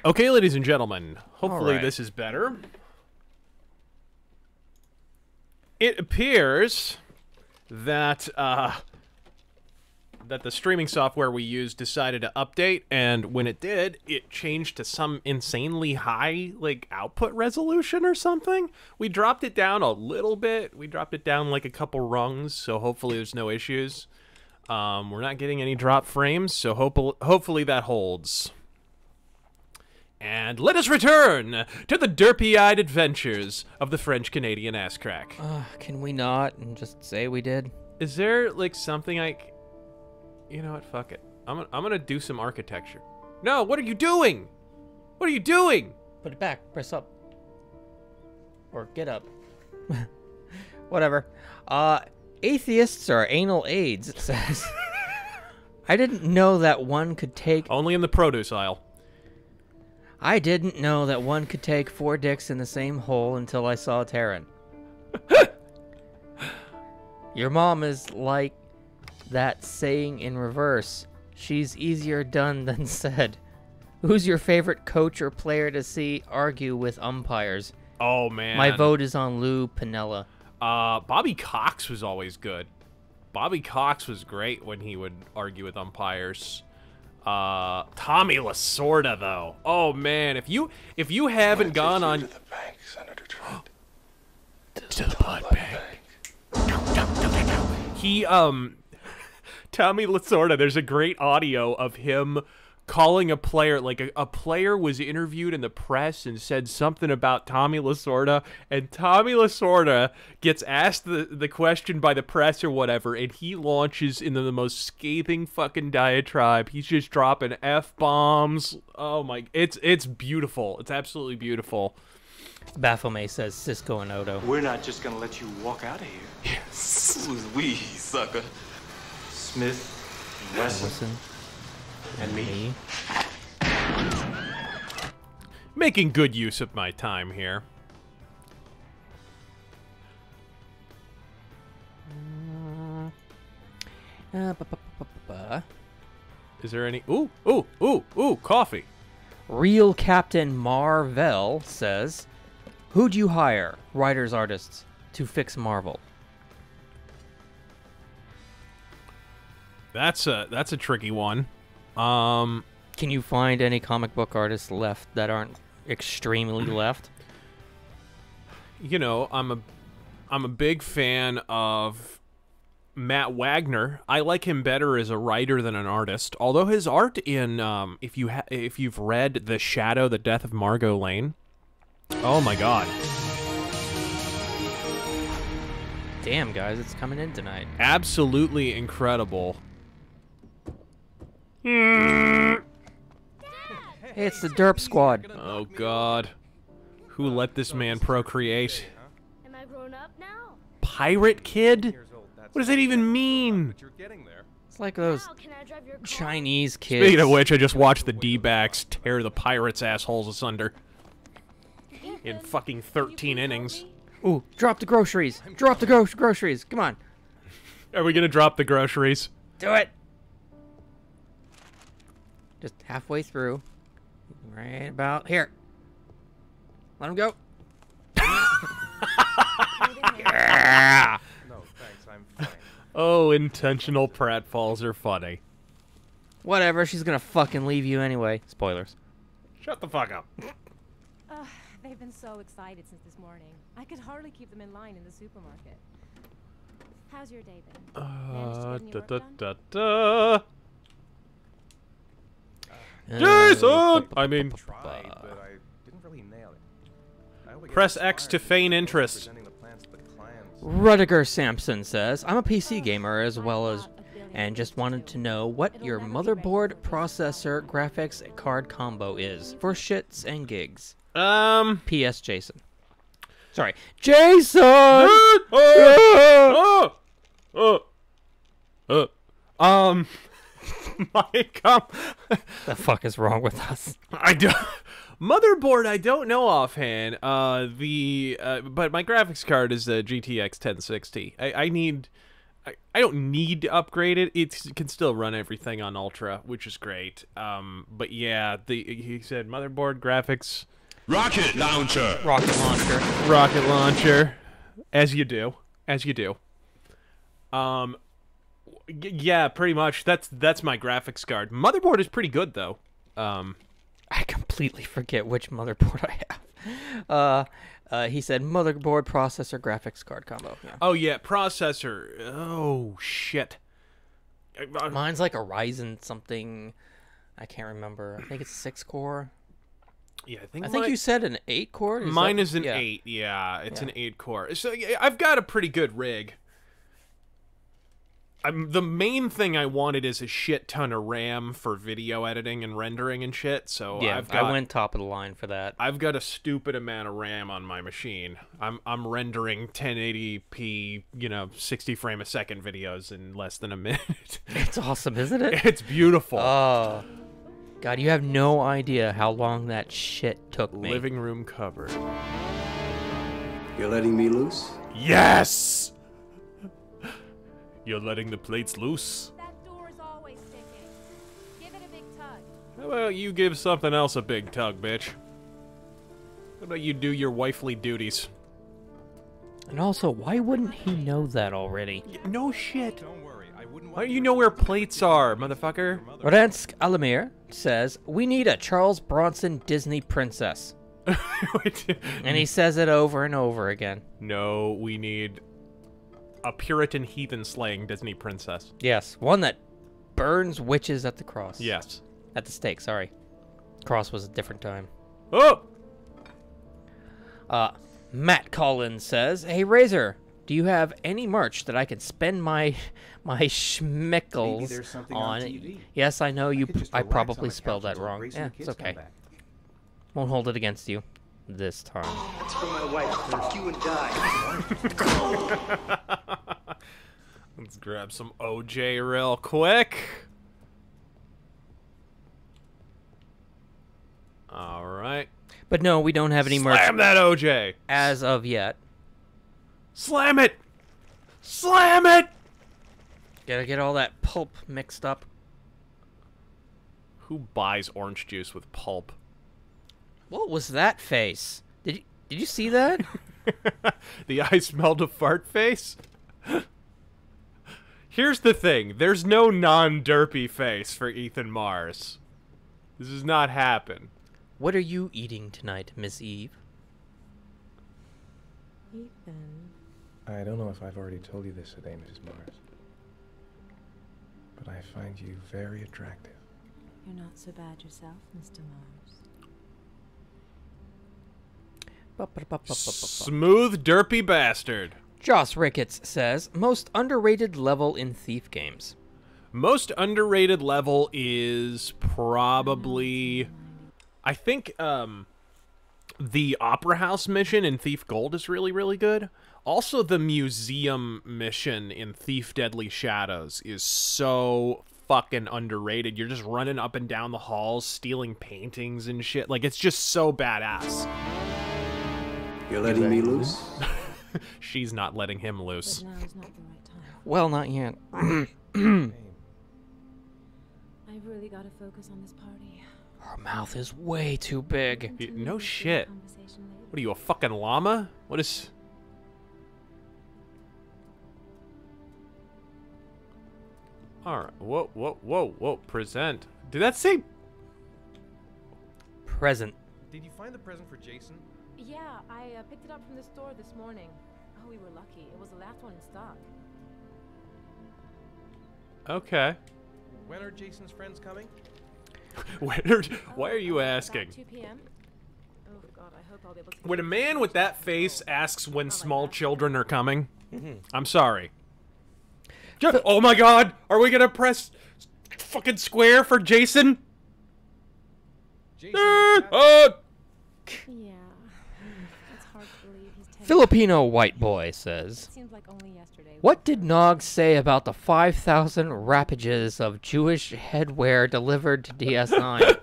Okay, ladies and gentlemen, hopefully right. this is better. It appears that that the streaming software we used decided to update, and when it did, it changed to some insanely high, like, output resolution or something. We dropped it down a little bit. We dropped it down like a couple rungs, so hopefully there's no issues. We're not getting any drop frames, so hopefully that holds. And let us return to the derpy-eyed adventures of the French-Canadian ass crack. Can we not and just say we did? Is there, like, something You know what? Fuck it. I'm gonna do some architecture. No, what are you doing? What are you doing? Put it back. Press up. Or get up. Whatever. Atheists are anal aids, it says. I didn't know that one could take... Only in the produce aisle. I didn't know that one could take 4 dicks in the same hole until I saw Terran. Your mom is like that saying in reverse. She's easier done than said. Who's your favorite coach or player to see argue with umpires? Oh, man. My vote is on Lou Piniella. Bobby Cox was always good. Bobby Cox was great when he would argue with umpires. Tommy Lasorda, though. Oh, man. If you haven't gone on... To the bank, Senator Trent. to the blood bank. He, Tommy Lasorda, there's a great audio of him calling a player, like a player was interviewed in the press and said something about Tommy Lasorda, and Tommy Lasorda gets asked the question by the press or whatever, and he launches into the most scathing fucking diatribe. He's just dropping F-bombs. Oh my, it's beautiful. It's absolutely beautiful. Baphomet says Cisco and Odo. We're not just gonna let you walk out of here. Yes. Who's we, sucker? Smith, Wesson, and me. Making good use of my time here. Is there any... Ooh, coffee. Real Captain Marvel says, who'd you hire, writers, artists, to fix Marvel? That's a tricky one. Can you find any comic book artists left that aren't extremely left? You know, I'm a big fan of Matt Wagner. I like him better as a writer than an artist. Although his art in if you've read The Shadow, The Death of Margot Lane, oh my god. Damn, guys, it's coming in tonight. Absolutely incredible. It's the Derp Squad. Oh god. Who let this man procreate? Am I grown up now? Pirate kid? What does that even mean? It's like those Now can I drive your car? Chinese kids. Speaking of which, I just watched the D-backs tear the pirates' assholes asunder in fucking 13 innings. Ooh, drop the groceries. Drop the groceries. Come on. Are we gonna drop the groceries? Do it. Just halfway through. Right about here. Let him go. Yeah. No, thanks, I'm fine. Oh, intentional pratfalls are funny. Whatever, she's gonna fucking leave you anyway. Spoilers. Shut the fuck up. They've been so excited since this morning. I could hardly keep them in line in the supermarket. How's your day been? Managed to get any work done? Da. Jason! I mean, Tried, but I didn't really nail it. I hope I get press X inspired to feign by interest. presenting the plans to the clients. Rudiger Sampson says, I'm a PC gamer as well as, and just wanted to know what your motherboard, processor, graphics card combo is for shits and gigs. P.S. Jason. Sorry, Jason. Mike, The fuck is wrong with us? I don't. Motherboard, I don't know offhand. But my graphics card is the GTX 1060. I need I don't need to upgrade it. It can still run everything on Ultra, which is great. But yeah, he said motherboard, graphics, Rocket launcher. Rocket launcher. rocket launcher, as you do. Yeah, pretty much. That's my graphics card. Motherboard is pretty good though. I completely forget which motherboard I have. He said motherboard, processor, graphics card combo. Yeah. Oh yeah, processor. Oh shit. Mine's like a Ryzen something. I can't remember. I think it's 6-core. Yeah, I think you said an 8-core. Mine is an 8. Yeah, it's an 8-core. So yeah, I've got a pretty good rig. The main thing I wanted is a shit ton of RAM for video editing and rendering and shit. So yeah, I went top of the line for that. I've got a stupid amount of RAM on my machine. I'm rendering 1080p, 60 frame a second videos in less than a minute. It's awesome, isn't it? It's beautiful. Oh, God, you have no idea how long that shit took me. Living room cover. You're letting me loose? Yes! You're letting the plates loose. That door's always ticking. Give it a big tug. How about you give something else a big tug, bitch? How about you do your wifely duties? And also, why wouldn't he know that already? No shit. Don't worry, I wouldn't Why want do you know where plates are, motherfucker? Radansk Alamir says, we need a Charles Bronson Disney princess. And he says it over and over again. No, we need a Puritan heathen slaying Disney princess. Yes, one that burns witches at the cross. Yes. At the stake, sorry. Cross was a different time. Oh! Matt Collins says, hey, Razor, do you have any merch that I can spend my Maybe schmickles there's something on? on TV. Yes, I know you. could just I relax probably on the spelled couch that until wrong. Grace and Yeah, the it's kids come okay. back. Won't hold it against you this time. That's for my wife. First you and die. Let's grab some OJ real quick. All right. But no, we don't have any merch Slam that OJ. as of yet. Slam it. Slam it. Gotta get all that pulp mixed up. Who buys orange juice with pulp? What was that face? Did you see that? The I smelled a fart face? Here's the thing. There's no non-derpy face for Ethan Mars. This does not happen. What are you eating tonight, Miss Eve? Ethan. I don't know if I've already told you this today, Mrs. Mars. But I find you very attractive. You're not so bad yourself, Mr. Mars. Smooth derpy bastard. Joss Ricketts says, most underrated level in Thief games. Most underrated level is probably, I think, the Opera House mission in Thief Gold is really, really good. Also, the museum mission in Thief Deadly Shadows is so fucking underrated. You're just running up and down the halls, stealing paintings and shit. Like, it's just so badass. You're letting me loose? She's not letting him loose. But now is not the right time. Well, not yet. I've really got to focus on this party. Her mouth is way too big. No shit. Conversation later. What are you, a fucking llama? What is... Alright, whoa, whoa, whoa, whoa, present. Did that say... Present. Did you find the present for Jason? Yeah, I picked it up from the store this morning. Oh, we were lucky. It was the last one in stock. Okay. When are Jason's friends coming? Why are you About asking? 2 p.m. Oh God, I hope I'll be able to. When a man with that face asks when small children are coming, I'm sorry. Oh my god! Are we gonna press fucking square for Jason? Jason, Yeah. It's hard to believe he's 10. Filipino white boy says, Seems like only yesterday. what did Nog say about the 5,000 wrappages of Jewish headwear delivered to DS9?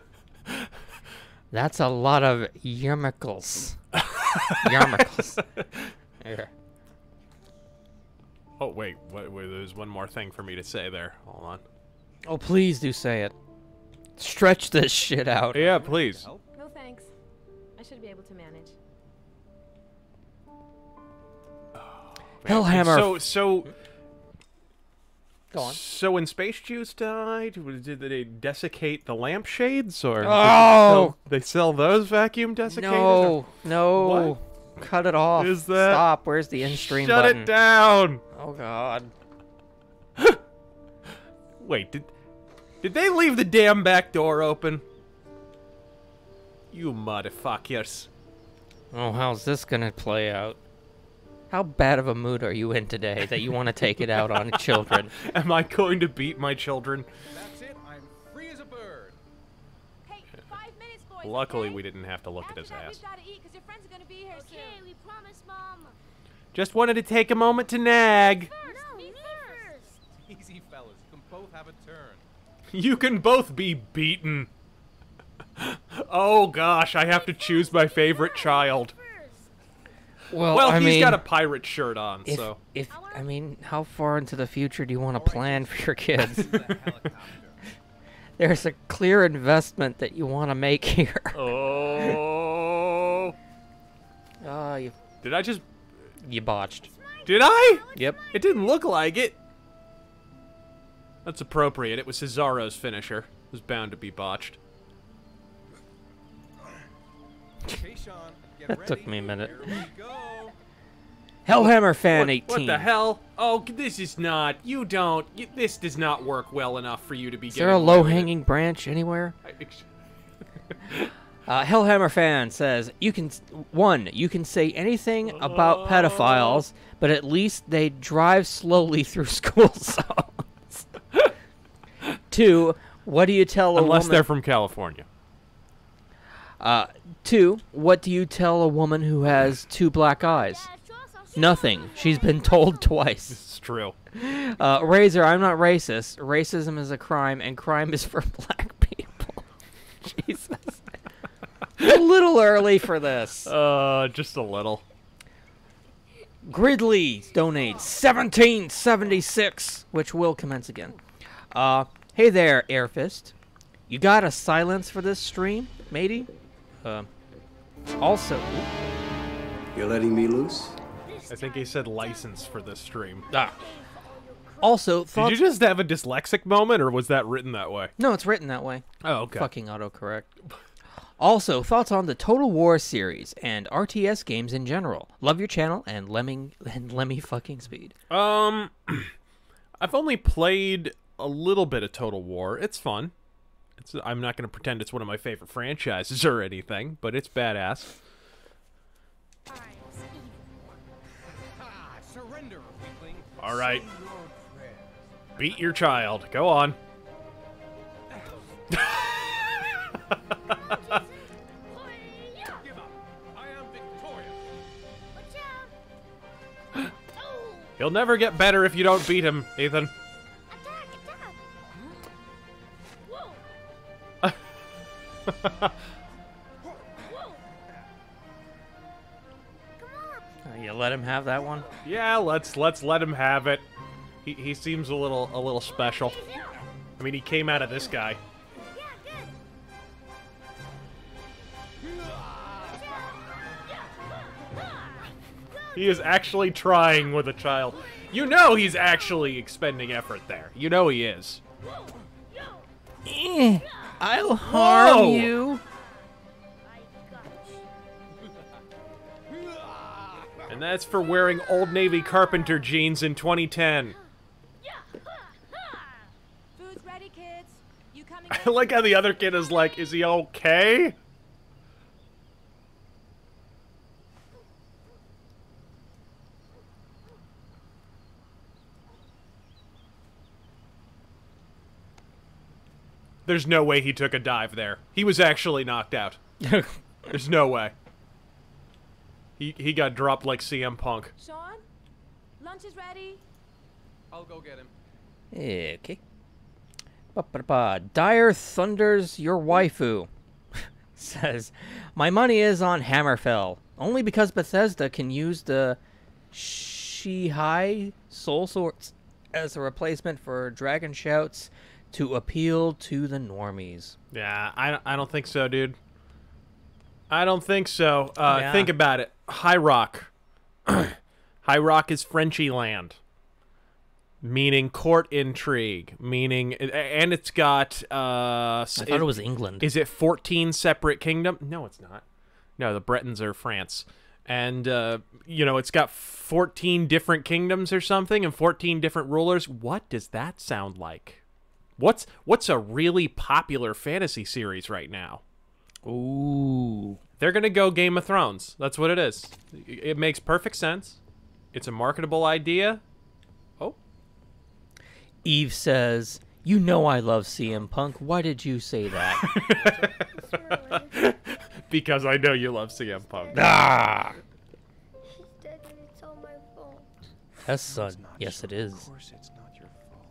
That's a lot of yarmulkes. Yarmulkes. Here. Oh, wait, there's one more thing for me to say there. Hold on. Oh, please do say it. Stretch this shit out. Yeah, please. No thanks. I should be able to manage. Hellhammer. So Go on. So when Space Juice died, did they desiccate the lampshades, or Oh! they sell those vacuum desiccators? No, no. Cut it off. Is that- Stop. Where's the end stream Shut button? it down. Oh, God. Wait, did they leave the damn back door open? You motherfuckers. Oh, how's this gonna play out? How bad of a mood are you in today that you want to take it out on children? Am I going to beat my children? That's it. I'm free as a bird. Hey, 5 minutes, boys. Luckily, okay? we didn't have to look at his After that, ass. we've got to eat because your friends are going to be here soon. Okay, we promise, Mom. Just wanted to take a moment to nag. No, me first. Easy, fellas. You can both have a turn. You can both be beaten. Oh gosh, I have to choose my favorite child. Well, Well, I he's mean, got a pirate shirt on, if, so. I mean, how far into the future do you want to plan for your kids? There's a clear investment that you want to make here. Oh. You Did I botched. Did I? Yep. It didn't look like it. That's appropriate. It was Cesaro's finisher. It was bound to be botched. Okay, Sean. Get That ready. took me a minute. Here we go. Hellhammer fan 18. What the hell? Oh, this is not. This does not work well enough for you to be Is there a low-hanging branch anywhere? Hellhammer fan says, you can say anything about pedophiles, but at least they drive slowly through school zones. 2, what do you tell a Unless woman? they're from California. 2, what do you tell a woman who has 2 black eyes? Nothing. She's been told twice. It's true. Razor, I'm not racist. Racism is a crime, and crime is for black people. Jesus. A little early for this. Just a little. Gridley donates 1776, which will commence again. Hey there, Airfist. You got a silence for this stream, matey? Also... You're letting me loose? I think he said license for this stream. Also, thoughts... Did you just have a dyslexic moment, or was that written that way? No, it's written that way. Oh, okay. Fucking autocorrect. Also, thoughts on the Total War series and RTS games in general. Love your channel and Lemmy fucking Speed. I've only played a little bit of Total War. It's fun. I'm not going to pretend it's one of my favorite franchises or anything, but it's badass. Surrender, weakling. All right. Beat your child. Go on. Give up. I am victorious. He'll never get better if you don't beat him, Ethan. You let him have that one? Yeah, let's let him have it. He seems a little special. I mean, he came out of this guy. He is actually trying with a child. You know he's actually expending effort there. You know he is. I'll harm Whoa. you. And that's for wearing Old Navy carpenter jeans in 2010. Food's ready, kids. You coming I like how the other kid is like, is he okay? There's no way he took a dive there. He was actually knocked out. There's no way. He got dropped like CM Punk. Sean? Lunch is ready. I'll go get him. Okay. Ba-ba-ba. Dire Thunders Your Waifu says, my money is on Hammerfell, only because Bethesda can use the Sushi High Soul Swords as a replacement for Dragon Shouts to appeal to the normies. Yeah, I don't think so, dude. I don't think so. Yeah. Think about it. High Rock. High Rock is Frenchy land. Meaning court intrigue. Meaning... And it's got... I thought it was England. Is it 14 separate kingdoms? No, it's not. No, the Bretons are France. And, you know, it's got 14 different kingdoms or something and 14 different rulers. What does that sound like? What's a really popular fantasy series right now? Ooh. They're going to go Game of Thrones. That's what it is. It makes perfect sense. It's a marketable idea. Oh. Eve says, "You know I love CM Punk. Why did you say that?" Because I know you love CM Punk. Ah! She's dead and it's all my fault. Yes, son. Yes, it is. Of course, it's not your fault.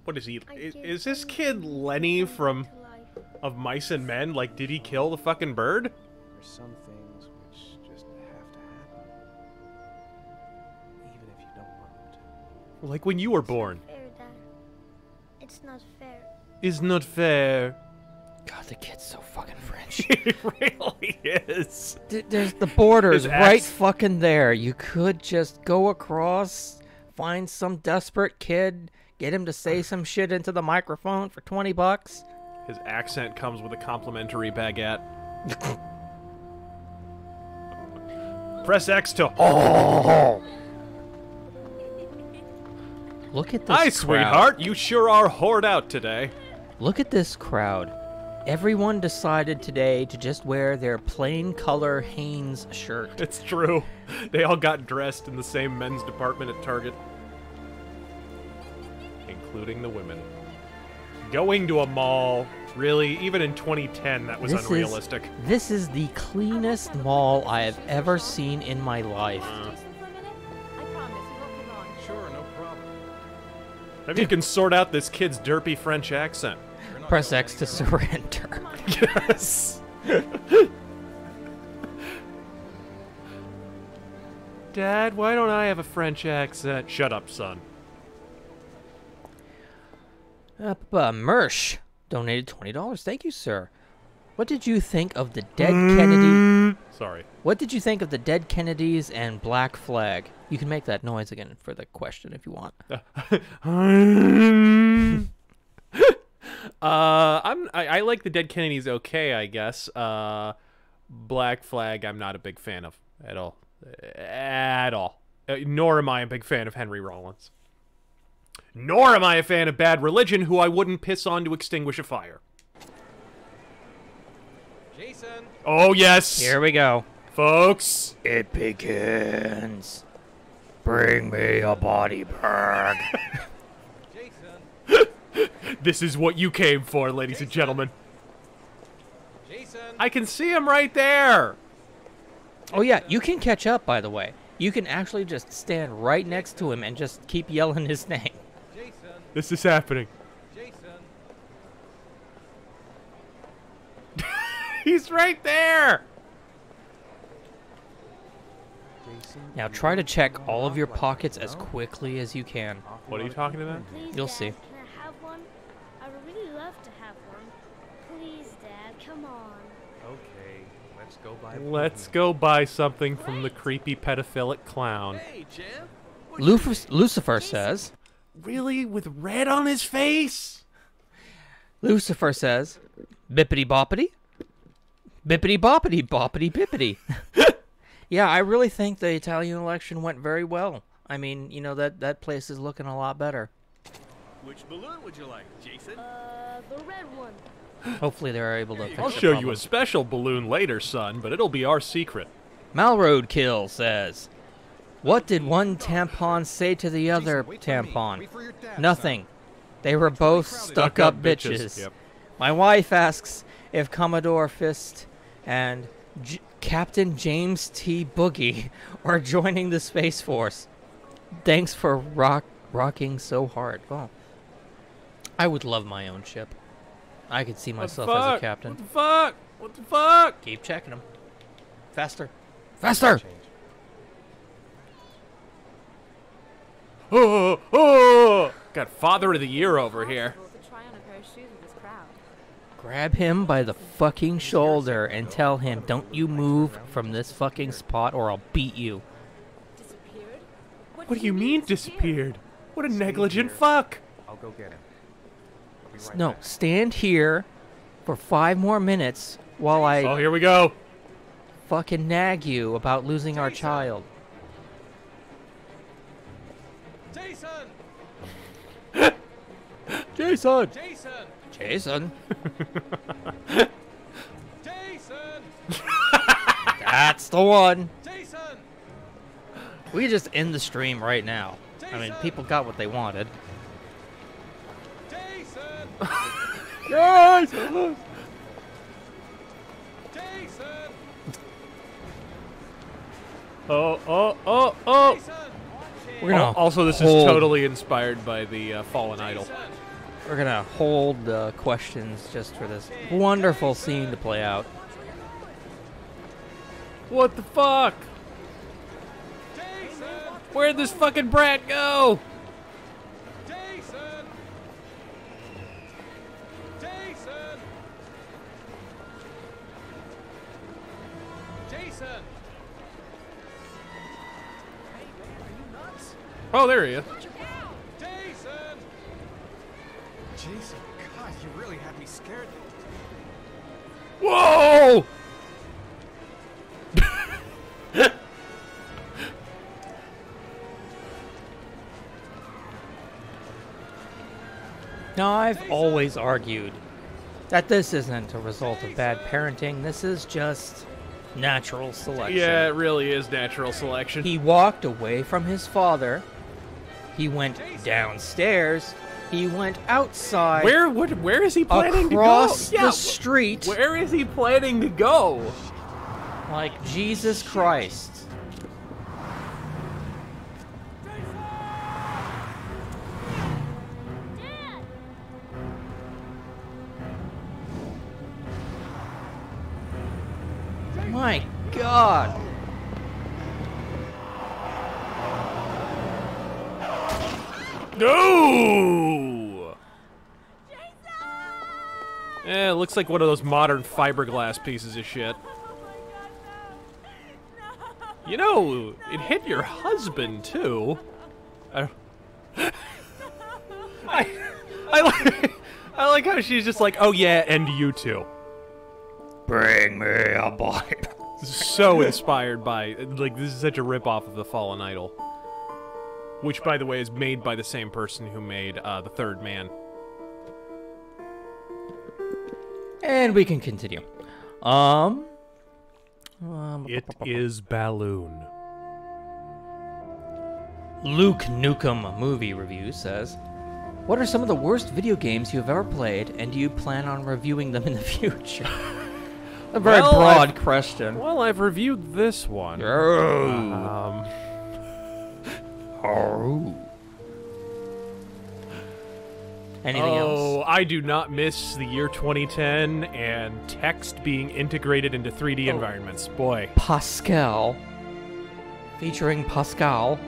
What is he? I Is gave this them kid Lenny from to life. of Mice and Men? Like, did he kill the fucking bird? There's some things which just have to happen. Even if you don't want them to. Like when you were born. It's not fair, Dad. It's not fair. Is not fair. God, the kid's so fucking French. He really is. There's the borders His right ex- fucking there. You could just go across, find some desperate kid, get him to say some shit into the microphone for $20. His accent comes with a complimentary baguette. Press X to. Oh. Look at this Hi, crowd. sweetheart. You sure are whored out today. Look at this crowd. Everyone decided today to just wear their plain color Hanes shirt. It's true. They all got dressed in the same men's department at Target. Including the women. Going to a mall. Really? Even in 2010, that was unrealistic. This is the cleanest mall I have ever seen in my life. Jason for a minute? I promise, we won't be long. Sure, no problem. Maybe you can sort out this kid's derpy French accent. Press X to surrender. Yes. Dad, why don't I have a French accent? Shut up, son. Mersh donated $20. Thank you, sir. What did you think of the dead Kennedy? Sorry. What did you think of the dead Kennedys and Black Flag? You can make that noise again for the question if you want. I like the dead Kennedys okay, I guess. Black Flag I'm not a big fan of at all. At all. Nor am I a big fan of Henry Rollins. Nor am I a fan of Bad Religion, who I wouldn't piss on to extinguish a fire. Jason! Oh, yes. Here we go. Folks. It begins. Bring me a body bag. Jason! This is what you came for, ladies and gentlemen. Jason! I can see him right there. Oh yeah, you can catch up, by the way. You can actually just stand right next to him and just keep yelling his name. Jason! This is happening. Jason! He's right there. Jason! Now try to check all of your pockets as quickly as you can. What are you talking about? Please, You'll Dad, see. Can I have one? I would really love to have one. Please, Dad, come on. Okay, let's go buy Let's go buy something from the creepy pedophilic clown. Hey, champ! Lucifer says, Really? With red on his face? Lucifer says, bippity boppity, bippity boppity boppity bippity. Yeah, I really think the Italian election went very well. I mean, you know, that place is looking a lot better. Which balloon would you like, Jason? The red one. Hopefully they're able to fix I'll the show you problem. a special balloon later, son, but it'll be our secret. Malroadkill says, what did one tampon say to the other tampon? Nothing. They were both stuck-up bitches. Yep. My wife asks if Commodore Fist and Captain James T. Boogie are joining the Space Force. Thanks for rocking so hard. Oh, I would love my own ship. I could see myself as a captain. What the fuck? What the fuck? Keep checking them. Faster. Faster! Oh! Got Father of the Year over here. To try on a pair of shoes with this crowd. Grab him by the fucking shoulder and tell him, don't you move from this fucking spot or I'll beat you. Disappeared? What do you mean disappeared? What a negligent fuck. I'll go get him. I'll be right No, back. stand here for 5 more minutes while Oh, I here we go. fucking nag you about losing our child. Jason! Jason! Jason! Jason. Jason! That's the one. Jason! We just end the stream right now. I mean, people got what they wanted. Jason! Jason! Jason! Oh! Jason! We're gonna Also, this is hold- totally inspired by the Fallen Idol. We're gonna hold the questions just for this wonderful scene to play out. What the fuck? Jason! Where'd this fucking brat go? Jason! Jason! Jason! Oh, there he is. Jason! Jason, God, you really had me scared. Whoa! Now, I've always argued that this isn't a result of bad parenting. This is just natural selection. Yeah, it really is natural selection. He walked away from his father. He went downstairs. He went outside. Where is he planning across to go? the street. Where is he planning to go? Like Jesus Christ. Dad! My God. No! Eh, it looks like one of those modern fiberglass pieces of shit. You know, it hit your husband too. I like how she's just like, oh yeah, and you too. Bring me a Bible. So inspired by, like, this is such a ripoff of the Fallen Idol. Which, by the way, is made by the same person who made The Third Man. And we can continue. It is Balloon. Luke Nukem Movie Review says, what are some of the worst video games you have ever played, and do you plan on reviewing them in the future? A very Well, broad question. Well, I've reviewed this one. Anything else? Oh, I do not miss the year 2010 and text being integrated into 3D environments. Boy. Pascal. Featuring Pascal.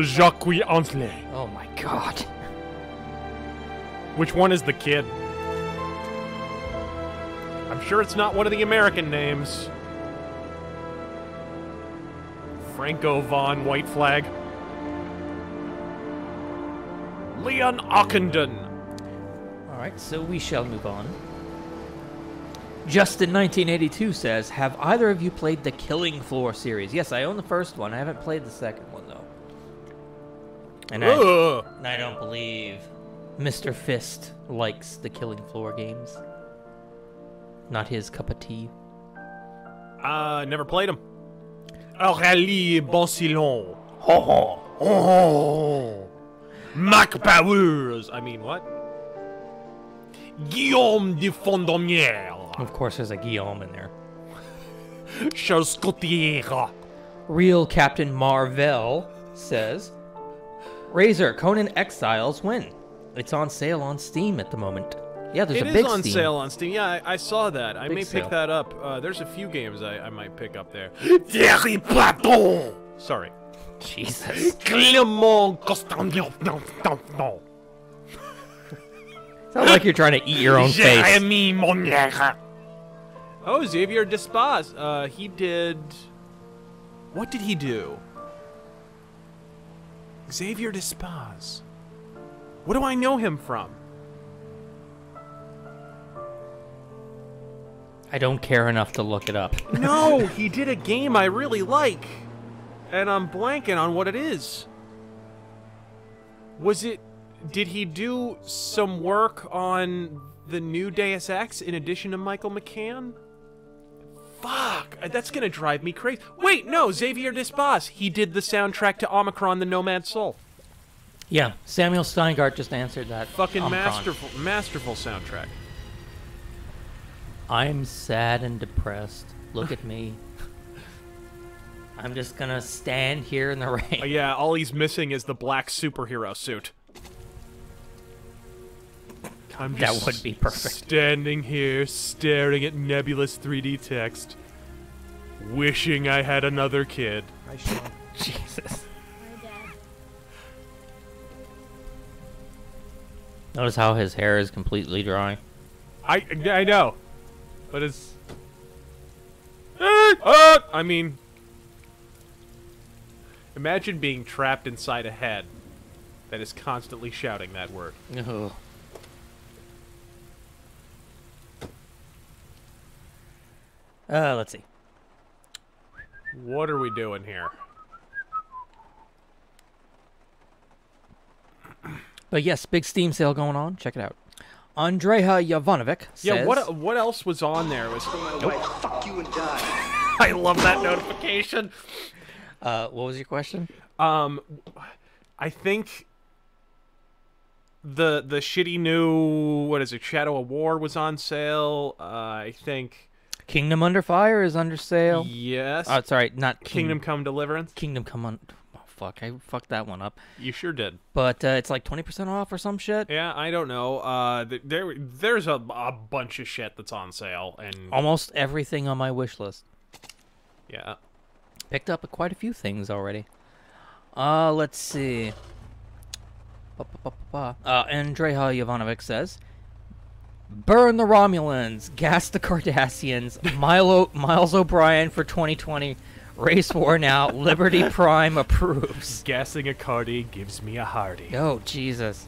Jacques Ansley. Oh my God. Which one is the kid? I'm sure it's not one of the American names. Franco von White Flag. Leon Ockenden. Alright, so we shall move on. Justin1982 says, have either of you played the Killing Floor series? Yes, I own the first one. I haven't played the second one, though. And I don't believe Mr. Fist likes the Killing Floor games. Not his cup of tea. Never played them. Aurélie Bonsilon. Ho ho. Oh. Mac Powers. I mean, what? Guillaume de Fondomière. Of course, there's a Guillaume in there. Charles Cotier. Real Captain Marvel says, Razor Conan Exiles when? It's on sale on Steam at the moment. Yeah, there's a big It is on Steam. sale on Steam. Yeah, I saw that. I Big may sale. pick that up. There's a few games I might pick up there. Thierry Platon. Sorry. Jesus. Clément Costagnon. Sounds like you're trying to eat your own face. Jérémy Monière. Oh, Xavier Despas. He did... What did he do? Xavier Despas. What do I know him from? I don't care enough to look it up. No, he did a game I really like. And I'm blanking on what it is. Was it... Did he do some work on the new Deus Ex in addition to Michael McCann? Fuck, that's gonna drive me crazy. Wait, no, Xavier Despas. He did the soundtrack to Omicron, the Nomad Soul. Yeah, Samuel Steingart just answered that. Fucking Omicron. masterful soundtrack. I'm sad and depressed. Look at me. I'm just gonna stand here in the rain. Yeah, all he's missing is the black superhero suit. I'm just That would be perfect. standing here, staring at nebulous 3D text, wishing I had another kid. Hi, Sean. Jesus. Hi, Dad. Notice how his hair is completely dry. I know, but it's... I mean... Imagine being trapped inside a head that is constantly shouting that word. Ugh. Let's see. What are we doing here? But yes, big Steam sale going on. Check it out. Andreja Jovanovic says... Yeah, what else was on there? It was... Fuck you and die. I love that notification. what was your question? I think the shitty new, what is it, Shadow of War was on sale. I think... Kingdom Under Fire is under sale. Yes. Oh, sorry, not Kingdom Come Deliverance. Kingdom Come on... Oh, fuck, I fucked that one up. You sure did. But it's like 20% off or some shit. Yeah, I don't know. There's a bunch of shit that's on sale. And Almost everything on my wish list. yeah. Picked up quite a few things already. Let's see. Andreja Jovanovic says, burn the Romulans, gas the Cardassians, Miles O'Brien for 2020, race war now, Liberty Prime approves. Gassing a Cardi gives me a hearty. Oh, Jesus.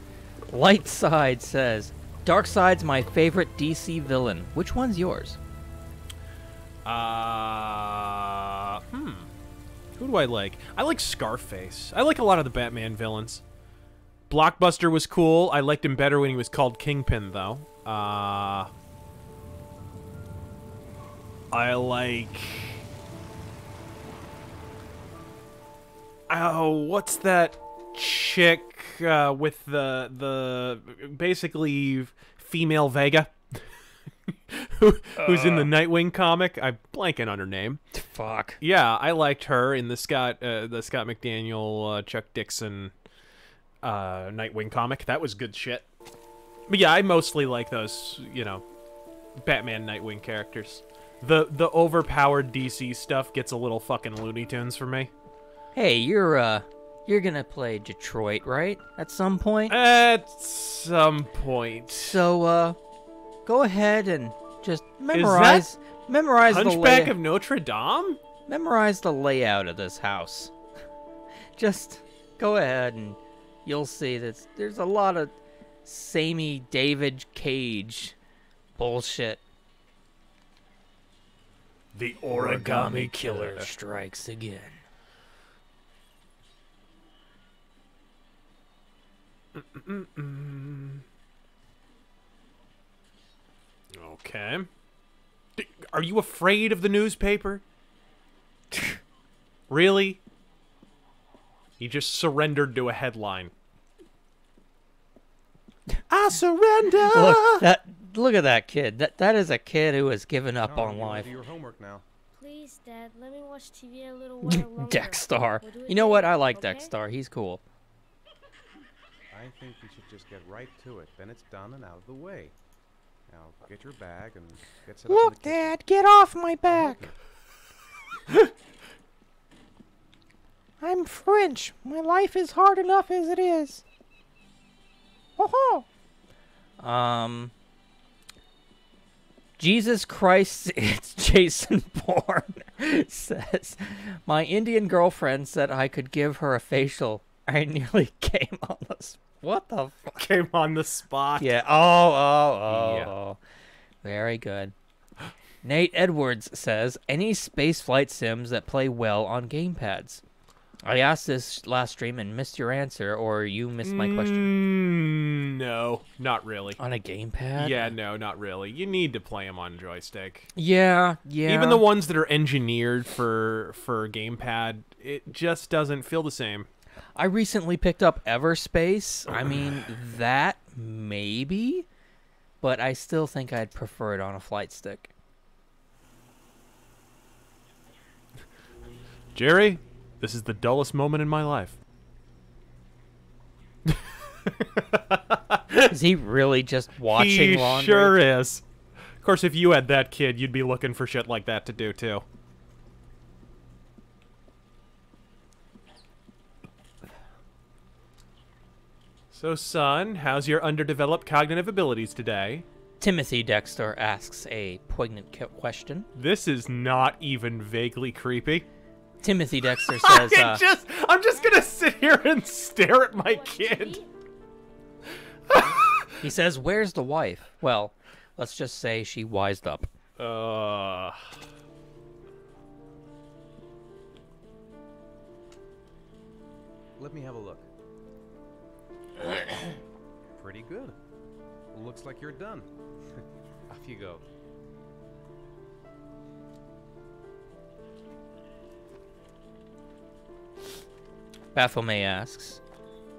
Light Side says, Darkseid's my favorite DC villain. Which one's yours? Who do I like? I like Scarface. I like a lot of the Batman villains. Blockbuster was cool. I liked him better when he was called Kingpin, though. I like... Oh, what's that chick with the basically female Vega? Who's in the Nightwing comic? I'm blanking on her name. Fuck. Yeah, I liked her in the Scott McDaniel, Chuck Dixon Nightwing comic. That was good shit. But yeah, I mostly like those, Batman Nightwing characters. The overpowered DC stuff gets a little fucking Looney Tunes for me. Hey, you're gonna play Detroit, right? At some point? At some point. So, go ahead and just memorize the Hunchback of Notre Dame? Memorize the layout of this house. Just go ahead and you'll see that there's a lot of samey David Cage bullshit. The Origami Killer strikes again. Okay. Are you afraid of the newspaper? Really? He just surrendered to a headline. I surrender! Look at that kid. That is a kid who has given up No, on you life. Do your homework now. Please, Dad, let me watch TV a little while longer. Dexstar. We'll do it You know what? later, I like okay? Dexstar. He's cool. I think we should just get right to it. Then it's done and out of the way. Now, get your bag and get set up in the Look, kitchen. Dad, get off my back. I'm French. My life is hard enough as it is. Ho ho. Jesus Christ, it's Jason Bourne says, my Indian girlfriend said I could give her a facial. I nearly came on the what the fuck? Came on the spot. Yeah. Oh. Very good. Nate Edwards says, any spaceflight sims that play well on gamepads? I asked this last stream and missed your answer, or you missed my question. No, not really. On a gamepad? Yeah, no, not really. You need to play them on joystick. Yeah. Even the ones that are engineered for gamepad, it just doesn't feel the same. I recently picked up Everspace. I mean, that maybe, but I still think I'd prefer it on a flight stick. Jerry, this is the dullest moment in my life. Is he really just watching laundry? He sure is. Of course, if you had that kid, you'd be looking for shit like that to do, too. So, son, how's your underdeveloped cognitive abilities today? Timothy Dexter asks a poignant question. This is not even vaguely creepy. Timothy Dexter says, I'm just gonna sit here and stare at my kid. He says, where's the wife? Well, let's just say she wised up. Let me have a look. Pretty good. Looks like you're done. Off you go. Baphomet asks,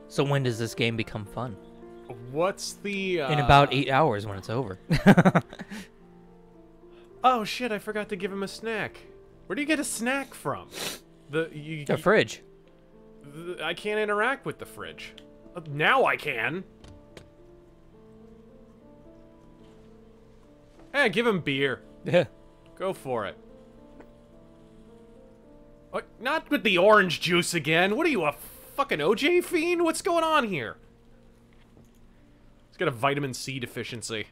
so when does this game become fun? What's the... In about 8 hours when it's over. Oh, shit, I forgot to give him a snack. Where do you get a snack from? The fridge. I can't interact with the fridge. Now I can. Hey, give him beer. Yeah. Go for it. What? Not with the orange juice again. What are you, a fucking OJ fiend? What's going on here? He's got a vitamin C deficiency.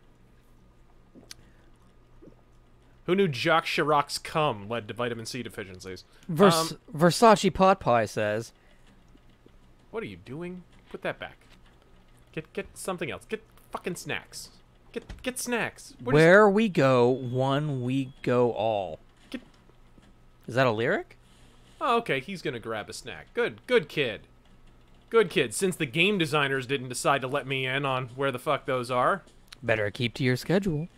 Who knew Jacques Chirac's cum led to vitamin C deficiencies? Versace Pot Pie says, what are you doing? Put that back. Get something else. Get fucking snacks. Get snacks. where we go, one we go all. Is that a lyric? Oh, okay, he's gonna grab a snack. Good kid. Good kid, since the game designers didn't decide to let me in on where the fuck those are. Better keep to your schedule.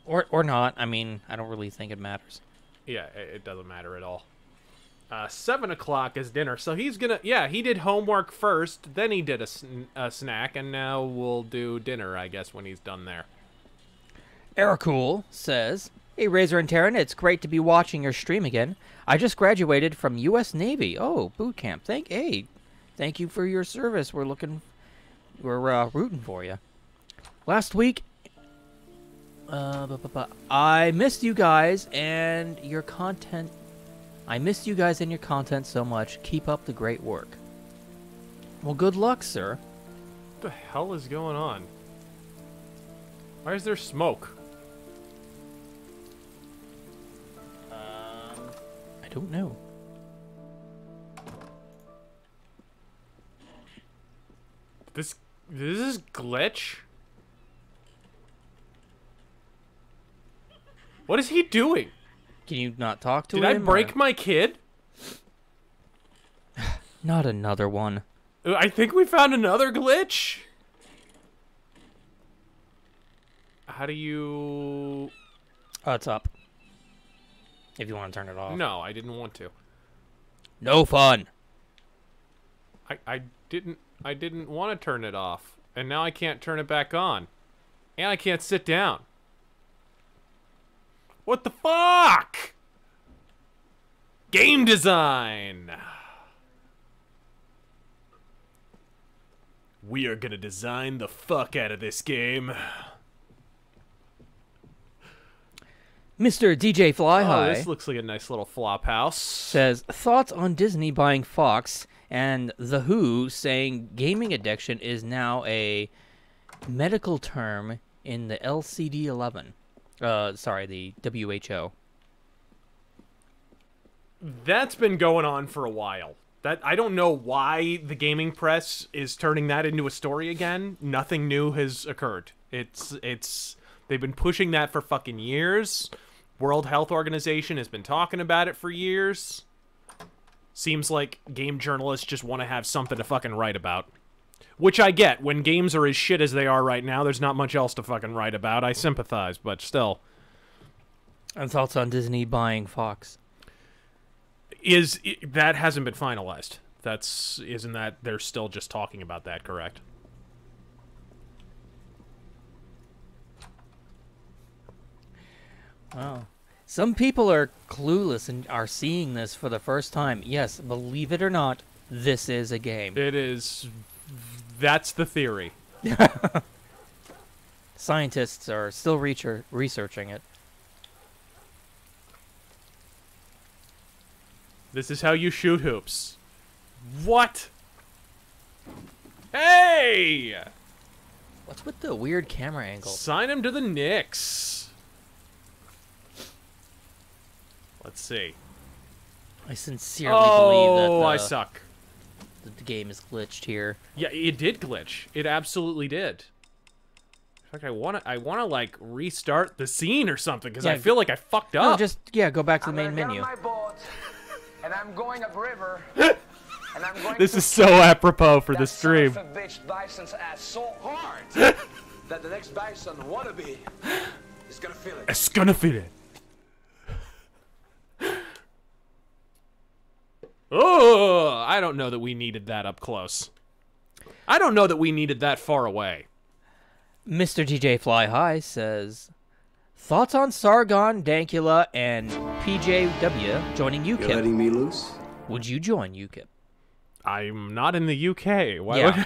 Or not. I mean, I don't really think it matters. Yeah, it doesn't matter at all. 7 o'clock is dinner, so he's gonna... Yeah, he did homework first, then he did a snack, and now we'll do dinner, I guess, when he's done there. Ericool says, hey, Razor and Terran, it's great to be watching your stream again. I just graduated from U.S. Navy. Oh, boot camp. Thank you for your service. We're rooting for you. Last week, I missed you guys and your content. I missed you guys and your content so much. Keep up the great work. Well, good luck, sir. What the hell is going on? Why is there smoke? I don't know. This is glitch? What is he doing? Can you not talk to him? Did I break my kid? Not another one. I think we found another glitch. How do you... Oh, it's up. If you want to turn it off. No, I didn't want to. No fun. I didn't want to turn it off. And now I can't turn it back on. And I can't sit down. What the fuck? Game design. We are gonna design the fuck out of this game. Mr. DJ Fly Oh, High this looks like a nice little flop house. says, thoughts on Disney buying Fox and The Who saying gaming addiction is now a medical term in the LCD-11. The WHO. That's been going on for a while. That I don't know why the gaming press is turning that into a story again. Nothing new has occurred. It's they've been pushing that for fucking years. World Health Organization has been talking about it for years. Seems like game journalists just want to have something to fucking write about. Which I get. When games are as shit as they are right now, there's not much else to fucking write about. I sympathize, but still. And thoughts on Disney buying Fox? That hasn't been finalized. Isn't that they're still just talking about that, correct? Wow. Some people are clueless and are seeing this for the first time. Yes, believe it or not, this is a game. It is. That's the theory. Scientists are still researching it. This is how you shoot hoops. What? Hey! What's with the weird camera angle? Sign him to the Knicks. Let's see. I sincerely believe that I suck. The game is glitched here. Yeah, it did glitch. It absolutely did. In fact, I wanna like restart the scene or something because I feel like I fucked up. No, just go back to the main menu. My boat, and I'm going upriver. And I'm going This is so apropos for the stream. Son of a bitch Bison's ass so hard that the next Bison wannabe is gonna feel it. It's gonna feel it. Oh, I don't know that we needed that up close. I don't know that we needed that far away. Mr. DJ Fly High says, thoughts on Sargon, Dankula, and PJW joining UKIP? You're letting me loose? Would you join UKIP? I'm not in the UK. Why Yeah.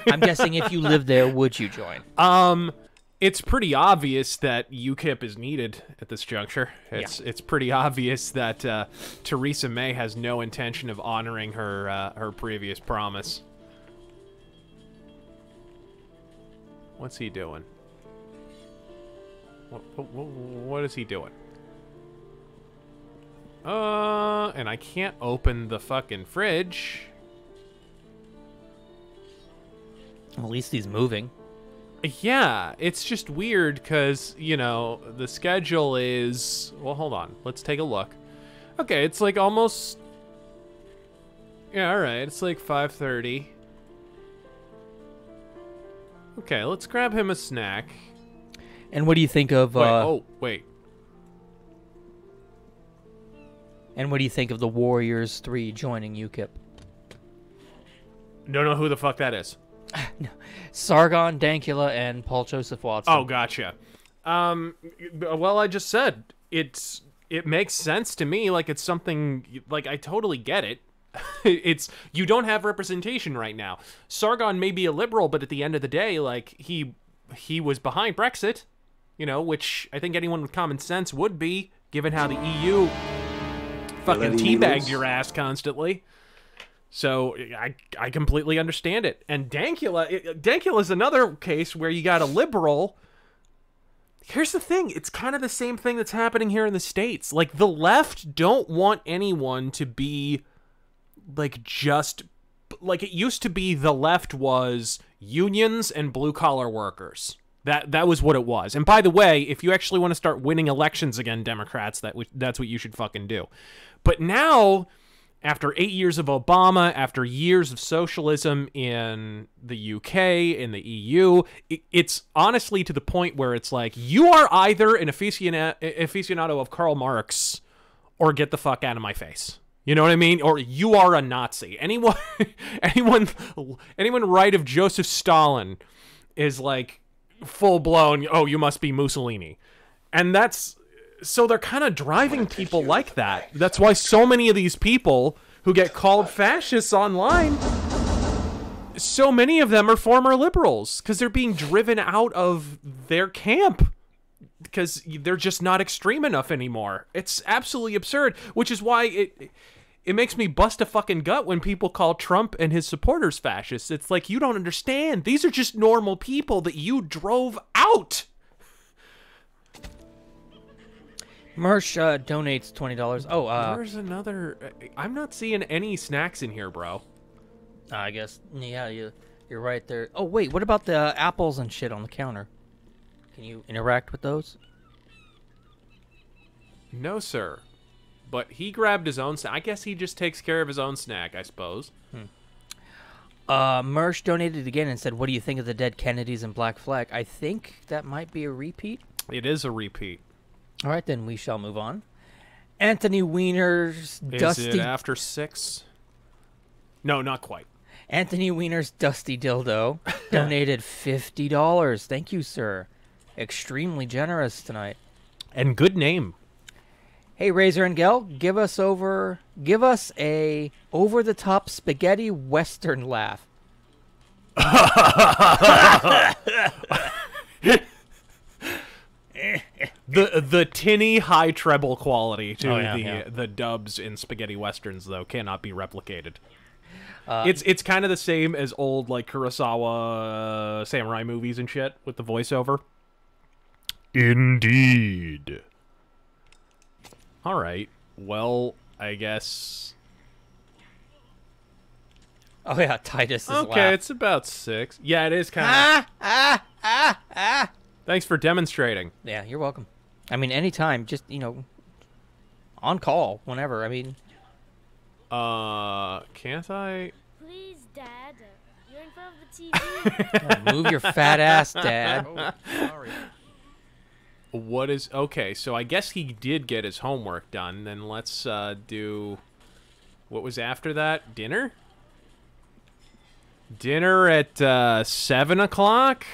I'm guessing if you lived there, would you join? It's pretty obvious that UKIP is needed at this juncture. It's pretty obvious that Theresa May has no intention of honoring her previous promise. What's he doing? What is he doing? And I can't open the fucking fridge. At least he's moving. Yeah, it's just weird because, you know, the schedule is... Well, hold on. Let's take a look. Okay, it's like almost... Yeah, alright. It's like 5:30. Okay, let's grab him a snack. And what do you think of... wait. And what do you think of the Warriors 3 joining UKIP? Don't know who the fuck that is. No. Sargon, Dankula, and Paul Joseph Watson. Oh, gotcha. Well, I just said it makes sense to me. Like it's something like I totally get it. It's you don't have representation right now. Sargon may be a liberal, but at the end of the day, like he was behind Brexit, you know, which I think anyone with common sense would be, given how the EU fucking teabagged your ass constantly. So I completely understand it. And Dankula is another case where you got a liberal. Here's the thing. It's kind of the same thing that's happening here in the States. Like, the left don't want anyone to be, like, just... Like, it used to be the left was unions and blue-collar workers. That was what it was. And by the way, if you actually want to start winning elections again, Democrats, that's what you should fucking do. But now... After 8 years of Obama, after years of socialism in the UK, in the EU, it's honestly to the point where it's like, you are either an aficionado of Karl Marx or get the fuck out of my face. You know what I mean? Or you are a Nazi. Anyone right of Joseph Stalin is like full-blown, oh, you must be Mussolini. And that's... So they're kind of driving people like that. That's why so many of these people who get called fascists online, so many of them are former liberals because they're being driven out of their camp. because they're just not extreme enough anymore. It's absolutely absurd, which is why it makes me bust a fucking gut when people call Trump and his supporters fascists. It's like, you don't understand. These are just normal people that you drove out. Mersh donates $20. Oh, there's another. I'm not seeing any snacks in here, bro. I guess, yeah, you're right there. Oh, wait, what about the apples and shit on the counter? Can you interact with those? No, sir. But he grabbed his own snack. I guess he just takes care of his own snack, I suppose. Mersh donated again and said, what do you think of the dead Kennedys and Black Flag? I think that might be a repeat. It is a repeat. All right, then we shall move on. Anthony Weiner's Dusty... Is it after 6? No, not quite. Anthony Weiner's Dusty Dildo donated $50. Thank you, sir. Extremely generous tonight. And good name. Hey, Razor and Gel, give us a over-the-top spaghetti western laugh. The tinny high treble quality to Oh, the dubs in spaghetti westerns, though, cannot be replicated. It's kind of the same as old like Kurosawa samurai movies and shit with the voiceover. Indeed. All right. Well, I guess. Oh yeah, Titus is okay. laugh. It's about 6. Yeah, it is kind of. Thanks for demonstrating. Yeah, you're welcome. I mean, anytime, just on call, whenever. I mean. Can't I? Please, Dad. You're in front of the TV. Move your fat ass, Dad. Oh, sorry. What is... Okay, so I guess he did get his homework done. Then let's do... What was after that? Dinner? Dinner at 7 o'clock?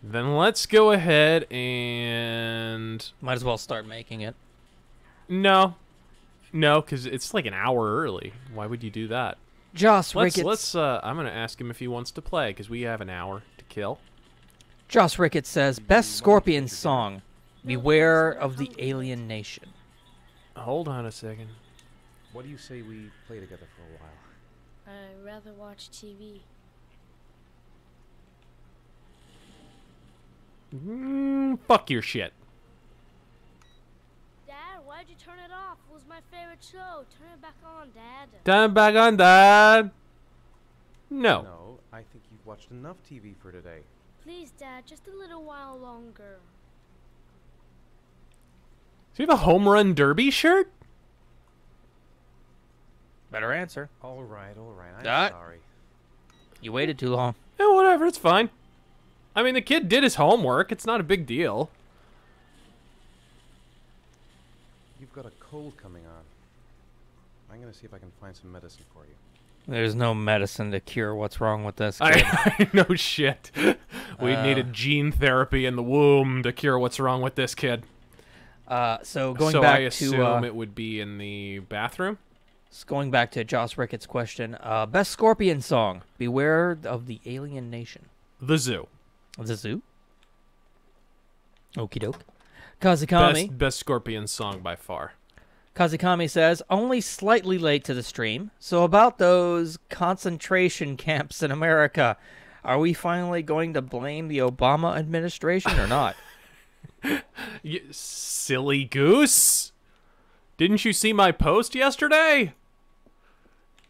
Then let's go ahead and... Might as well start making it. No, because it's like an hour early. Why would you do that? Joss Ricketts. I'm going to ask him if he wants to play, because we have an hour to kill. Joss Ricketts says, best Scorpion song, Beware of the Alien Nation. Hold on a second. What do you say we play together for a while? I'd rather watch TV. Fuck your shit. Dad, why'd you turn it off? It was my favorite show. Turn it back on, Dad. Turn back on, Dad. No. No, I think you've watched enough TV for today. Please, Dad, just a little while longer. Do you have a home run derby shirt? Better answer. All right. I'm Dad? sorry. You waited too long. Yeah, whatever, it's fine. I mean, the kid did his homework. It's not a big deal. You've got a cold coming on. I'm gonna see if I can find some medicine for you. There's no medicine to cure what's wrong with this kid. I know shit. We needed gene therapy in the womb to cure what's wrong with this kid. So going so back I to assume it would be in the bathroom? going back to Joss Ricketts' question, best Scorpion song, Beware of the Alien Nation. The Zoo. The Zoo? Okie doke. Kazakami. Best Scorpion song by far. Kazakami says, only slightly late to the stream. So about those concentration camps in America, are we finally going to blame the Obama administration or not? You silly goose. Didn't you see my post yesterday?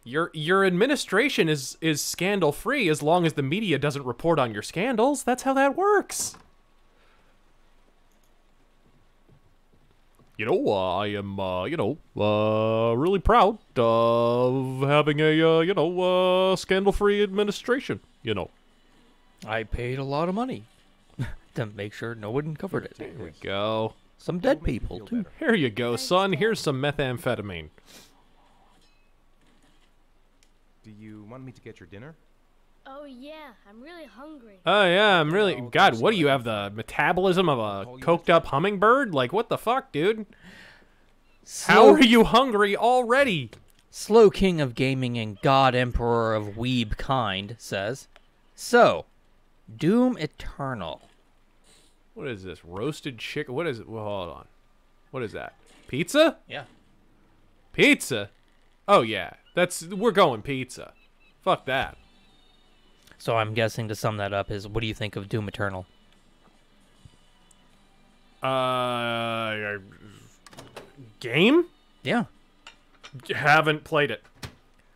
Your administration is scandal free as long as the media doesn't report on your scandals. That's how that works. I am, really proud of having a, scandal-free administration, I paid a lot of money to make sure no one covered it. There we go. Some dead people, too. Here you go, son. Here's some methamphetamine. Do you want me to get your dinner? Oh, yeah, I'm really hungry. Oh, yeah, I'm really... God, what do you have, the metabolism of a coked-up hummingbird? Like, what the fuck, dude? How are you hungry already? Slow King of Gaming and God Emperor of Weeb Kind says, so, Doom Eternal. What is this? Roasted chicken? What is it? Well, hold on. What is that? Pizza? Yeah. Pizza? Oh, yeah. We're going pizza. Fuck that. So I'm guessing to sum that up is, what do you think of Doom Eternal? Game? Yeah. Haven't played it.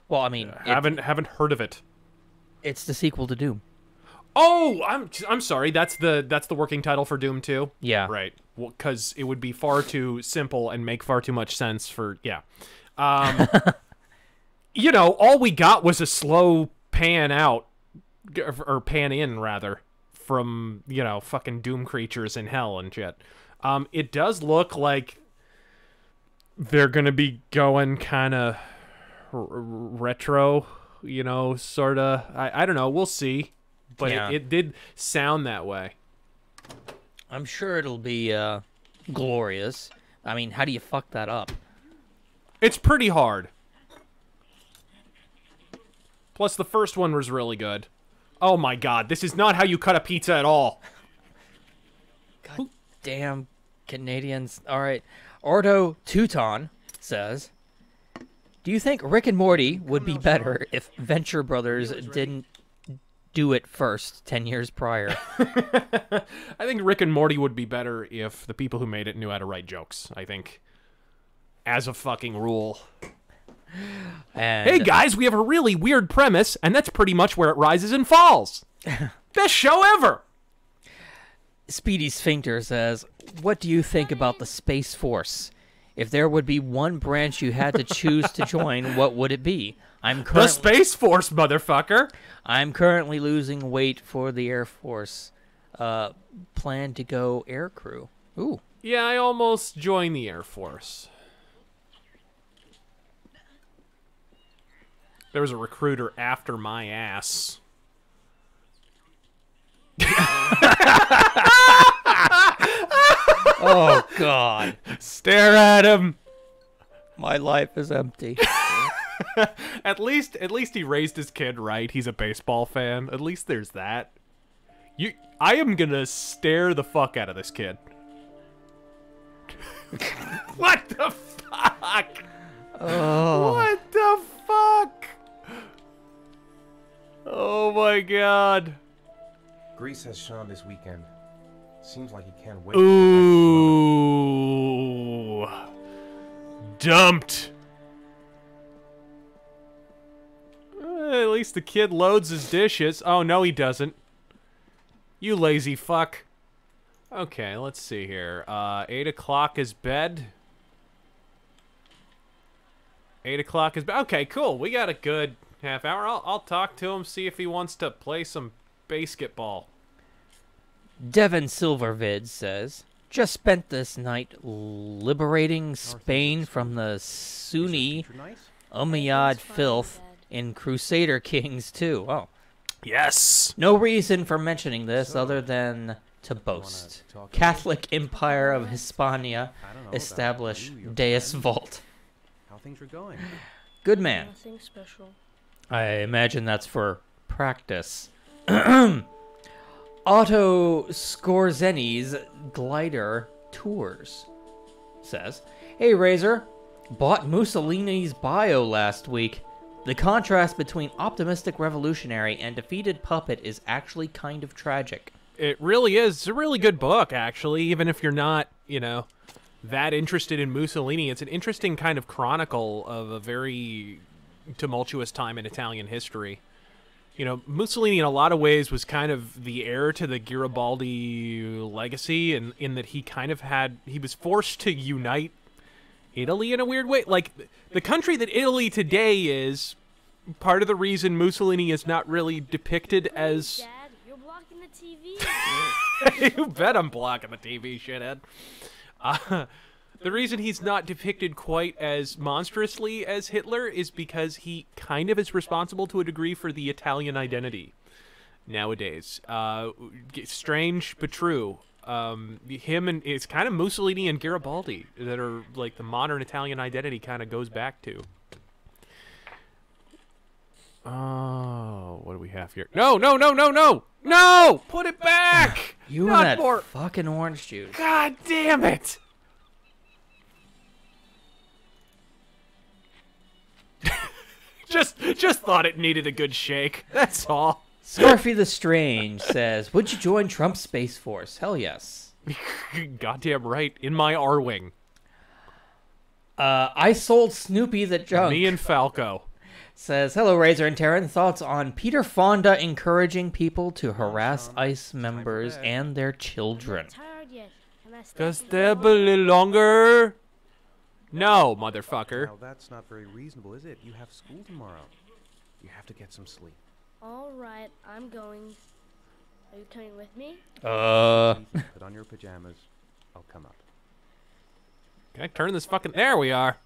Well, I mean, haven't heard of it. It's the sequel to Doom. Oh, I'm sorry. That's the working title for Doom 2. Yeah. Right. Well, because it would be far too simple and make far too much sense for you know, all we got was a slow pan out, or pan in rather, from fucking Doom creatures in hell and shit. It does look like they're gonna be going kind of retro, sort of. I don't know. We'll see. But yeah. it did sound that way. I'm sure it'll be glorious. I mean, how do you fuck that up? It's pretty hard. Plus, the first one was really good. Oh my god, this is not how you cut a pizza at all. God damn Canadians. All right. Ordo Teuton says, do you think Rick and Morty would be better if Venture Brothers didn't do it first 10 years prior? I think Rick and Morty would be better if the people who made it knew how to write jokes, I think. As a fucking rule. And hey guys, we have a really weird premise, and that's pretty much where it rises and falls. Best show ever! Speedy Sphincter says, what do you think about the Space Force? If there would be one branch you had to choose to join, what would it be? The Space Force, motherfucker! I'm currently losing weight for the Air Force. Plan to go air crew. Ooh. Yeah, I almost joined the Air Force. There was a recruiter after my ass. Oh, God. Stare at him. My life is empty. At least he raised his kid right. He's a baseball fan. At least there's that. I am gonna stare the fuck out of this kid. What the fuck? Oh. What the fuck? Oh my god. Greece has Sean this weekend. Seems like he can't wait. Ooh. Dumped. At least the kid loads his dishes. Oh, no, he doesn't. You lazy fuck. Okay, let's see here. 8 o'clock is bed. 8 o'clock is bed. Okay, cool. We got a good half hour. I'll talk to him, see if he wants to play some basketball. Devin Silvervid says, just spent this night liberating Spain from the Sunni Umayyad filth in Crusader Kings 2. Oh. Yes. No reason for mentioning this other than to boast. Catholic Empire of Hispania established Deus Vult. How things are going? Good man. Nothing special. I imagine that's for practice. Otto Scorzeni's Glider Tours says, hey Razor, bought Mussolini's bio last week. The contrast between optimistic revolutionary and defeated puppet is actually kind of tragic. It really is. It's a really good book, actually, even if you're not, that interested in Mussolini. It's an interesting kind of chronicle of a very tumultuous time in Italian history. Mussolini in a lot of ways was kind of the heir to the Garibaldi legacy, in that he was forced to unite Italy in a weird way. Like, the country that Italy today is, part of the reason Mussolini is not really depicted as... Dad, you're blocking the TV. You bet I'm blocking the TV, shithead. The reason he's not depicted quite as monstrously as Hitler is because he kind of is responsible to a degree for the Italian identity nowadays. Strange but true. Him and it's kind of Mussolini and Garibaldi that are like the modern Italian identity kind of goes back to. Oh, what do we have here? No! Put it back! You Not and that more. fucking orange juice. God damn it! Just thought it needed a good shake. That's all. Scarfy the Strange says, would you join Trump's Space Force? Hell yes. Goddamn right. In my R-Wing. I sold Snoopy the junk. Me and Falco. Says, hello, Razor and Terran. Thoughts on Peter Fonda encouraging people to harass ICE members and their children? Just stay a little longer. No, motherfucker. Now, that's not very reasonable, is it? You have school tomorrow. You have to get some sleep. All right, I'm going. Are you coming with me? Put on your pajamas. I'll come up. Can I turn this fucking... There we are.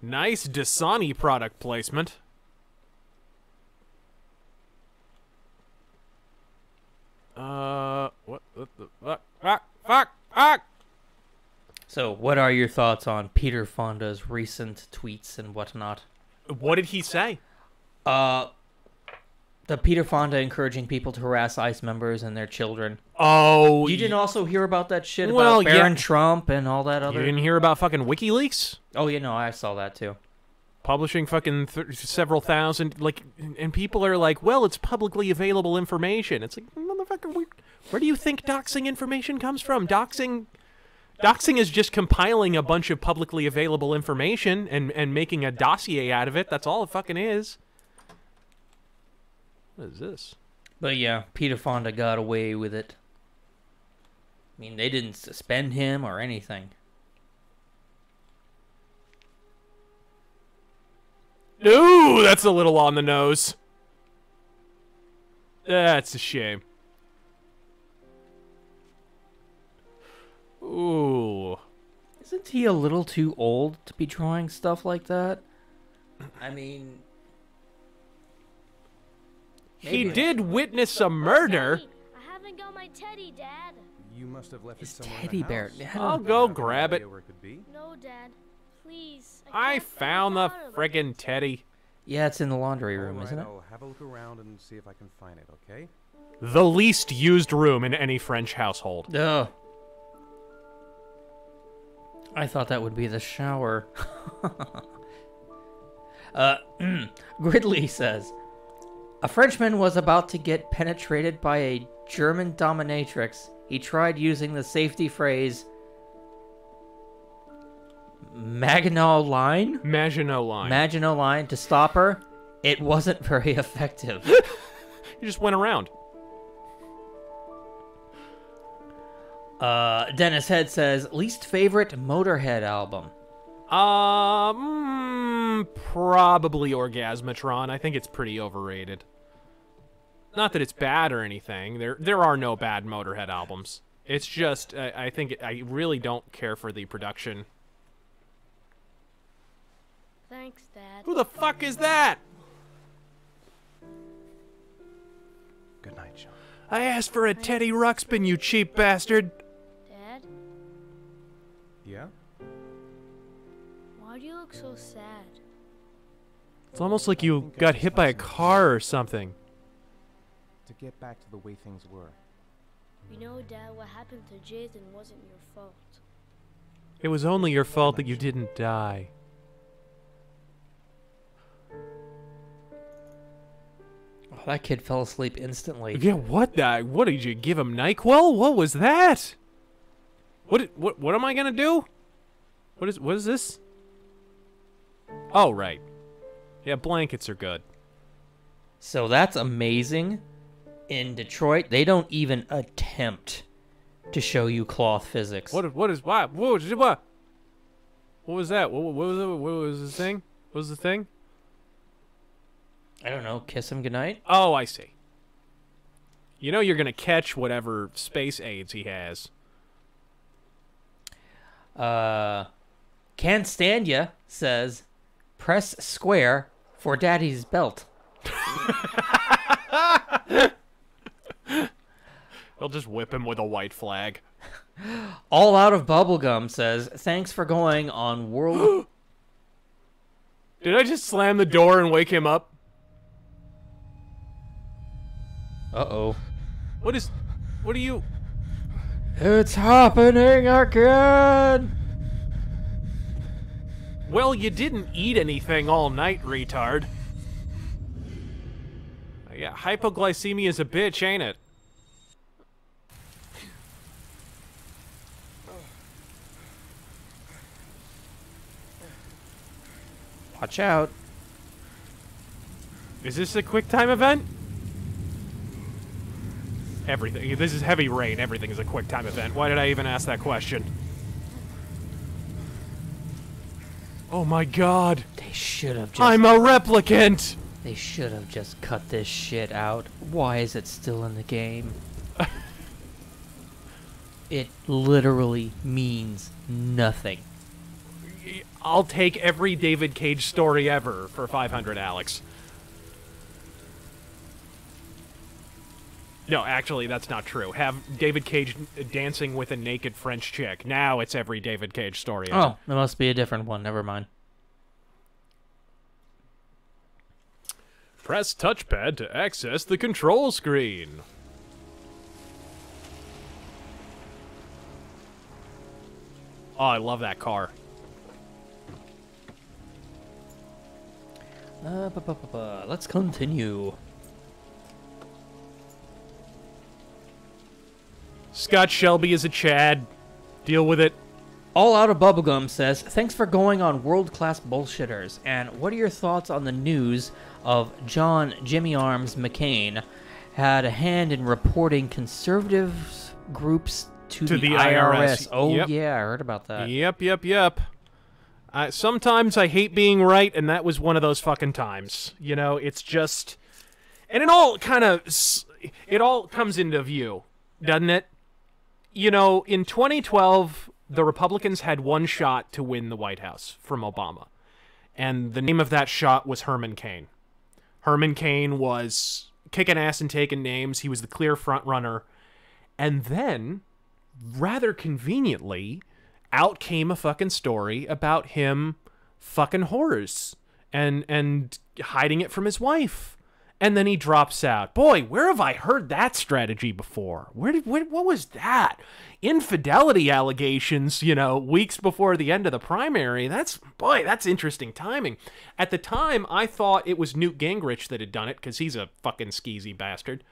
Nice Dasani product placement. What the fuck? So, what are your thoughts on Peter Fonda's recent tweets and whatnot? What did he say? The Peter Fonda encouraging people to harass ICE members and their children. Oh, You didn't also hear about that shit Well, about Barron yeah. Trump and all that other... You didn't hear about fucking WikiLeaks? Oh, yeah, no, I saw that too. Publishing fucking several thousand, like, and people are like, well, it's publicly available information. It's like, motherfucker, where do you think doxing information comes from? Doxing is just compiling a bunch of publicly available information and making a dossier out of it. That's all it fucking is. What is this? But yeah, Peter Fonda got away with it. I mean, they didn't suspend him or anything. Ooh, that's a little on the nose. That's a shame. Ooh. Isn't he a little too old to be drawing stuff like that? I mean... He did witness a murder. I haven't got my teddy, Dad. You must have left His it somewhere teddy in the bear. house. I'll go grab it. Where it could be. No, Dad. Please. I can't found the find it. friggin' teddy. Yeah, it's in the laundry All room, right, isn't it? I'll have a look around and see if I can find it, okay? The least used room in any French household. Ugh. I thought that would be the shower. Gridley says, a Frenchman was about to get penetrated by a German dominatrix. He tried using the safety phrase Maginot Line? Maginot Line. Maginot Line to stop her. It wasn't very effective. You just went around. Dennis Head says, least favorite Motorhead album. Probably Orgasmatron. I think it's pretty overrated. Not that it's bad or anything. There are no bad Motorhead albums. It's just I think I really don't care for the production. Thanks, Dad. Who the fuck is that? Good night, Sean. I asked for a Teddy Ruxpin, you cheap bastard. Dad, Yeah? why do you look so sad? It's almost like you got hit by a car or something. To get back to the way things were. You know, Dad, what happened to Jason wasn't your fault. It was only your fault that you didn't die. Oh, that kid fell asleep instantly. Yeah, what did you give him NyQuil? What was that? What am I gonna do? What is this? Oh, right. Yeah, blankets are good. So that's amazing. In Detroit, they don't even attempt to show you cloth physics. What was that? What was the thing? What was the thing? I don't know. Kiss him goodnight? Oh, I see. You know you're gonna catch whatever space AIDS he has. Can't stand ya says, press square for daddy's belt. They'll just whip him with a white flag. All out of bubblegum says, thanks for going on world... Did I just slam the door and wake him up? Uh-oh. What are you... It's happening again! Well, you didn't eat anything all night, retard. Yeah, hypoglycemia is a bitch, ain't it? Watch out. Is this a quick time event? Everything. This is heavy rain. Everything is a quick time event. Why did I even ask that question? Oh my god. They should have just... I'm a replicant! They should have just cut this shit out. Why is it still in the game? It literally means nothing. I'll take every David Cage story ever for 500, Alex. No, actually, that's not true. Have David Cage dancing with a naked French chick. Now it's every David Cage story ever. Oh, there must be a different one. Never mind. Press touchpad to access the control screen. Oh, I love that car. Let's continue. Scott Shelby is a Chad. Deal with it. All Out of Bubblegum says, thanks for going on world-class bullshitters. And what are your thoughts on the news of John Jimmy Arms McCain had a hand in reporting conservative groups to the IRS? Oh, yep. Yeah, I heard about that. Yep. Sometimes I hate being right, and that was one of those fucking times. You know, it's just... And it all kind of... It all comes into view, doesn't it? You know, in 2012, the Republicans had one shot to win the White House from Obama. And the name of that shot was Herman Cain. Herman Cain was kicking ass and taking names. He was the clear front runner. And then, rather conveniently, out came a fucking story about him fucking whores and hiding it from his wife. And then he drops out. Boy, where have I heard that strategy before? What was that? Infidelity allegations, you know, weeks before the end of the primary. That's interesting timing. At the time, I thought it was Newt Gingrich that had done it, because he's a fucking skeezy bastard.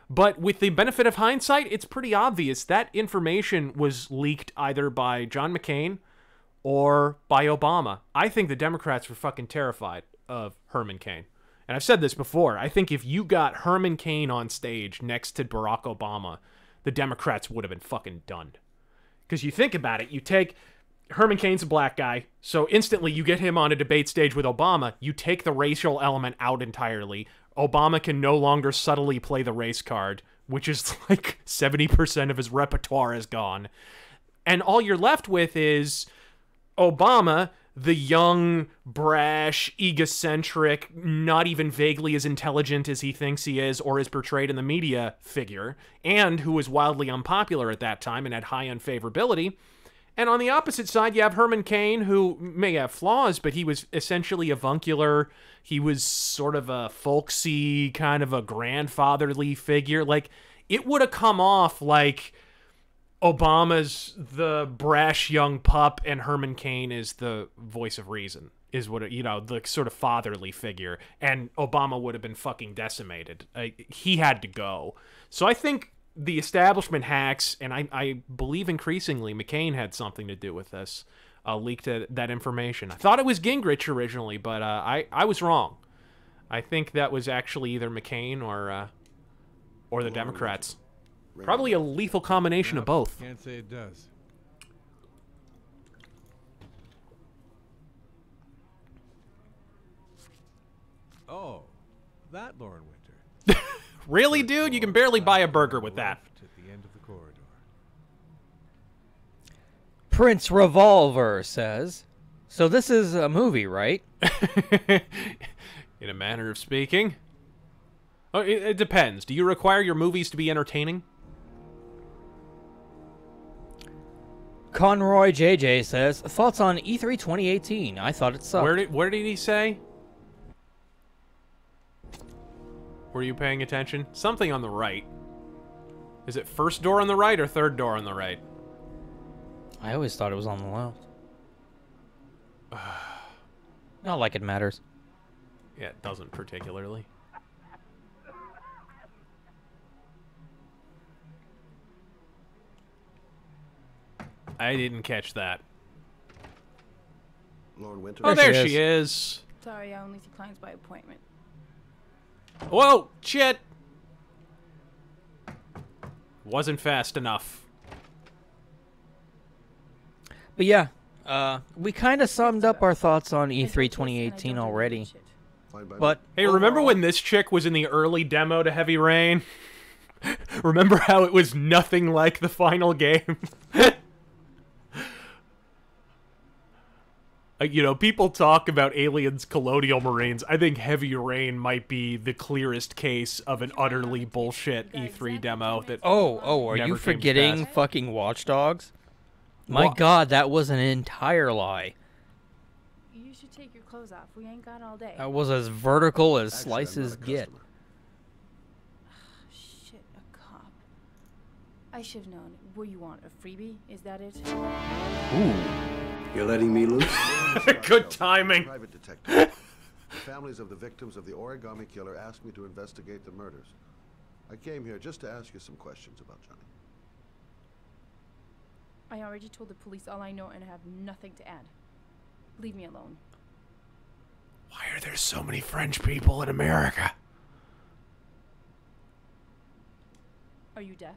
But with the benefit of hindsight, it's pretty obvious that information was leaked either by John McCain or by Obama. I think the Democrats were fucking terrified of Herman Cain. And I've said this before, I think if you got Herman Cain on stage next to Barack Obama, the Democrats would have been fucking done. Because you think about it, you take... Herman Cain's a black guy, so instantly you get him on a debate stage with Obama, you take the racial element out entirely. Obama can no longer subtly play the race card, which is like 70% of his repertoire is gone. And all you're left with is Obama, the young, brash, egocentric, not even vaguely as intelligent as he thinks he is or is portrayed in the media figure, and who was wildly unpopular at that time and had high unfavorability. And on the opposite side, you have Herman Cain, who may have flaws, but he was essentially avuncular. He was sort of a folksy, kind of a grandfatherly figure. Like, it would have come off like Obama's the brash young pup and Herman Cain is the voice of reason, is what, you know, the sort of fatherly figure. And Obama would have been fucking decimated. He had to go. So I think the establishment hacks, and I believe increasingly McCain had something to do with this, leaked that information. I thought it was Gingrich originally, but I was wrong. I think that was actually either McCain or the Democrats. Probably a lethal combination of both. Can't say it does. Oh, that Lauren Winter. Really, dude? You can barely buy a burger with that. At the end of the corridor. Prince Revolver says, so this is a movie, right? In a manner of speaking. Oh, it depends. Do you require your movies to be entertaining? Conroy JJ says, thoughts on E3 2018? I thought it sucked. Where did he say? Were you paying attention? Something on the right. Is it first door on the right or third door on the right? I always thought it was on the left. Not like it matters. Yeah, it doesn't particularly. I didn't catch that. Lauren Winter. Oh, there she is. Sorry, I only see clients by appointment. Whoa, shit. Wasn't fast enough. But yeah, we kind of summed up our thoughts on E3 2018 already. But hey, remember when this chick was in the early demo to Heavy Rain? Remember how it was nothing like the final game? You know, people talk about Aliens Colonial Marines. I think Heavy Rain might be the clearest case of an utterly bullshit E3 demo that are you forgetting fucking Watch Dogs? My God, that was an entire lie. You should take your clothes off. We ain't got all day. That was as vertical as slices get. Shit, a cop. I should have known. What do you want, a freebie? Is that it? Ooh. You're letting me loose? Good timing. Private detective. The families of the victims of the origami killer asked me to investigate the murders. I came here just to ask you some questions about Johnny. I already told the police all I know and I have nothing to add. Leave me alone. Why are there so many French people in America? Are you deaf?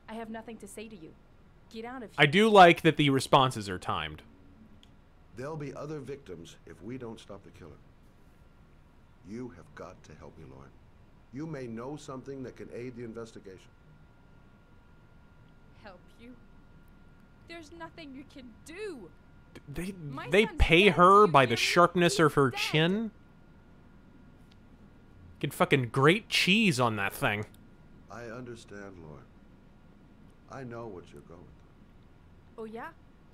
I have nothing to say to you. Get out of here. I do like that the responses are timed. There'll be other victims if we don't stop the killer. You have got to help me, Lauren. You may know something that can aid the investigation. Help you? There's nothing you can do. They pay her by the sharpness of her chin? Get fucking great cheese on that thing. I understand, Lauren. I know what you're going through. Oh yeah?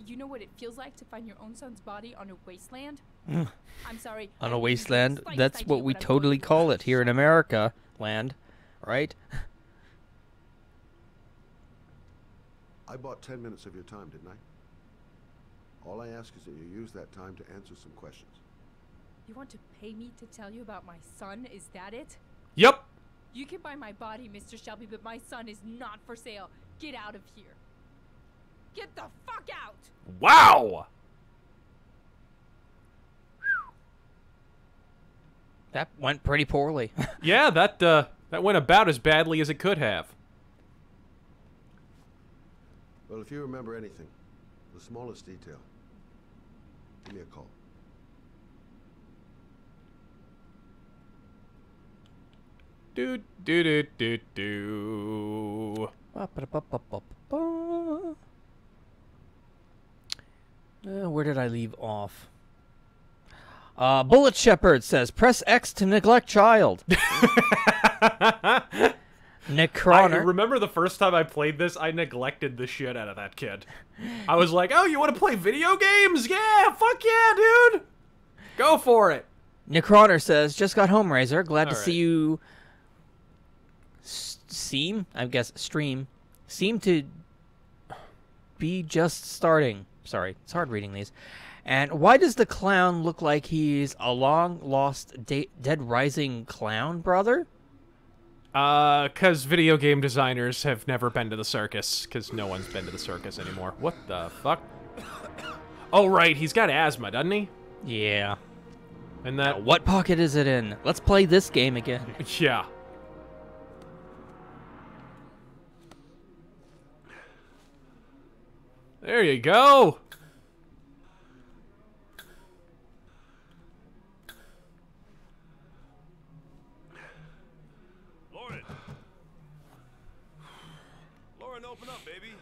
You know what it feels like to find your own son's body on a wasteland? I'm sorry. On a wasteland? That's what we totally call it here in America. Land. Right? I bought 10 minutes of your time, didn't I? All I ask is that you use that time to answer some questions. You want to pay me to tell you about my son? Is that it? Yep. You can buy my body, Mr. Shelby, but my son is not for sale. Get out of here. Get the fuck out! Wow! That went pretty poorly. Yeah, that went about as badly as it could have. Well, if you remember anything, the smallest detail, give me a call. Do do do do do. Where did I leave off? Bullet Shepherd says, press X to neglect child. Nick Croner. I remember the first time I played this, I neglected the shit out of that kid. I was like, oh, you want to play video games? Yeah, fuck yeah, dude. Go for it. Nick Croner says, just got home, Razor. Glad to see you stream seem to be just starting. Sorry, it's hard reading these. And why does the clown look like he's a long-lost Dead Rising clown, brother? 'Cause video game designers have never been to the circus, 'cause no one's been to the circus anymore. What the fuck? Oh, right, he's got asthma, doesn't he? Yeah. And that... What pocket is it in? Let's play this game again. Yeah. There you go. Lauren, open up, baby.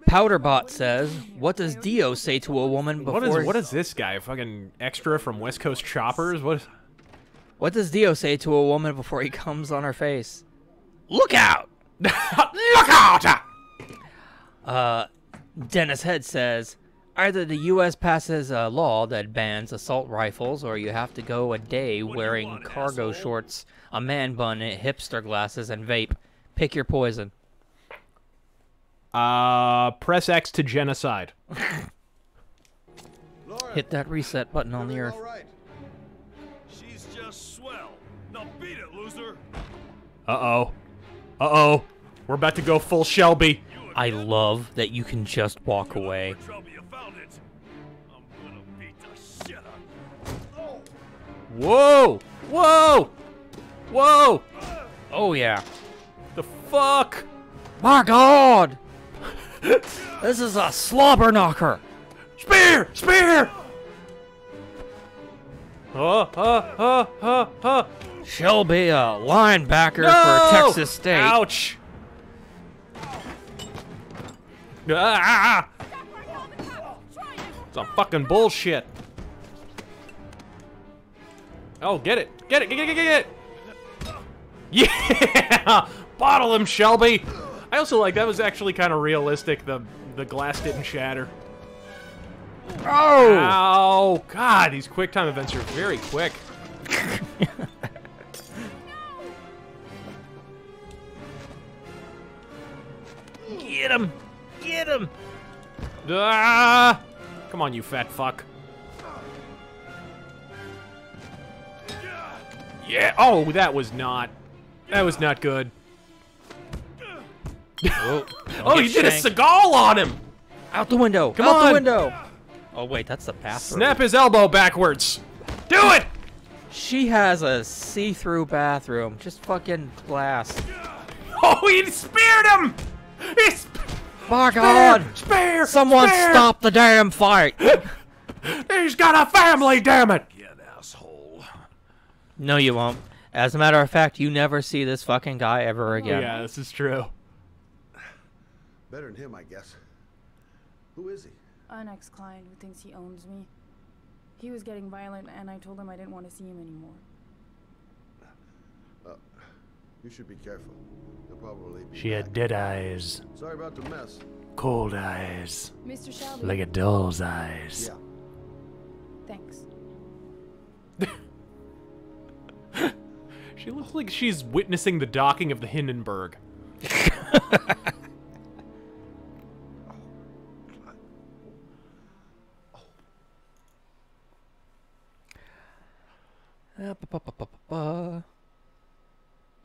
Powderbot says, what does Dio say to a woman before... What is this guy? Fucking extra from West Coast Choppers? What does Dio say to a woman before he comes on her face? Look out! Look out! Dennis Head says, Either the U.S. passes a law that bans assault rifles, or you have to go a day wearing cargo shorts, a man bun, hipster glasses, and vape. Pick your poison. Press X to genocide. Hit that reset button on the earth. She's just swell. Now beat it, loser. Uh-oh. Uh-oh. We're about to go full Shelby. I love that you can just walk away. Whoa! Whoa! Whoa! Oh, yeah. The fuck? My God! This is a slobber knocker! Spear! Spear! She'll be a linebacker for Texas State. Ouch! Some fucking bullshit. Oh, get it! Get it! Get it! Yeah! Bottle him, Shelby! I also like that was actually kind of realistic. The glass didn't shatter. Oh! Ow! God, these quick time events are very quick. Get him! Get him! Ah! Come on, you fat fuck. Yeah. Oh, that was not good. Oh, you did a Seagal on him! Out the window! Come Out on! the window! Oh wait, that's the bathroom. Snap his elbow backwards. Do it! She has a see-through bathroom. Just fucking glass. Oh, he speared him! My God! Spear! Someone spear! stop the damn fight! He's got a family, damn it! You asshole. No, you won't. As a matter of fact, you never see this fucking guy ever again. Yeah, this is true. Better than him, I guess. Who is he? An ex-client who thinks he owns me. He was getting violent, and I told him I didn't want to see him anymore. You should be careful. They'll probably be She had dead eyes. Sorry about the mess. Cold eyes. Mr. Shelby. Like a doll's eyes. Yeah. Thanks. She looks like she's witnessing the docking of the Hindenburg.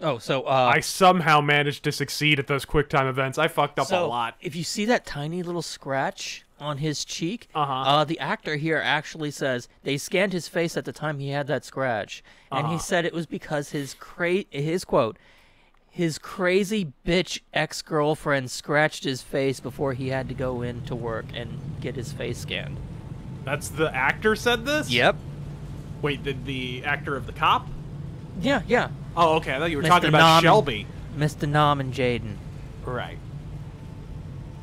Oh, so I somehow managed to succeed at those QuickTime events. I fucked up a lot. If you see that tiny little scratch on his cheek, the actor here actually says they scanned his face at the time he had that scratch, and he said it was because his quote, his crazy bitch ex-girlfriend scratched his face before he had to go in to work and get his face scanned. That's the actor said this? Yep. Wait, did the actor of the cop? Yeah, yeah. Oh, okay. I thought you were Mr. talking about Shelby. Mr. Nom and Jaden. Right.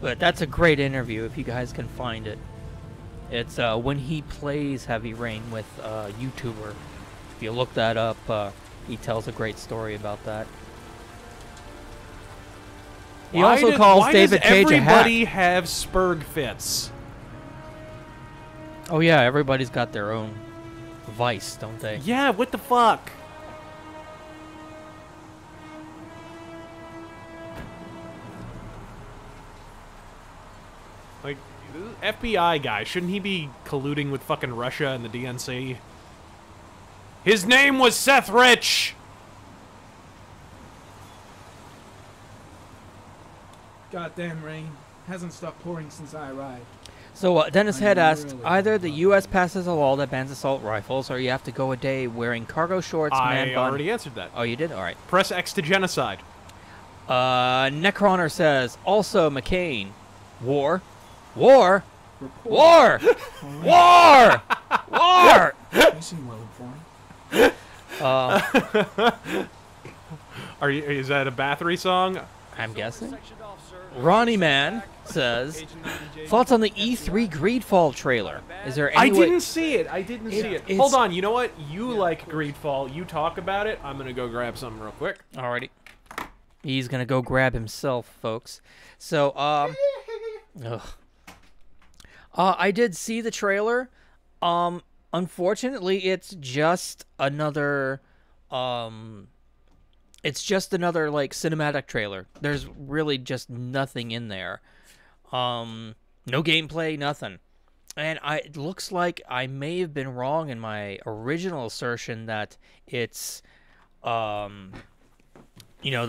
But that's a great interview if you guys can find it. It's when he plays Heavy Rain with a YouTuber. If you look that up, he tells a great story about that. He also calls David Cage a hack. Why does everybody have Spurg fits? Oh yeah, everybody's got their own vice, don't they? Yeah, what the fuck? Like, FBI guy, shouldn't he be colluding with fucking Russia and the DNC? His name was Seth Rich! Goddamn rain. Hasn't stopped pouring since I arrived. So Dennis Head asked, either the U.S. passes a law that bans assault rifles, or you have to go a day wearing cargo shorts, man I bun. already answered that. Oh, you did? All right. Press X to genocide. Necroner says, also McCain, war, war, war, war, war. You seem well informed. Is that a Bathory song? I'm guessing. Ronnie Man says, thoughts on the E3 Greedfall trailer? Is there any I didn't see it. I didn't see it. Hold on. You know what? You like Greedfall. You talk about it. I'm going to go grab something real quick. Alrighty. He's going to go grab himself, folks. So, I did see the trailer. Unfortunately, it's just another like cinematic trailer. There's really just nothing in there. No gameplay, nothing. And it looks like I may have been wrong in my original assertion that it's the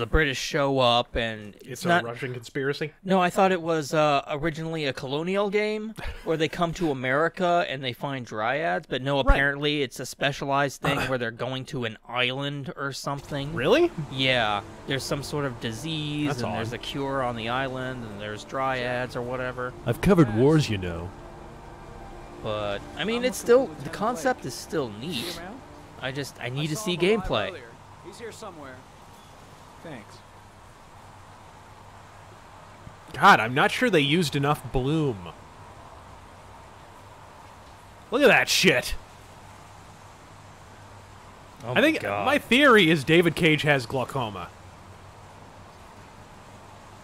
British show up and it's not a Russian conspiracy. No, I thought it was originally a colonial game where they come to America and they find dryads, but no, apparently it's a specialized thing where they're going to an island or something. Really? Yeah, there's some sort of disease. That's and odd. There's a cure on the island and there's dryads or whatever. I've covered wars, you know. But I mean, it's still, the concept is still neat. I need to see gameplay. He's here somewhere. Thanks. God, I'm not sure they used enough bloom. Look at that shit. Oh I think my theory is David Cage has glaucoma.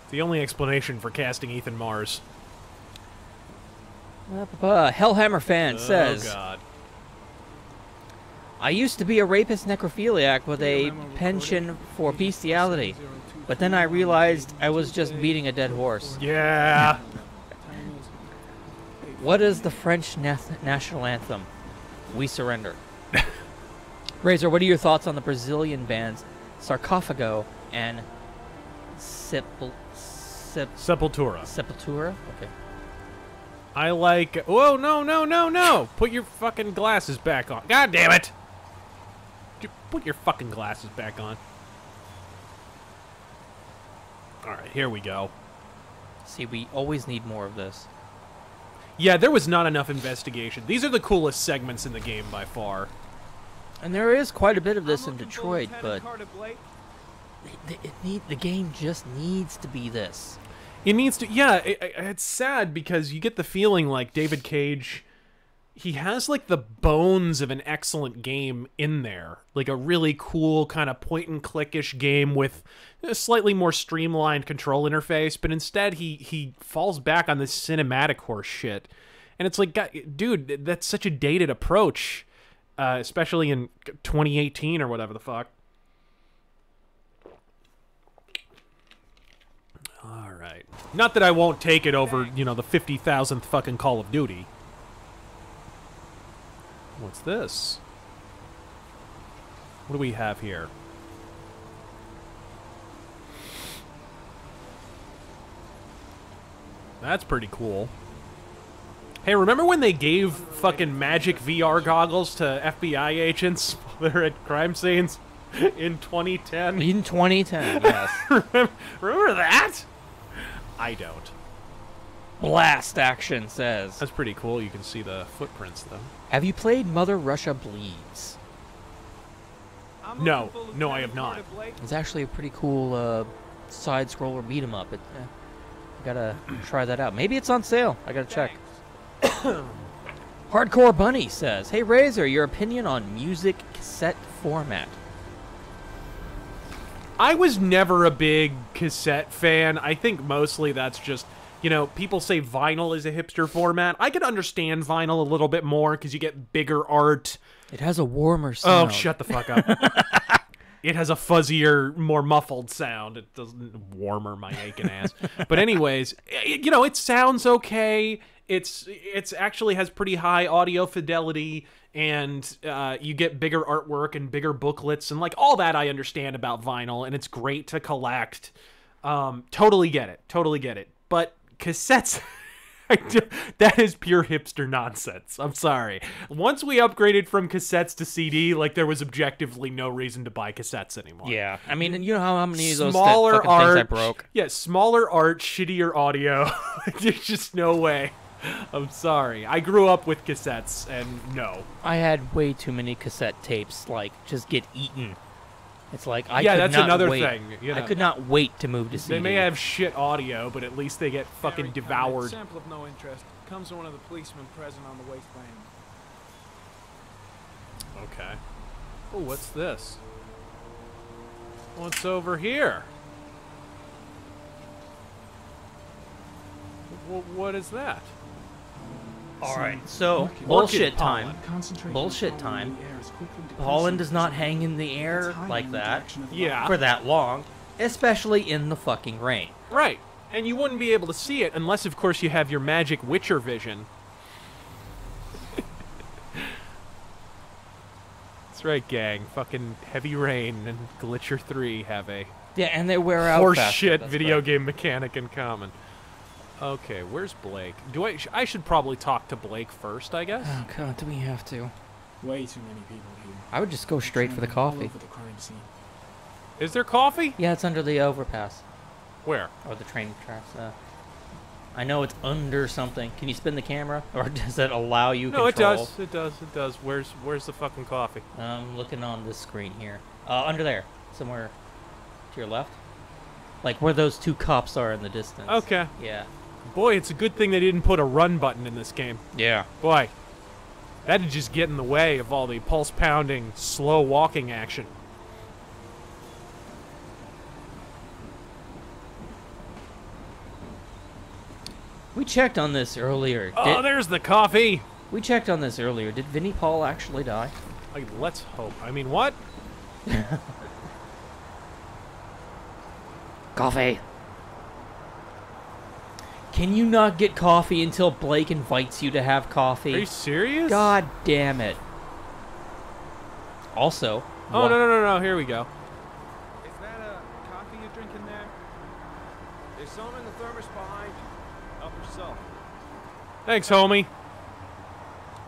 It's the only explanation for casting Ethan Mars. Hellhammer fan says, "Oh God, I used to be a rapist necrophiliac with a penchant for bestiality, but then I realized I was just beating a dead horse." Yeah. What is the French national anthem? We surrender. Razor, what are your thoughts on the Brazilian bands Sarcófago and Sepultura? Sepultura? Okay. I like. Whoa, no! Put your fucking glasses back on. God damn it! Put your fucking glasses back on. All right, here we go. See, we always need more of this. Yeah, there was not enough investigation. These are the coolest segments in the game by far. And there is quite a bit of this in Detroit, but the game just needs to be this. It needs to. Yeah, it's sad because you get the feeling like David Cage, he has like the bones of an excellent game in there, like a really cool kind of point and click-ish game with a slightly more streamlined control interface, but instead he falls back on this cinematic horse shit, and it's like, God, dude, that's such a dated approach, especially in 2018 or whatever the fuck. All right, not that I won't take it over, the 50,000th fucking Call of Duty. What's this? What do we have here? That's pretty cool. Hey, remember when they gave fucking magic VR goggles to FBI agents while they're at crime scenes in 2010? In 2010, yes. Remember that? I don't. Blast Action says. That's pretty cool. You can see the footprints, though. Have you played Mother Russia Bleeds? No, I have not. It's actually a pretty cool side-scroller beat-em-up. I gotta try that out. Maybe it's on sale. I gotta check. Hardcore Bunny says, "Hey Razor, your opinion on music cassette format?" I was never a big cassette fan. I think mostly that's just, people say vinyl is a hipster format. I could understand vinyl a little bit more because you get bigger art. It has a warmer sound. Oh, shut the fuck up. It has a fuzzier, more muffled sound. It doesn't warmer my aching ass. But anyways, it sounds okay. It's actually has pretty high audio fidelity, and you get bigger artwork and bigger booklets and like all that I understand about vinyl, and it's great to collect. Totally get it. But cassettes, that is pure hipster nonsense. I'm sorry. Once we upgraded from cassettes to CD, like there was objectively no reason to buy cassettes anymore. Yeah, I mean, you know how many of those smaller fucking art, things I broke? Yeah, smaller art, shittier audio. There's just no way. I'm sorry. I grew up with cassettes, and no. I had way too many cassette tapes, like, just get eaten. It's like, that's another thing. I could not wait to move to CD. They may have shit audio, but at least they get fucking devoured. Sample of no interest. Comes from one of the policemen present on the wasteland. Okay. Oh, what's this? What's over here? What is that? All right, so Orchid bullshit pollen. time. Concentration Bullshit of pollen in time. the air is quickly Pollen decreasing. does not hang in the air Timing like that interaction of Yeah. for that long, especially in the fucking rain. Right. And you wouldn't be able to see it unless, of course, you have your magic Witcher vision. That's right, gang. Fucking Heavy Rain and Glitcher 3 have a Yeah, and they wear out faster. horseshit That's video right. game mechanic in common. Okay, where's Blake? I should probably talk to Blake first, I guess. Oh god, do we have to? Way too many people here. I would just go straight for the All coffee. over the crime scene. Is there coffee? Yeah, it's under the overpass. Where? Or the train tracks. I know it's under something. Can you spin the camera? Or does it allow you No, control? it does. It does. It does. Where's the fucking coffee? I'm looking on this screen here. Under there. Somewhere to your left. Like where those two cops are in the distance. Okay. Yeah. Boy, it's a good thing they didn't put a run button in this game. Yeah. Boy, that'd just get in the way of all the pulse-pounding, slow walking action. We checked on this earlier. Oh, there's the coffee! We checked on this earlier. Did Vinnie Paul actually die? Let's hope. I mean, what? Coffee. Can you not get coffee until Blake invites you to have coffee? Are you serious? God damn it. Also... Oh, no, here we go. Is that a coffee you're drinking there? There's some in the thermos behind you. Help yourself. Thanks, homie.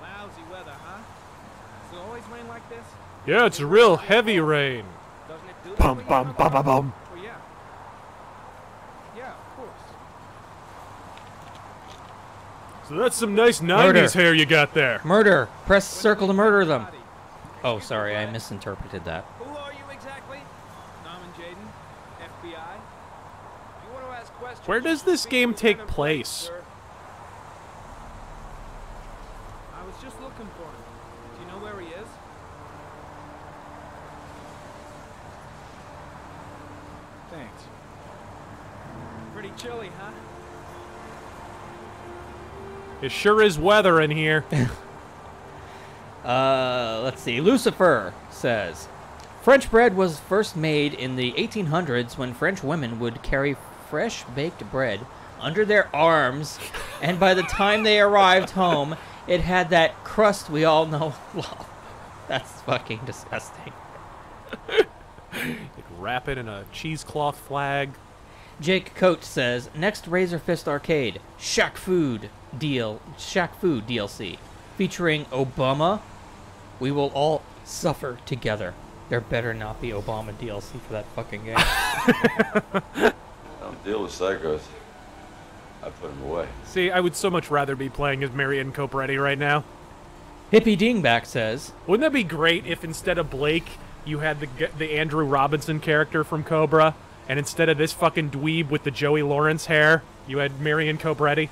Lousy weather, huh? Does it always rain like this? Yeah, it's a real heavy rain. Doesn't it do that Bum, when bum, you're bum, on the bum, bum. Oh, yeah. Yeah, of course. So that's some nice 90s Murder. hair you got there. Murder. Press circle to murder them. Oh, sorry, I misinterpreted that. Who are you exactly? Norman Jaden, FBI. You want to ask questions? Where does this game take Lieutenant Blake, place? sir. I was just looking for him. Do you know where he is? Thanks. Pretty chilly, huh? It sure is weather in here. Let's see. Lucifer says, French bread was first made in the 1800s when French women would carry fresh baked bread under their arms, and by the time they arrived home, it had that crust we all know and love. That's fucking disgusting. You'd wrap it in a cheesecloth flag. Jake Coach says, next RazörFist Arcade, Shaq Food DLC, featuring Obama. We will all suffer together. There better not be Obama DLC for that fucking game. I don't deal with psychos. I put them away. See, I would so much rather be playing as Marion Coppetti right now. Hippie Dingback says, wouldn't that be great if instead of Blake, you had the Andrew Robinson character from Cobra, and instead of this fucking dweeb with the Joey Lawrence hair, you had Marion Coppetti?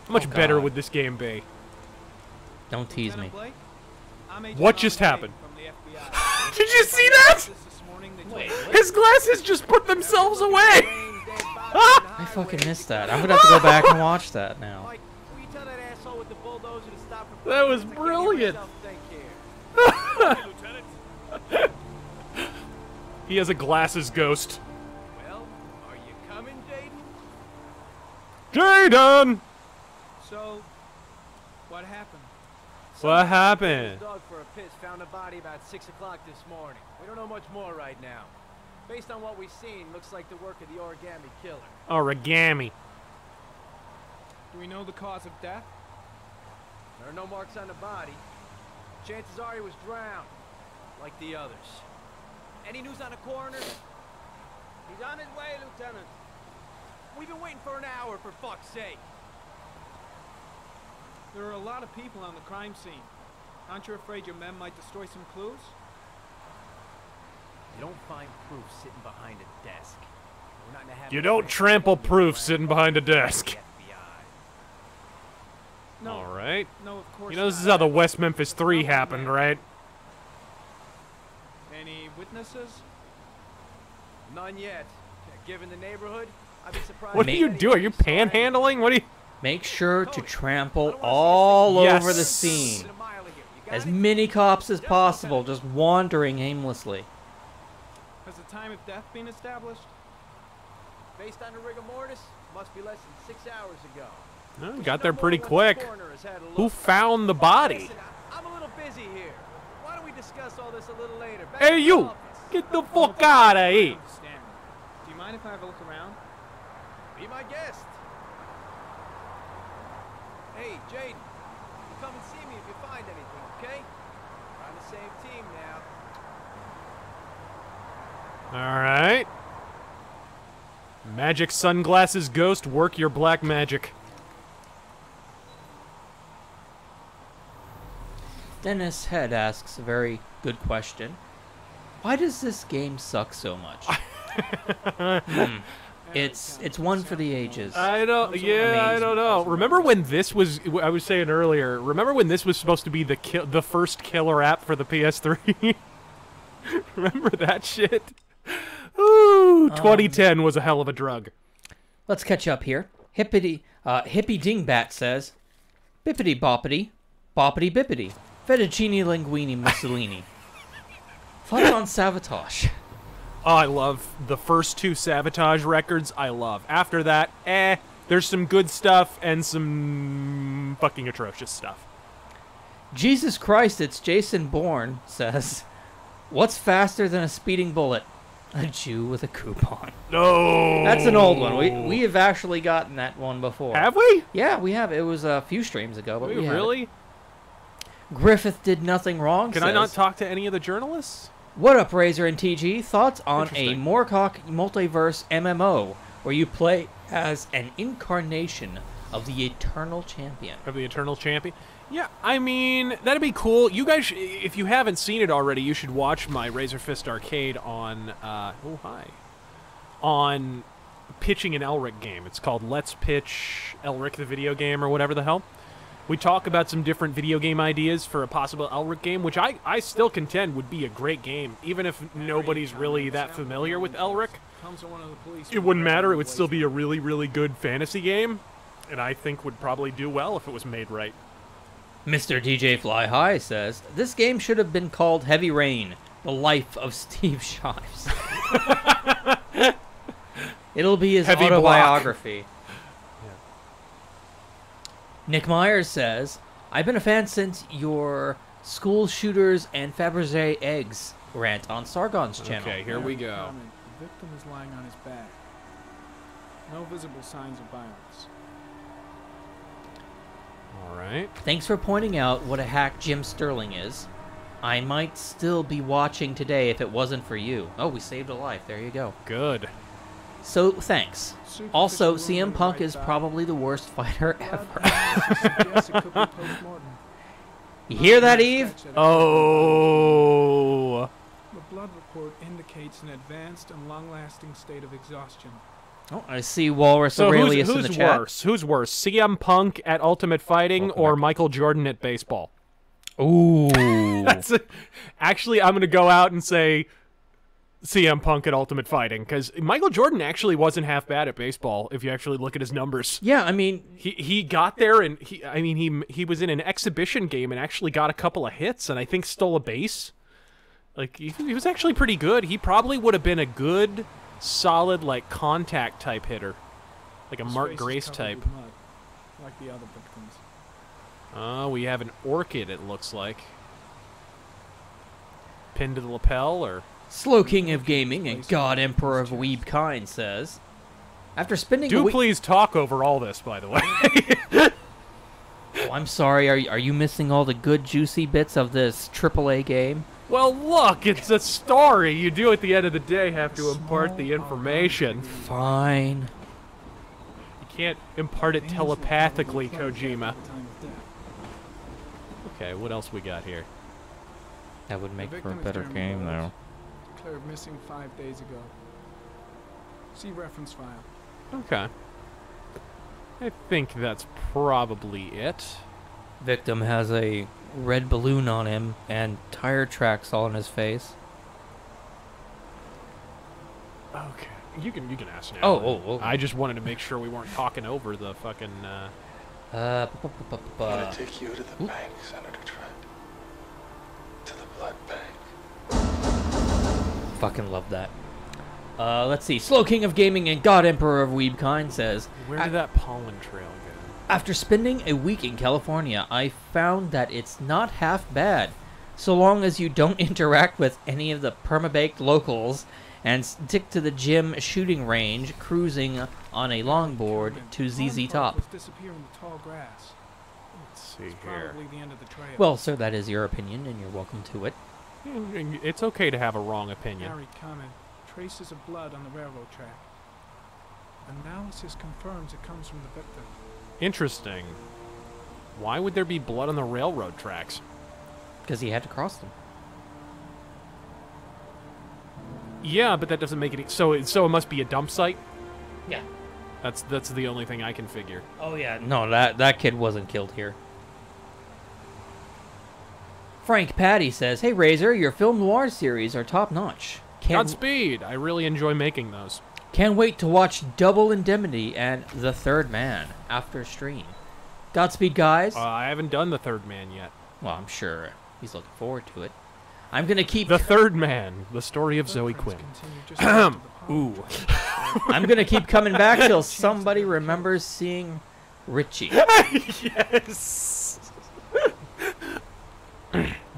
How much better would this game be? Don't tease me. What just happened? Did you see that? His glasses just put themselves away! I fucking missed that. I'm gonna have to go back and watch that now. That was brilliant! He has a glasses ghost. Well, are you coming, Jaden? Jaden! So, what happened? What happened? Dog for a piss found a body about 6 o'clock this morning. We don't know much more right now. Based on what we've seen, looks like the work of the origami killer. Origami. Do we know the cause of death? There are no marks on the body. Chances are he was drowned, like the others. Any news on the coroner? He's on his way, Lieutenant. We've been waiting for an hour, for fuck's sake. There are a lot of people on the crime scene. Aren't you afraid your men might destroy some clues? You don't find proof sitting behind a desk. We're not in the habit You of don't trample proof sitting behind a desk. No. Alright. No, of course You know, this is how the West Memphis 3 happened, right? Any witnesses? None yet. Given the neighborhood, I'd be surprised. What are you doing? Are you panhandling? What are you... Make sure to trample all Yes. over the scene. As many cops as possible, just wandering aimlessly. Has the time of death been established? Based on the rigor mortis, must be less than 6 hours ago. Oh, got there pretty quick. Who found the body? Listen, I'm a little busy here. Why don't we discuss all this a little later? Back Hey, in the you! office. Get the fuck out of here! Do you mind if I have a look around? Be my guest. Hey, Jaden, come and see me if you find anything, okay? We're on the same team now. Alright. Magic sunglasses ghost, work your black magic. Dennis Head asks a very good question. Why does this game suck so much? It's one for the ages. I don't know. Remember when this was, I was saying earlier, remember when this was supposed to be the first killer app for the PS3? Remember that shit? Ooh, 2010 was a hell of a drug. Let's catch up here. Hippity Dingbat says, Bippity boppity, boppity bippity, fettuccine linguine Mussolini. Thoughts on Sabotage? Oh, I love the first two Sabotage records. I love. After that, there's some good stuff and some fucking atrocious stuff. Jesus Christ, it's Jason Bourne says, what's faster than a speeding bullet? A Jew with a coupon. No! That's an old one. We have actually gotten that one before. Have we? Yeah, we have. It was a few streams ago, but we really? have it. Griffith did nothing wrong. Can I not talk to any of the journalists? What up, Razor and TG? Thoughts on a Moorcock multiverse MMO where you play as an incarnation of the Eternal Champion? Of the Eternal Champion? Yeah, I mean, that'd be cool. You guys, if you haven't seen it already, you should watch my RazörFist Arcade on, on pitching an Elric game. It's called Let's Pitch Elric the Video Game or whatever the hell. We talk about some different video game ideas for a possible Elric game, which I still contend would be a great game, even if nobody's really that familiar with Elric. It wouldn't matter. It would still be a really, really good fantasy game, and I think would probably do well if it was made right. Mr. DJ Fly High says, this game should have been called Heavy Rain, the life of Steve Shives. It'll be his Heavy autobiography. Nick Myers says, I've been a fan since your school shooters and Fabergé eggs rant on Sargon's channel. Okay, here we go. The victim is lying on his back. No visible signs of violence. All right. Thanks for pointing out what a hack Jim Sterling is. I might still be watching today if it wasn't for you. Oh, we saved a life. There you go. Good. So, thanks. Also, CM Punk is probably the worst fighter ever. You hear that, Eve? Oh. The blood report indicates an advanced and long-lasting state of exhaustion. Oh, I see Walrus So Aurelius who's in the chat. worse? Who's worse, CM Punk at Ultimate Fighting or Michael Jordan at baseball? Ooh. Actually, I'm going to go out and say CM Punk at Ultimate Fighting, because Michael Jordan actually wasn't half bad at baseball if you actually look at his numbers. Yeah, I mean, he got there and he was in an exhibition game and actually got a couple of hits and I think stole a base. Like he was actually pretty good. He probably would have been a good, solid like contact type hitter, like a Mark Grace type. Like the other victims. We have an orchid. It looks like pinned to the lapel or. Slow King of Gaming and God Emperor of Weebkind says, after spending Do please talk over all this, by the way. Oh, I'm sorry. Are you missing all the good juicy bits of this AAA game? Well, look, it's a story. You do at the end of the day have to impart the information. Fine. You can't impart it telepathically, Kojima. Okay, what else we got here? That would make for a better game, though. Declared missing 5 days ago. See reference file. Okay. I think that's probably it. Victim has a red balloon on him and tire tracks all in his face. Okay. You can ask now. Oh. I just wanted to make sure we weren't talking over the fucking I'm gonna take you to the bank, Senator Trent. To the blood bank. Fucking love that. Let's see. Slow King of Gaming and God Emperor of Weebkind says, Where did that pollen trail go? after spending a week in California, I found that it's not half bad, so long as you don't interact with any of the permabaked locals and stick to the gym shooting range, cruising on a longboard to ZZ Top. Disappear in the tall grass. Let's see It's here. probably the end of the trail. Well, sir, that is your opinion, and you're welcome to it. It's okay to have a wrong opinion. Harry comment. Traces of blood on the railroad track. Analysis confirms it comes from the victim. Interesting. Why would there be blood on the railroad tracks? Because he had to cross them. Yeah, but that doesn't make it... So it must be a dump site? Yeah. That's the only thing I can figure. Oh, yeah. No, that kid wasn't killed here. Frank Patty says, hey, Razor, your film noir series are top-notch. Godspeed. I really enjoy making those. Can't wait to watch Double Indemnity and The Third Man after stream. Godspeed, guys. I haven't done The Third Man yet. Well, I'm sure he's looking forward to it. I'm going to keep... The Third Man, the story of Zoe Quinn. Ooh. I'm going to keep coming back till somebody remembers seeing Richie. Yes.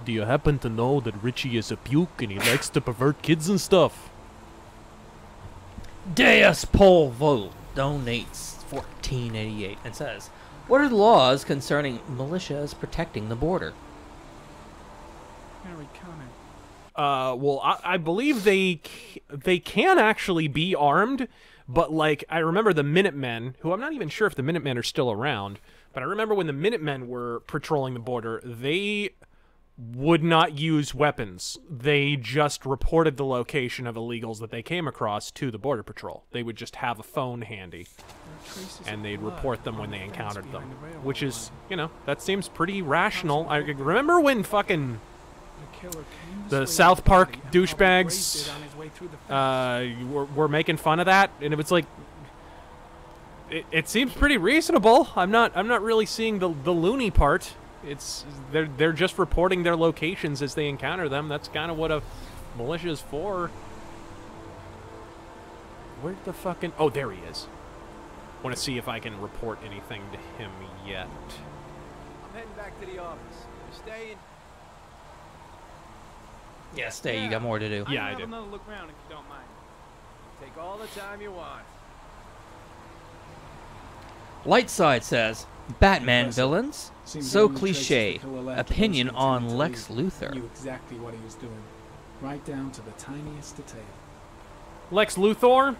Do you happen to know that Richie is a puke and he likes to pervert kids and stuff? Deus Polvo donates $14.88 and says, what are the laws concerning militias protecting the border? Harry comment. Well, I believe they can actually be armed, but like I remember the Minutemen, who I'm not even sure if the Minutemen are still around, but I remember when the Minutemen were patrolling the border, they would not use weapons. They just reported the location of illegals that they came across to the Border Patrol. They would just have a phone handy, and they'd report them when they encountered them, which is, you know, that seems pretty rational. I remember when fucking the South Park douchebags were making fun of that, and it was like, it seems pretty reasonable. I'm not really seeing the loony part. They're just reporting their locations as they encounter them. That's kind of what a militia is for. Where'd the fucking... Oh, there he is. Want to see if I can report anything to him yet. I'm heading back to the office. You staying? Yeah, stay. You got more to do. Yeah, I have do. another look around if you don't mind. Take all the time you want. Lightside says, Batman villains? So cliche. Opinion on Lex Luthor. Knew exactly what he was doing, right down to the tiniest detail. Lex Luthor?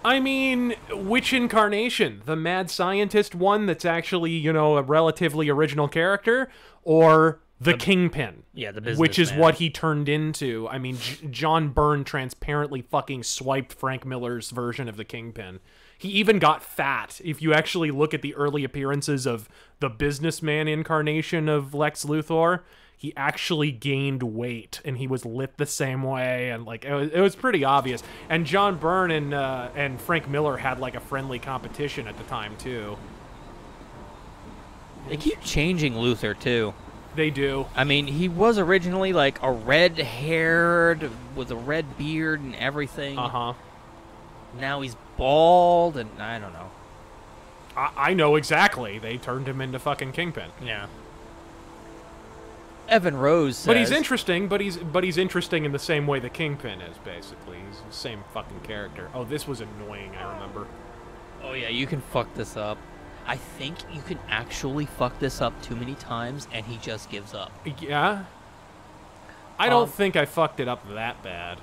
I mean, which incarnation? The mad scientist one that's actually, you know, a relatively original character? Or the Kingpin? Yeah, the businessman. Which is what he turned into. I mean, John Byrne transparently fucking swiped Frank Miller's version of the Kingpin. He even got fat. If you actually look at the early appearances of the businessman incarnation of Lex Luthor, he actually gained weight, and he was lit the same way, and like it was pretty obvious. And John Byrne and Frank Miller had like a friendly competition at the time too. They keep changing Luthor too. They do. I mean, he was originally like a red-haired with a red beard and everything. Uh-huh. Now he's bald, and I don't know. I know exactly. They turned him into fucking Kingpin. Yeah. Evan Rose says... But he's interesting, but he's interesting in the same way the Kingpin is, basically. He's the same fucking character. Oh, this was annoying, I remember. Oh yeah, you can fuck this up. I think you can actually fuck this up too many times, and he just gives up. Yeah? I don't think I fucked it up that bad.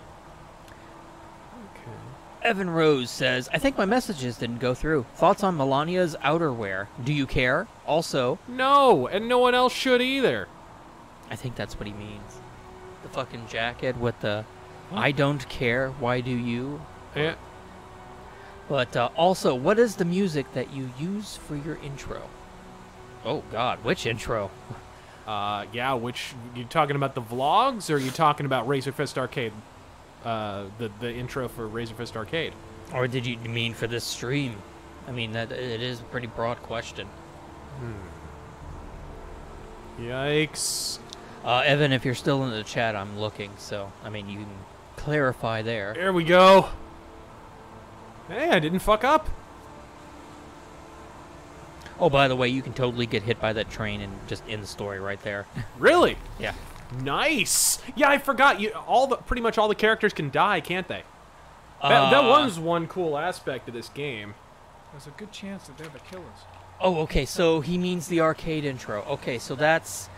Evan Rose says, I think my messages didn't go through. Thoughts on Melania's outerwear? Do you care? Also... No, and no one else should either. I think that's what he means. The fucking jacket with the, I don't care, why do you? Yeah. But also, what is the music that you use for your intro? Oh god, which intro? Yeah, which, you talking about the vlogs, or are you talking about RazörFist Arcade? The intro for RazörFist Arcade. Or did you mean for this stream? I mean, that it is a pretty broad question. Yikes. Evan, if you're still in the chat, I'm looking, so, I mean, you can clarify there. There we go. Hey, I didn't fuck up. Oh, by the way, you can totally get hit by that train and just end the story right there. Really? Yeah. Nice. Yeah, I forgot. Pretty much all the characters can die, can't they? That was one cool aspect of this game. There's a good chance that they're the killers. Oh, okay, so he means the arcade intro. Okay, so that's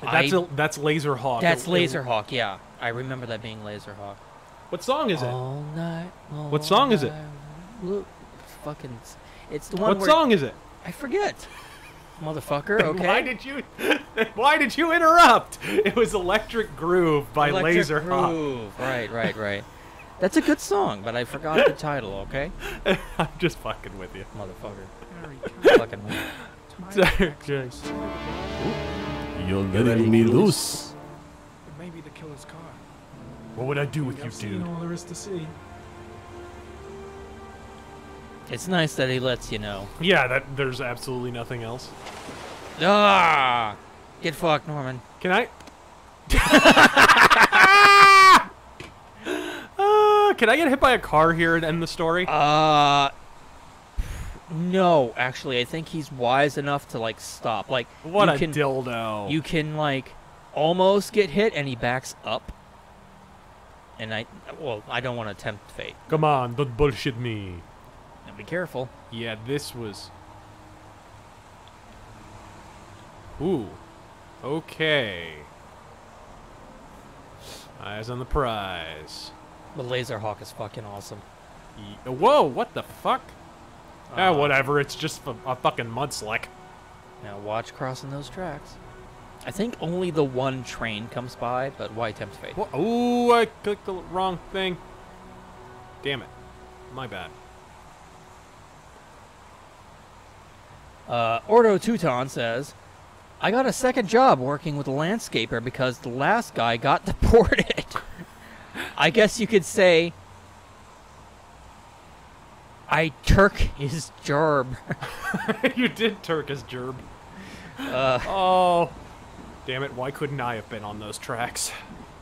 Laserhawk. That's Laserhawk, yeah. I remember that being Laserhawk. What song is it? All night. What song is it? Look, fucking. It's the one. What song is it? I forget. Motherfucker. Okay. Why did you interrupt? It was Electric Groove by Electric Laserhawk. Groove. Right. That's a good song, but I forgot the title. Okay. I'm just fucking with you, motherfucker. Fucking with you. You're letting me loose. It may be the killer's car. What would I do with you, I've seen dude? all there is to see. It's nice that he lets you know. Yeah, there's absolutely nothing else. Ah! Get fucked, Norman. Can I? Can I get hit by a car here and end the story? No, actually, I think he's wise enough to, like, stop. Like, what a dildo. You can, like, almost get hit, and he backs up. And I don't want to tempt fate. Come on, don't bullshit me. Now be careful. Yeah, this was... Ooh. Okay. Eyes on the prize. The Laserhawk is fucking awesome. Whoa, what the fuck? Whatever, it's just a fucking mudslick. Now watch crossing those tracks. I think only the one train comes by, but why tempt fate? Ooh, I clicked the wrong thing. Damn it. My bad. Ordo Teuton says, I got a second job working with a landscaper because the last guy got deported. I guess you could say I Turk his gerb. You did Turk his gerb. Oh. Damn it, why couldn't I have been on those tracks?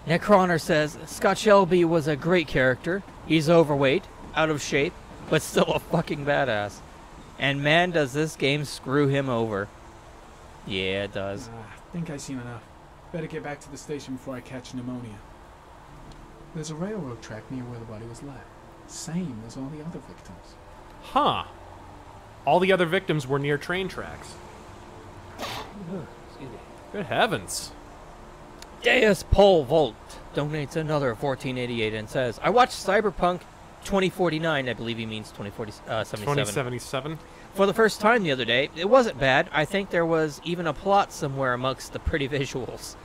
Necroner says, Scott Shelby was a great character. He's overweight, out of shape, but still a fucking badass. And man, does this game screw him over. Yeah, it does. I think I've seen enough. Better get back to the station before I catch pneumonia. There's a railroad track near where the body was left. Same as all the other victims. Huh. All the other victims were near train tracks. Excuse me. Good heavens. Deus Pole Volt donates another 1488 and says, I watched Cyberpunk 2049, I believe he means 2077. For the first time the other day. It wasn't bad. I think there was even a plot somewhere amongst the pretty visuals.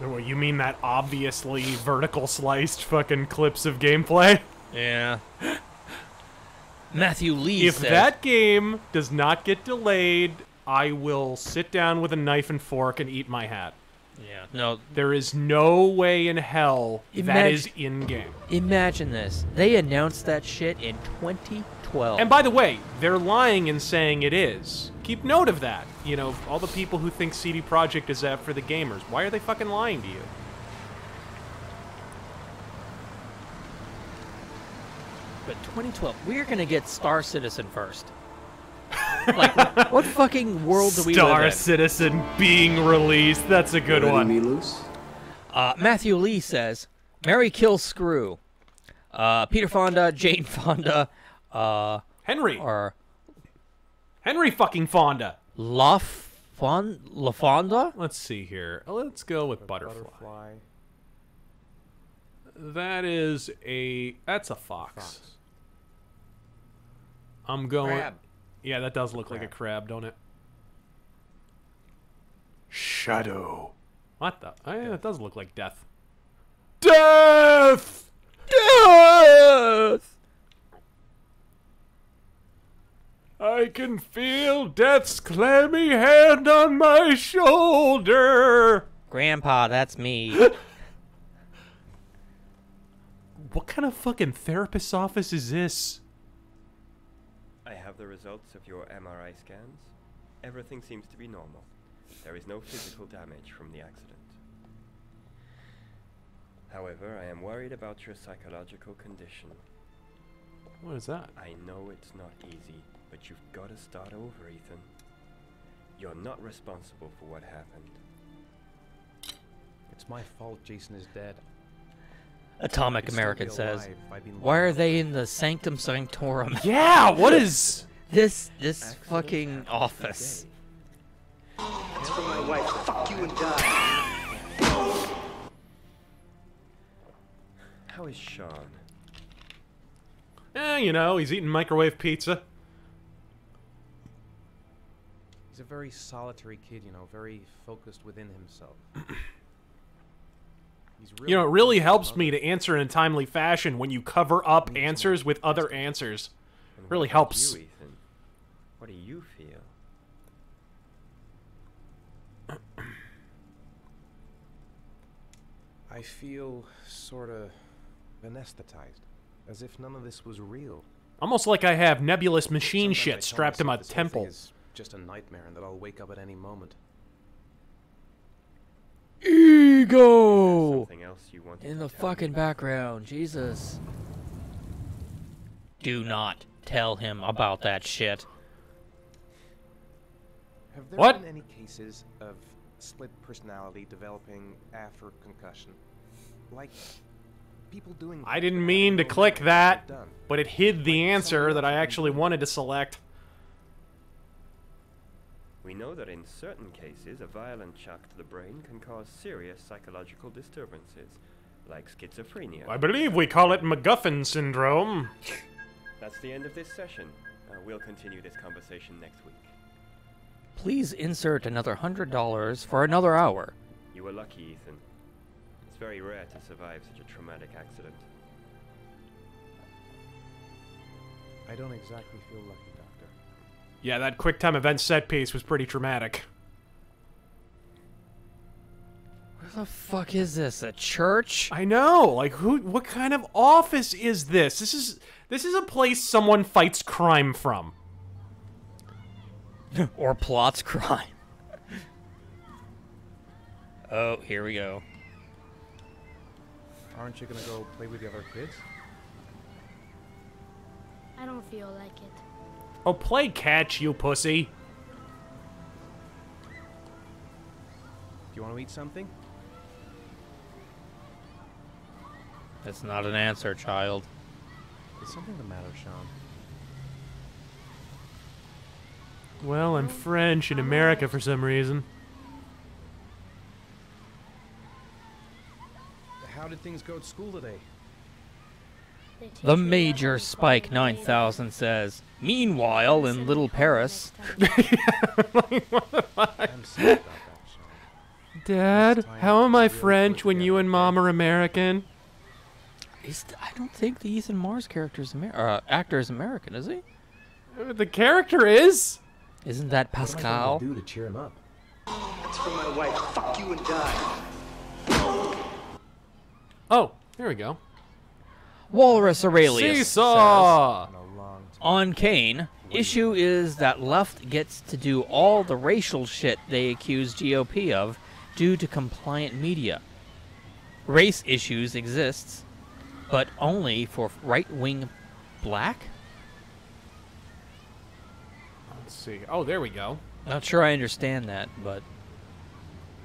Well, you mean that obviously vertical sliced fucking clips of gameplay? Yeah. Matthew Lee If says, that game does not get delayed, I will sit down with a knife and fork and eat my hat. Yeah. No. There is no way in hell that is in-game. Imagine this. They announced that shit in 2012. And by the way, they're lying in saying it is. Keep note of that. You know, all the people who think CD Projekt is out for the gamers. Why are they fucking lying to you? But 2012, we're gonna get Star Citizen first. Like, what fucking world do we live in? Star Citizen being released. That's a good one. Me loose? Matthew Lee says, Mary kills Screw. Peter Fonda, Jane Fonda, Henry. Or Henry fucking Fonda. La Fonda? Let's see here. Let's go with Butterfly. That's a fox. I'm going. Crab. Yeah, that does look like a crab, don't it? Shadow. What the? Oh, yeah, that does look like death. Death! Death! I can feel death's clammy hand on my shoulder. Grandpa, that's me. What kind of fucking therapist's office is this? I have the results of your MRI scans. Everything seems to be normal. There is no physical damage from the accident. However, I am worried about your psychological condition. What is that? I know it's not easy, but you've got to start over, Ethan. You're not responsible for what happened. It's my fault Jason is dead. Atomic American says, "Why are they in the Sanctum Sanctorum?" Yeah, what is this fucking office? That's for my wife. Fuck you and die. How is Sean? You know, he's eating microwave pizza. He's a very solitary kid, you know, very focused within himself. You know, it really helps me to answer in a timely fashion when you cover up answers with other answers. Really helps. You, Ethan? What do you feel? I feel sort of anesthetized, as if none of this was real. Almost like I have nebulous machine Sometimes I shit tell strapped to my myself this whole thing temple. is just a nightmare and that I'll wake up at any moment. Ego! Something else you want In the fucking background, Jesus. Do not tell him about that shit. Have there What? been any cases of split personality developing after concussion? Like people doing... I didn't mean to click that, but it hid the answer that I actually wanted to select. We know that in certain cases, a violent shock to the brain can cause serious psychological disturbances, like schizophrenia. I believe we call it MacGuffin syndrome. That's the end of this session. We'll continue this conversation next week. Please insert another $100 for another hour. You were lucky, Ethan. It's very rare to survive such a traumatic accident. I don't exactly feel lucky, Doctor. Yeah, that QuickTime event set piece was pretty traumatic. Where the fuck is this? A church? I know. Like, what kind of office is this? This is a place someone fights crime from. Or plots crime. Oh, here we go. Aren't you gonna go play with the other kids? I don't feel like it. Oh, play catch, you pussy. Do you want to eat something? That's not an answer, child. Is something the matter, Sean? Well, I'm French in America for some reason. How did things go at school today? The Major Spike 9000 says, "Meanwhile, in Little Paris." Dad, how am I French when you and Mom are American? I don't think the Ethan Mars actor is American, is he? The character is. Isn't that Pascal? What am I gonna do to cheer him up? That's for my wife. Fuck you and die. Oh, here we go. Walrus Aurelius Seesaw! says, on Kane, issue is that left gets to do all the racial shit they accuse GOP of due to compliant media. Race issues exists, but only for right-wing black? Let's see. Oh, there we go. Not sure I understand that, but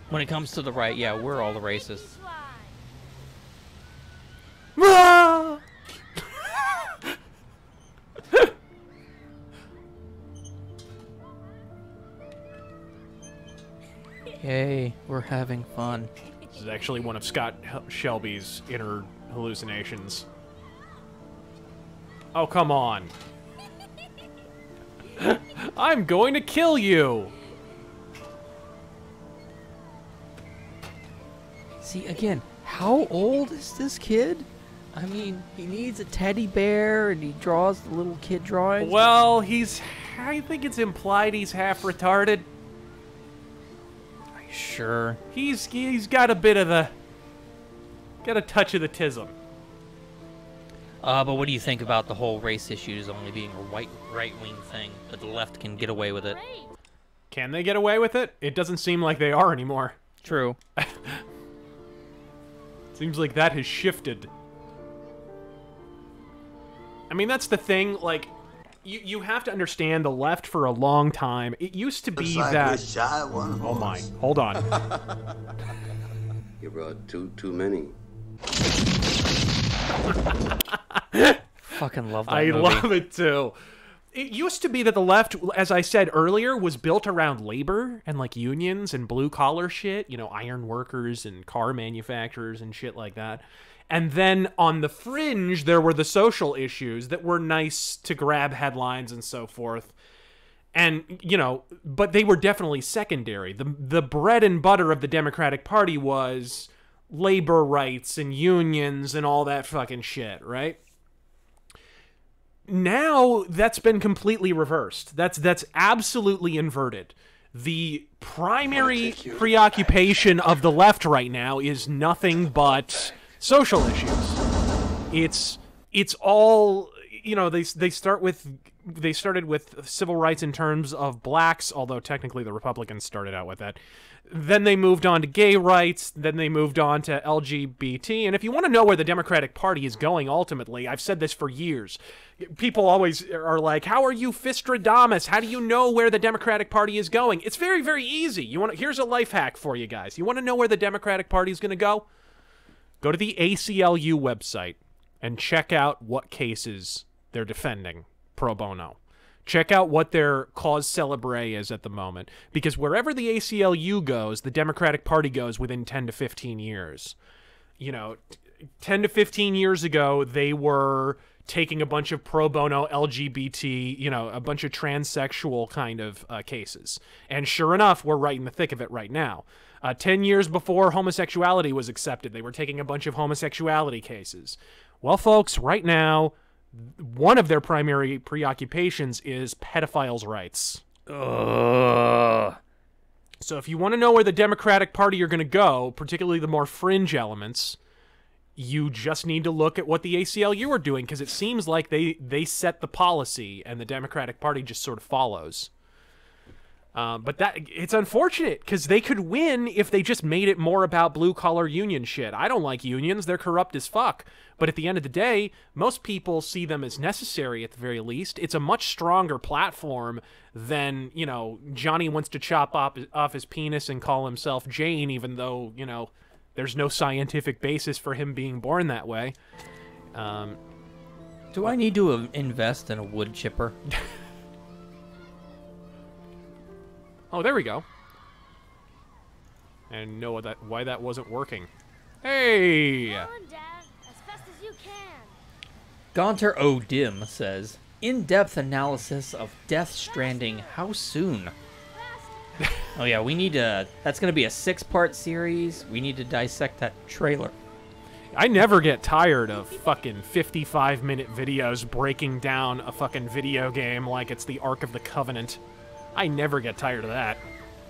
when it comes to the right, yeah, we're all the racists. Ah! Yay, we're having fun. This is actually one of Scott Shelby's inner hallucinations. Oh, come on. I'm going to kill you! See, again, how old is this kid? I mean, he needs a teddy bear and he draws the little kid drawings. Well, I think it's implied he's half retarded. Are you sure? He's got a bit of got a touch of the tism. But what do you think about the whole race issues only being a white right-wing thing, but the left can get away with it? Can they get away with it? It doesn't seem like they are anymore. True. Seems like that has shifted. I mean, that's the thing, like, you have to understand the left for a long time. It used to be that... Oh my, hold on. You brought too many. Fucking love that I movie. love it too. It used to be that the left, as I said earlier, was built around labor and like unions and blue collar shit, you know, iron workers and car manufacturers and shit like that. And then on the fringe, there were the social issues that were nice to grab headlines and so forth. And, you know, but they were definitely secondary. The bread and butter of the Democratic Party was labor rights and unions and all that fucking shit, right? Now that's been completely reversed. That's absolutely inverted. The primary preoccupation of the left right now is nothing but social issues. It's all, you know, they started with civil rights in terms of blacks, although technically the Republicans started out with that. Then they moved on to gay rights, then they moved on to LGBT, and if you want to know where the Democratic Party is going ultimately, I've said this for years. People always are like, how are you Fistradamus? How do you know where the Democratic Party is going? It's very, very easy. Here's a life hack for you guys. You want to know where the Democratic Party is going to go? Go to the ACLU website and check out what cases they're defending pro bono. Check out what their cause célèbre is at the moment. Because wherever the ACLU goes, the Democratic Party goes within 10 to 15 years. You know, 10 to 15 years ago, they were taking a bunch of pro bono LGBT, you know, a bunch of transsexual kind of cases. And sure enough, we're right in the thick of it right now. 10 years before homosexuality was accepted, they were taking a bunch of homosexuality cases. Well, folks, right now, one of their primary preoccupations is pedophiles' rights. Ugh. So if you want to know where the Democratic Party are going to go, particularly the more fringe elements, you just need to look at what the ACLU are doing, because it seems like they set the policy and the Democratic Party just sort of follows. But it's unfortunate, because they could win if they just made it more about blue-collar union shit. I don't like unions. They're corrupt as fuck. But at the end of the day, most people see them as necessary at the very least. It's a much stronger platform than, you know, Johnny wants to chop off his penis and call himself Jane, even though, you know, there's no scientific basis for him being born that way. Do I need to invest in a wood chipper? Oh, there we go. And know why that wasn't working. Hey! Go on, Dad, as fast as you can. Gaunter O'Dim says, in-depth analysis of Death Stranding. How soon? Oh yeah, we need to... That's going to be a 6-part series. We need to dissect that trailer. I never get tired of fucking 55-minute videos breaking down a fucking video game like it's the Ark of the Covenant. I never get tired of that.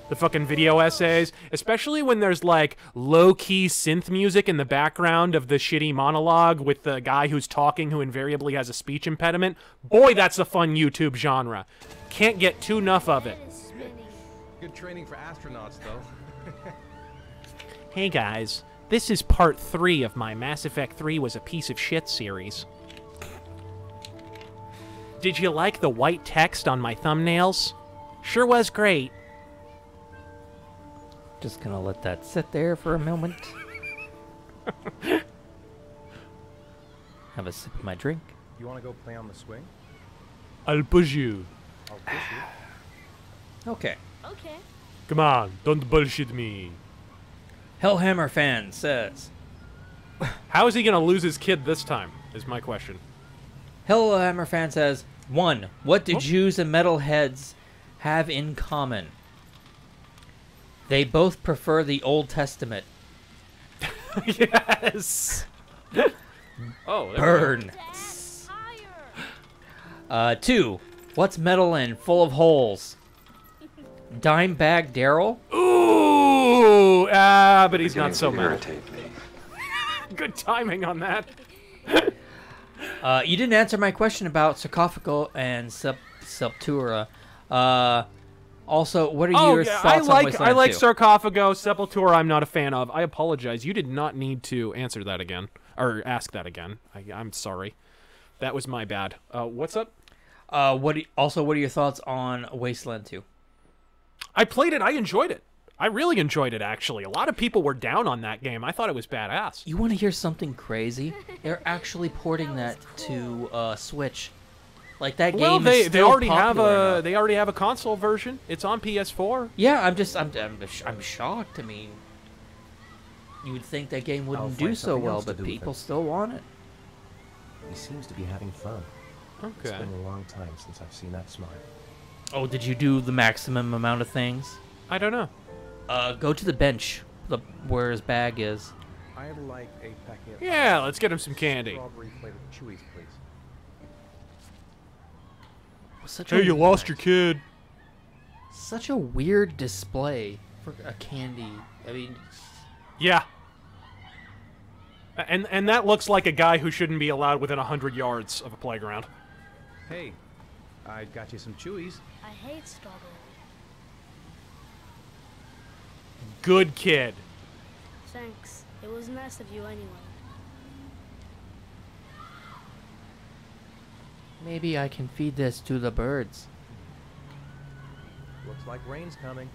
The fucking video essays, especially when there's like low-key synth music in the background of the shitty monologue with the guy who's talking who invariably has a speech impediment. Boy, that's a fun YouTube genre. Can't get too enough of it. Good training for astronauts, though. Hey guys, this is part 3 of my Mass Effect 3 was a piece of shit series. Did you like the white text on my thumbnails? Sure was great. Just gonna let that sit there for a moment. Have a sip of my drink. You want to go play on the swing? I'll push you. I'll push you. Okay. Okay. Come on, don't bullshit me. Hellhammer fan says, how is he gonna lose his kid this time, is my question. Hellhammer fan says, 1. What do Jews and metalheads have in common? They both prefer the Old Testament. Yes. Oh, burn. 2. What's metal and full of holes? Dimebag Daryl? Ooh, but he's not so metal. Good timing on that. You didn't answer my question about Sarcophago and Sepultura. Also, what are your thoughts on Wasteland 2? I like Sarcophago. Sepultura I'm not a fan of. I apologize. You did not need to answer that again. Or ask that again. I'm sorry. That was my bad. What's up? What are your thoughts on Wasteland 2? I played it. I enjoyed it. I really enjoyed it, actually. A lot of people were down on that game. I thought it was badass. You want to hear something crazy? They're actually porting that to Switch. Like that game is still popular. They already have a console version. It's on PS4. Yeah, I'm shocked. I mean, you would think that game wouldn't do so well, but people still want it. He seems to be having fun. Okay. It's been a long time since I've seen that smile. Oh, did you do the maximum amount of things? I don't know. Go to the bench, where his bag is. I'd like a packet of Yeah, let's get him some candy. strawberry flavored chewies, please. Hey, you lost your kid. Such a weird display for a candy. I mean, yeah. And that looks like a guy who shouldn't be allowed within 100 yards of a playground. Hey, I got you some chewies. I hate strawberry. Good kid. Thanks. It was nice of you anyway. maybe I can feed this to the birds. Looks like rain's coming.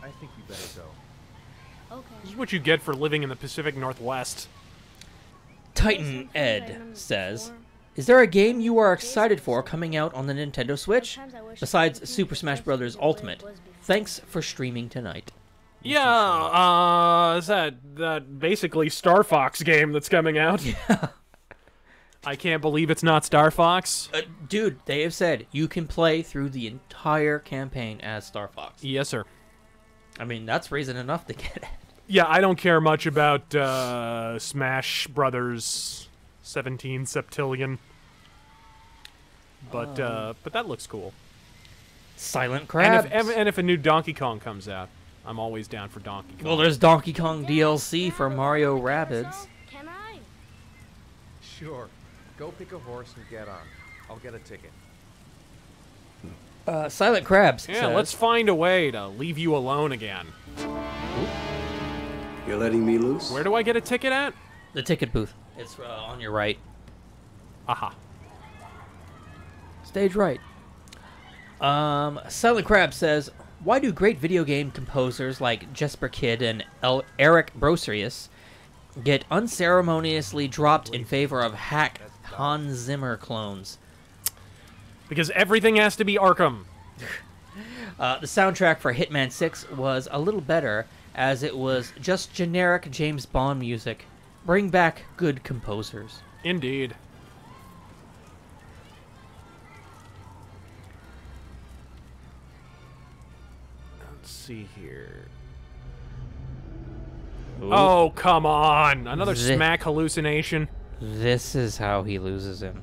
I think you better go. Okay. This is what you get for living in the Pacific Northwest. Titan Ed says, is there a game you are excited for coming out on the Nintendo Switch? Besides Super Smash Bros. Ultimate. Thanks for streaming tonight. Yeah, is that basically Star Fox game that's coming out? Yeah. I can't believe it's not Star Fox. Dude, they have said you can play through the entire campaign as Star Fox. Yes, sir. I mean, that's reason enough to get it. Yeah, I don't care much about Smash Brothers 17 Septillion. But that looks cool. Silent Crabs. And if a new Donkey Kong comes out, I'm always down for Donkey Kong. Well, there's Donkey Kong DLC for Mario Rabbids. Can I? Sure. Go pick a horse and get on. I'll get a ticket. Silent Crabs Yeah, says, let's find a way to leave you alone again. You're letting me loose? Where do I get a ticket at? The ticket booth. It's on your right. Aha. Stage right. Silent Crab says, why do great video game composers like Jesper Kid and Eric Broserius get unceremoniously dropped in favor of hack Hans Zimmer clones? Because everything has to be Arkham. The soundtrack for Hitman 6 was a little better, as it was just generic James Bond music. Bring back good composers. Indeed. Let's see here. Ooh. Oh, come on. Another smack hallucination. This is how he loses him.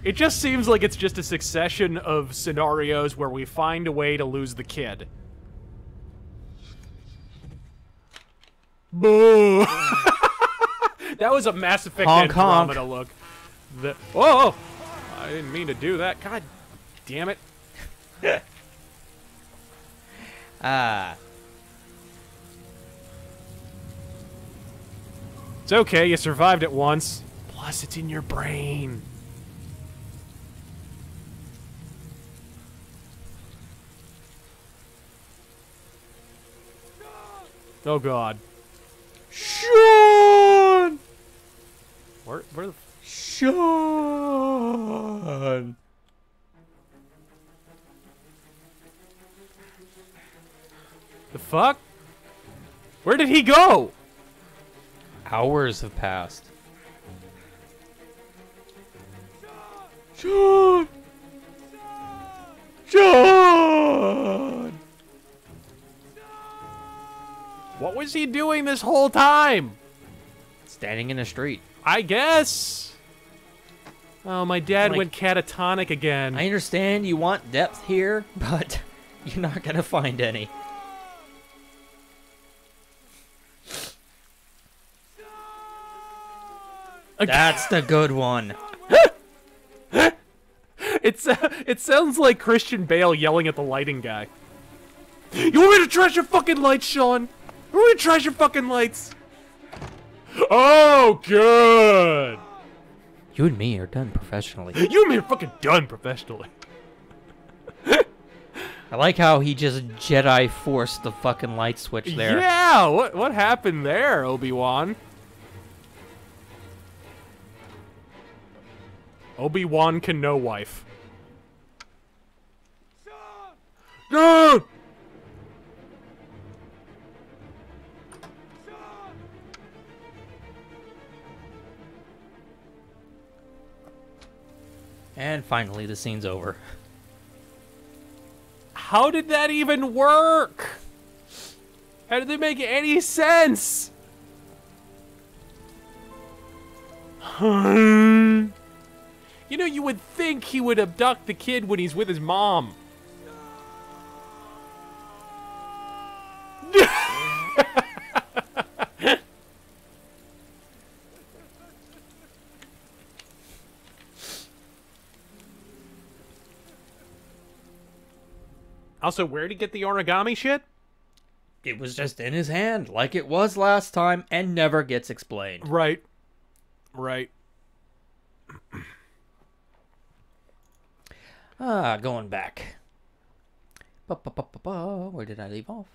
It just seems like it's just a succession of scenarios where we find a way to lose the kid. Boo! That was a Mass Effect Andromeda look. Whoa! I didn't mean to do that. God damn it. It's okay, you survived it once. Plus, it's in your brain. Oh God. Sean! Where the... Sean! The fuck? Where did he go? Hours have passed. Sean! Sean! What was he doing this whole time? Standing in the street. I guess. Oh, my dad went catatonic again. I understand you want depth here, but you're not gonna find any. That's the good one. It sounds like Christian Bale yelling at the lighting guy. You want me to trash your fucking lights, Sean? You want me to trash your fucking lights? Oh, good. You and me are done professionally. You and me are fucking done professionally. I like how he just Jedi forced the fucking light switch there. Yeah, what happened there, Obi-Wan? Obi-Wan can no wife. No! And finally, the scene's over. How did that even work? How did they make any sense? You know, you would think he would abduct the kid when he's with his mom. Also, where'd he get the origami shit? It was just in his hand, like it was last time, and never gets explained. Right. Right. Going back. Where did I leave off?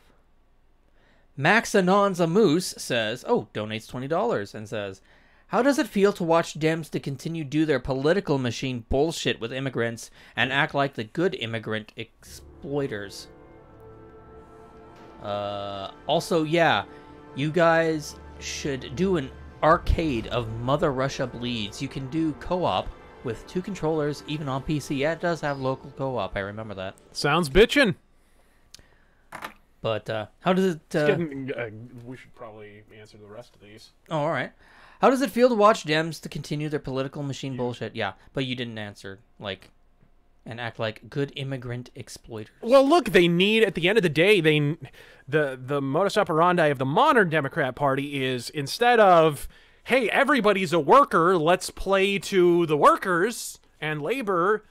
Max Anonza Moose says, donates $20 and says, how does it feel to watch Dems to continue do their political machine bullshit with immigrants and act like the good immigrant exploiters? Also, yeah, you guys should do an arcade of Mother Russia Bleeds. You can do co-op with 2 controllers, even on PC. Yeah, it does have local co-op. I remember that. Sounds bitchin'. But how does it? We should probably answer the rest of these. Oh, all right. How does it feel to watch Dems to continue their political machine bullshit? Yeah, but you didn't answer and act like good immigrant exploiters. Well, look, they need, at the end of the day, the modus operandi of the modern Democrat Party is, instead of, hey, everybody's a worker, let's play to the workers and labor,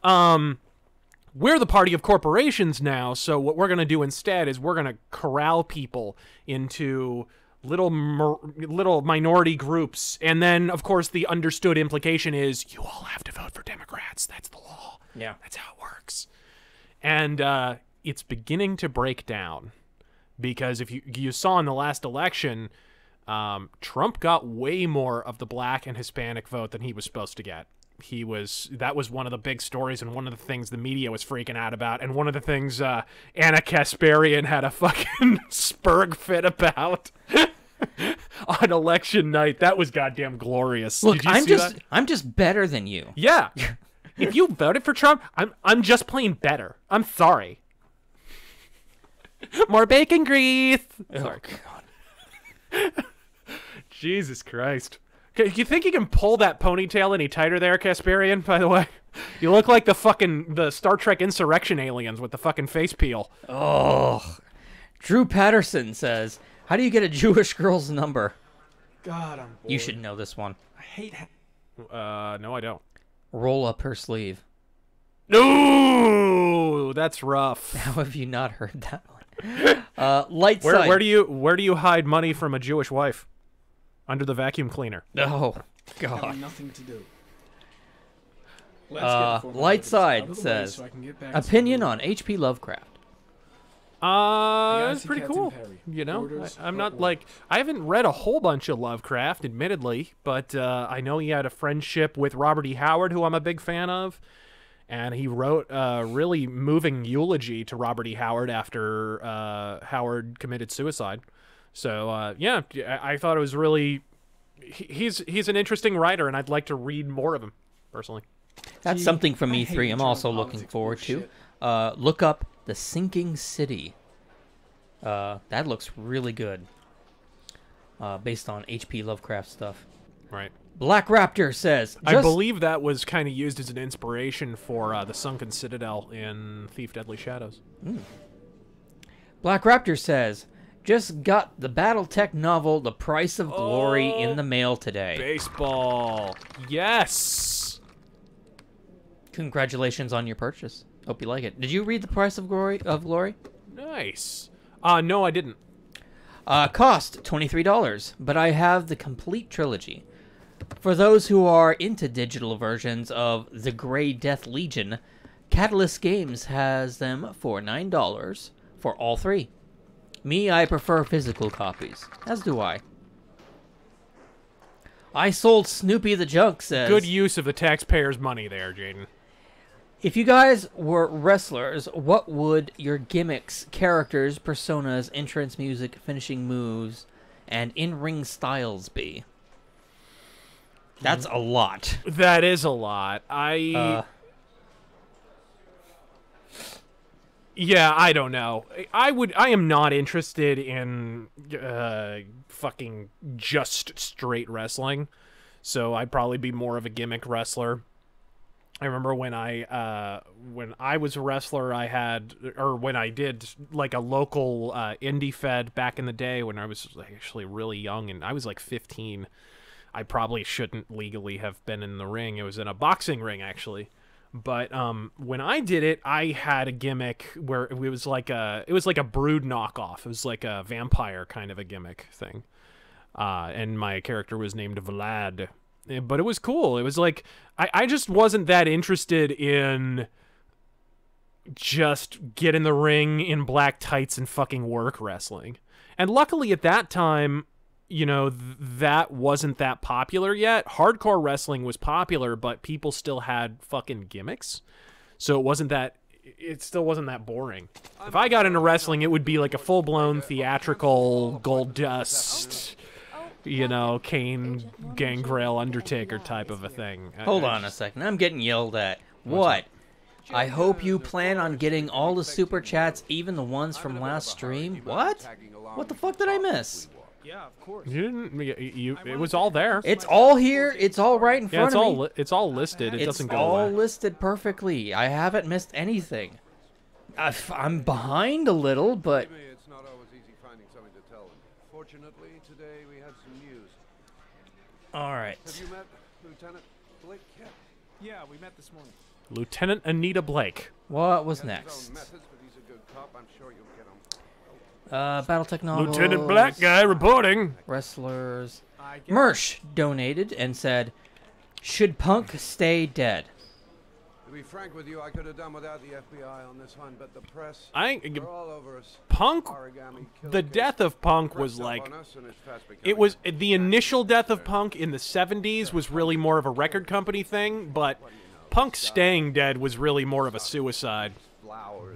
we're the party of corporations now, so what we're going to do instead is we're going to corral people into little minority groups, and then, of course, the understood implication is you all have to vote for Democrats. That's the law. Yeah. That's how it works. And it's beginning to break down, because if you saw in the last election, Trump got way more of the black and Hispanic vote than he was supposed to get. That was one of the big stories, and one of the things the media was freaking out about, and one of the things Anna Kasparian had a fucking spurg fit about on election night. That was goddamn glorious. Look, Did you see that? I'm just better than you. Yeah. If you voted for Trump, I'm just plain better. I'm sorry. More bacon grease. Sorry. God. Jesus Christ. You think you can pull that ponytail any tighter there, Kasparian, by the way? You look like the Star Trek Insurrection aliens with the fucking face peel. Oh. Drew Patterson says, how do you get a Jewish girl's number? God, I'm bored. You should know this one. I hate no, I don't. Roll up her sleeve. No, that's rough. How have you not heard that one? Light side. Where do you hide money from a Jewish wife? Under the vacuum cleaner. Oh, God. Having nothing to do. Light side says, so I can get back opinion on H.P. Lovecraft. It's pretty cool. You know, I'm not I haven't read a whole bunch of Lovecraft, admittedly, but I know he had a friendship with Robert E. Howard, who I'm a big fan of, and he wrote a really moving eulogy to Robert E. Howard after Howard committed suicide. So yeah, I thought it was really he's an interesting writer, and I'd like to read more of him personally. That's something from E3 I'm also looking forward to. Look up The Sinking City. That looks really good. Based on H.P. Lovecraft stuff. Right. Black Raptor says, I believe that was kind of used as an inspiration for the Sunken Citadel in Thief Deadly Shadows. Black Raptor says, just got the BattleTech novel The Price of Glory in the mail today. Baseball. Yes. Congratulations on your purchase. Hope you like it. Did you read The Price of Glory? Nice. No, I didn't. Cost $23, but I have the complete trilogy. For those who are into digital versions of The Grey Death Legion, Catalyst Games has them for $9 for all three. Me, I prefer physical copies, as do I. I sold Snoopy the Junk says... Good use of the taxpayers' money there, Jaden. If you guys were wrestlers, what would your gimmicks, characters, personas, entrance music, finishing moves, and in-ring styles be? That's a lot. That is a lot. Yeah, I don't know. I am not interested in fucking just straight wrestling. So I'd probably be more of a gimmick wrestler. I remember when I was a wrestler, when I did like a local indie fed back in the day when I was actually really young, and I was like 15. I probably shouldn't legally have been in the ring. It was in a boxing ring, actually. But when I did it, I had a gimmick where it was like a Brood knockoff. It was like a vampire kind of a gimmick thing. And my character was named Vlad. But it was cool. It was like, I just wasn't that interested in just get in the ring in black tights and fucking work wrestling. And luckily at that time, you know, that wasn't that popular yet. Hardcore wrestling was popular, but people still had fucking gimmicks. So it still wasn't that boring. If I got into wrestling, it would be like a full-blown theatrical Gold Dust, you know, Kane, Gangrel, Undertaker type of a thing. Hold on a second. I'm getting yelled at. What? I hope you plan on getting all the super chats, even the ones from last stream. What? What the fuck did I miss? Yeah, of course. You didn't. It was all there. It's all here. It's all right in front of me. It's all listed. It doesn't go It's all away. listed perfectly. I haven't missed anything. I'm behind a little, but It's not always easy finding something to tell them. Fortunately, today we had some news. all right. Have you met Lieutenant Blake yet? Yeah, we met this morning. Lieutenant Anita Blake. What was Has his next? own methods, but he's a good cop. I'm sure you'll get him. BattleTech novels. Lieutenant Black guy reporting. Wrestlers. Mersh donated and said, "Should Punk stay dead?" To be frank with you, I could have done without the FBI on this one, but the press they're all over us. Punk. Origami kill The case. death of Punk Press was up like. on us and it's fast It becoming was the initial death of Punk in the 70s was really more of a record company thing, but Punk staying dead was really more of a suicide.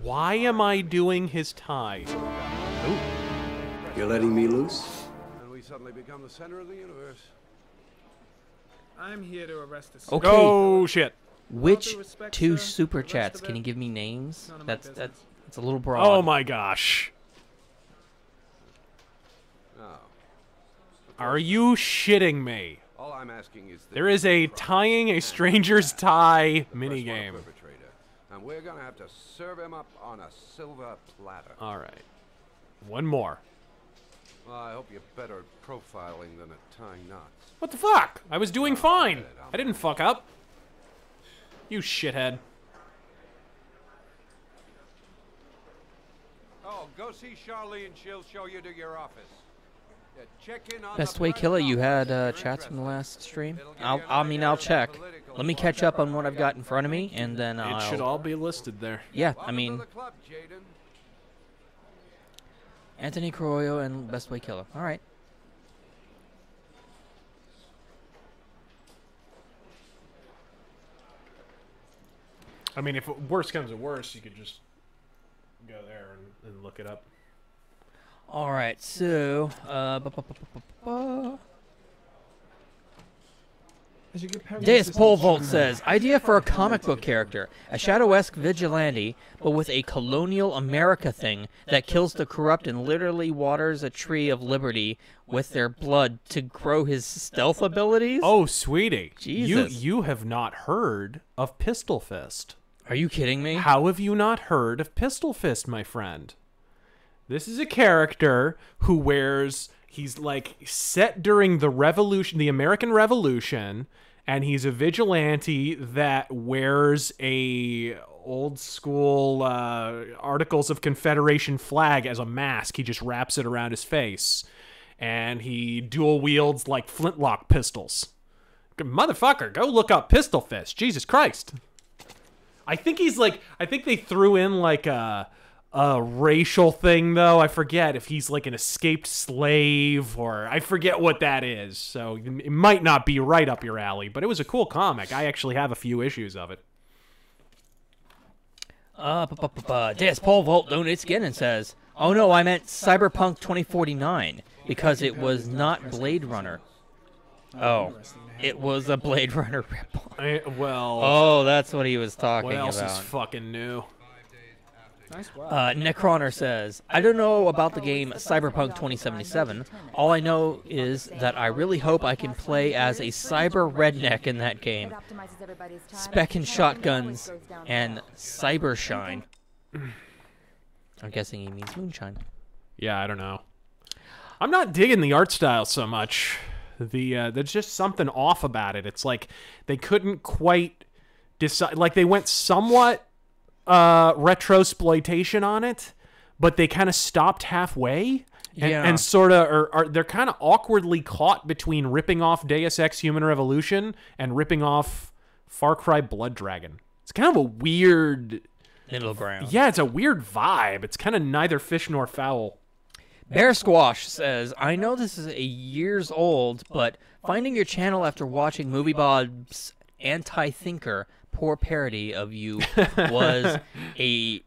Why am I doing his tie? Ooh. You're letting me loose? And we suddenly become the center of the universe. I'm here to arrest us. Okay. Oh shit. Which two super chats? Can you give me names? That's a little broad. Oh my gosh. Are you shitting me? All I'm asking is There is a tying a stranger's tie minigame. and we're gonna have to serve him up on a silver platter. All right. One more. Well, I hope you're better at profiling than at tying knots. What the fuck? I was doing fine. I didn't fuck up. You shithead. Oh, go see Charlene. She'll show you to your office. Yeah, check in on Best Way Killer, you had chats from the last stream? I'll check. Let me catch up on what I've got in front of me, and then It should all be listed there. Yeah, I mean... Anthony Croyo and Best Way Killer. All right. I mean, if worse comes to worse, you could just go there and look it up. All right, so... Deus Pole Vault says, idea for a comic book character, a shadow-esque vigilante, but with a colonial America thing that kills the corrupt and literally waters a tree of liberty with their blood to grow his stealth abilities? Oh, sweetie. Jesus. You have not heard of Pistol Fist. Are you kidding me? How have you not heard of Pistol Fist, my friend? This is a character who wears... He's like set during the Revolution, the American Revolution, and he's a vigilante that wears a old school Articles of Confederation flag as a mask. He just wraps it around his face, and he dual wields like flintlock pistols. Motherfucker, go look up Pistol Fist. Jesus Christ. I think they threw in like a racial thing, though. I forget if he's like an escaped slave, or I forget what that is. So it might not be right up your alley, but it was a cool comic. I actually have a few issues of it. DS Paul Vault donates again and says, "Oh no, I meant Cyberpunk 2049 because it was not Blade Runner." Oh, it was a Blade Runner ripoff. Well. Oh, that's what he was talking about. What else is fucking new? Necroner says, "I don't know about the game Cyberpunk 2077. All I know is that I really hope I can play as a cyber redneck in that game. Speckin' shotguns and cyber shine." I'm guessing he means moonshine. Yeah, I don't know. I'm not digging the art style so much. There's just something off about it. It's like they couldn't quite decide. Like they went somewhat retrosploitation on it, but they kind of stopped halfway and sort of they're kind of awkwardly caught between ripping off Deus Ex Human Revolution and ripping off Far Cry Blood Dragon. It's kind of a weird middle ground. Yeah, it's a weird vibe. It's kind of neither fish nor fowl. Bear Squash says, "I know this is a years old, but finding your channel after watching Movie Bob's Anti-Thinker poor parody of you was a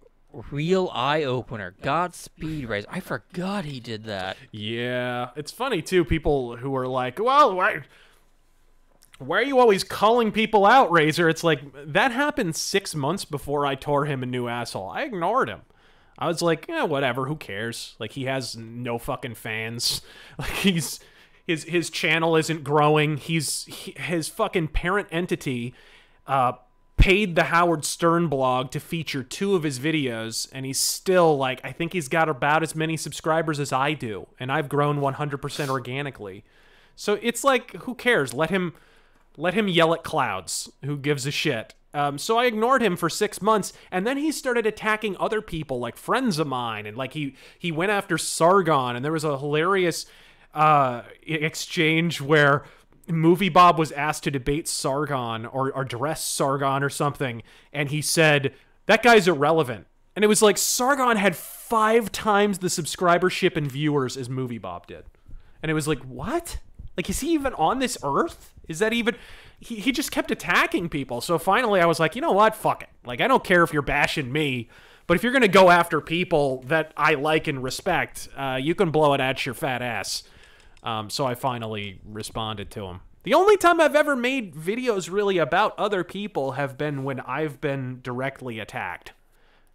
real eye-opener. Godspeed, Razor." I forgot he did that. Yeah. It's funny, too, people who are like, well, why are you always calling people out, Razor? It's like, that happened 6 months before I tore him a new asshole. I ignored him. I was like, yeah, whatever, who cares? Like, he has no fucking fans. Like, his channel isn't growing. His fucking parent entity, paid the Howard Stern blog to feature 2 of his videos, and he's still, like, I think he's got about as many subscribers as I do, and I've grown 100% organically. So it's like, who cares? Let him yell at clouds. Who gives a shit? So I ignored him for 6 months, and then he started attacking other people, like friends of mine, and like he went after Sargon, and there was a hilarious exchange where Movie Bob was asked to debate Sargon or address Sargon or something, and he said, "That guy's irrelevant." And it was like Sargon had 5 times the subscribership and viewers as Movie Bob did. And it was like, what? Like, is he even on this earth? Is that even... He just kept attacking people. So finally I was like, you know what? Fuck it. Like, I don't care if you're bashing me, but if you're going to go after people that I like and respect, you can blow it at your fat ass. So I finally responded to him. The only time I've ever made videos really about other people have been when I've been directly attacked.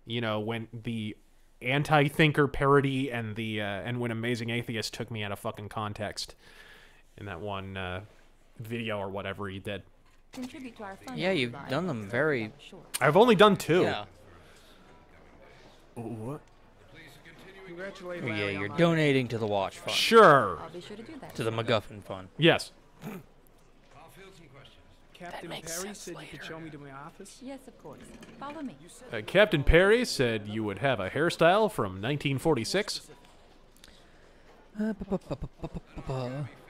You know, when the Anti-Thinker parody and and when Amazing Atheist took me out of fucking context in that one video or whatever he did. Contribute to our fund. Yeah, you've done them very... I've only done 2. Yeah. What? Congratulate Yeah, you're donating to the Watch Fund. Sure. I'll be sure to do that. To the MacGuffin Fund. Yes. Captain Perry said you could show me to my office? Yes, of course. Follow me. Captain Perry said you would have a hairstyle from 1946.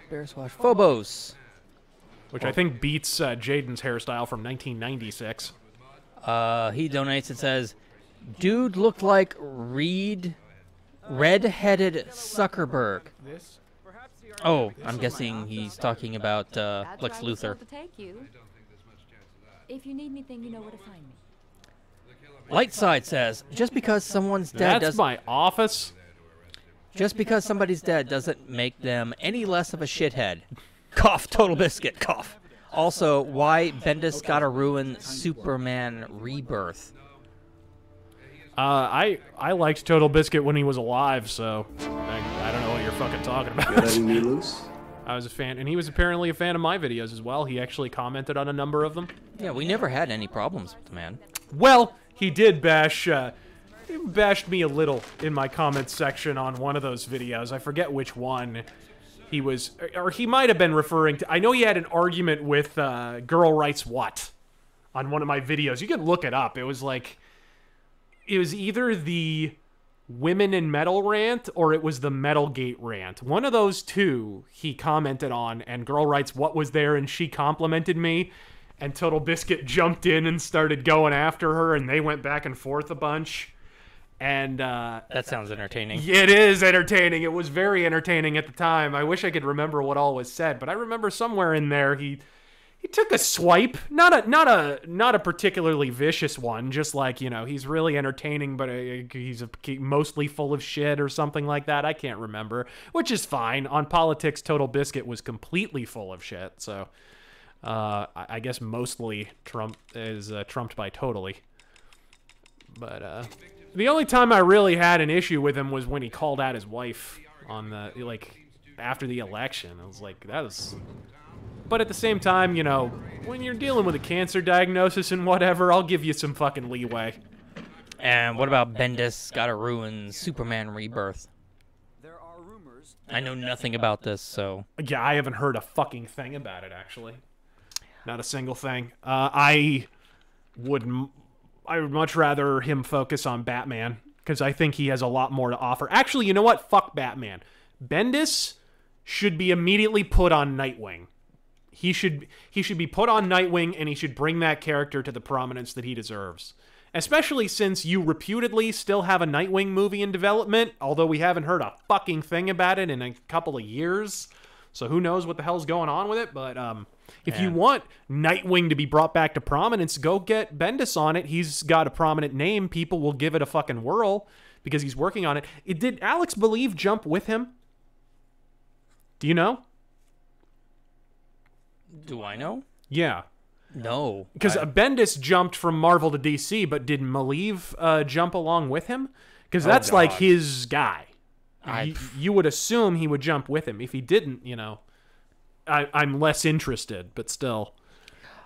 Bear Squash. Phobos. Which I think beats Jaden's hairstyle from 1996. He donates and says, "Dude looked like red-headed Zuckerberg." This? Oh, I'm guessing he's talking about Lex Luthor. To take you. If you need anything, you know where to find me. Lightside says, "Just because someone's dead That's my office. Just because somebody's dead doesn't make them any less of a shithead." Cough, Total Biscuit, cough. Also, why Bendis gotta ruin Superman Rebirth? I liked Total Biscuit when he was alive, so I don't know what you're fucking talking about. Letting me loose? I was a fan, and he was apparently a fan of my videos as well. He actually commented on a number of them. Yeah, we never had any problems with the man. Well, he did bash bashed me a little in my comments section on one of those videos. I forget which one he was, or he might have been referring to. I know he had an argument with Girl Writes What on one of my videos. You can look it up. It was like, it was either the Women in Metal rant or it was the Metalgate rant. One of those two he commented on, and Girl Writes What was there, and she complimented me, and Total Biscuit jumped in and started going after her, and they went back and forth a bunch. And that sounds entertaining. It is entertaining. It was very entertaining at the time. I wish I could remember what all was said, but I remember somewhere in there he took a swipe, not a particularly vicious one, just like, you know, he's really entertaining, but he's mostly full of shit or something like that. I can't remember, which is fine. On politics, Total Biscuit was completely full of shit, so I guess mostly Trump is trumped by totally. But the only time I really had an issue with him was when he called out his wife on the, like, after the election. I was like, that was... But at the same time, you know, when you're dealing with a cancer diagnosis and whatever, I'll give you some fucking leeway. And what about Bendis gotta ruin Superman Rebirth? I know nothing about this, so... Yeah, I haven't heard a fucking thing about it, actually. Not a single thing. I would much rather him focus on Batman, because I think he has a lot more to offer. Actually, you know what? Fuck Batman. Bendis should be immediately put on Nightwing. He should be put on Nightwing, and he should bring that character to the prominence that he deserves. Especially since you reputedly still have a Nightwing movie in development, although we haven't heard a fucking thing about it in a couple of years. So who knows what the hell's going on with it, but if you want Nightwing to be brought back to prominence, go get Bendis on it. He's got a prominent name. People will give it a fucking whirl because he's working on it. Did Alex Believe jump with him? Do you know? Do I know? Yeah. No. Because Bendis jumped from Marvel to DC, but did Malieve jump along with him? Because that's like his guy. You would assume he would jump with him. If he didn't, you know, I'm less interested, but still.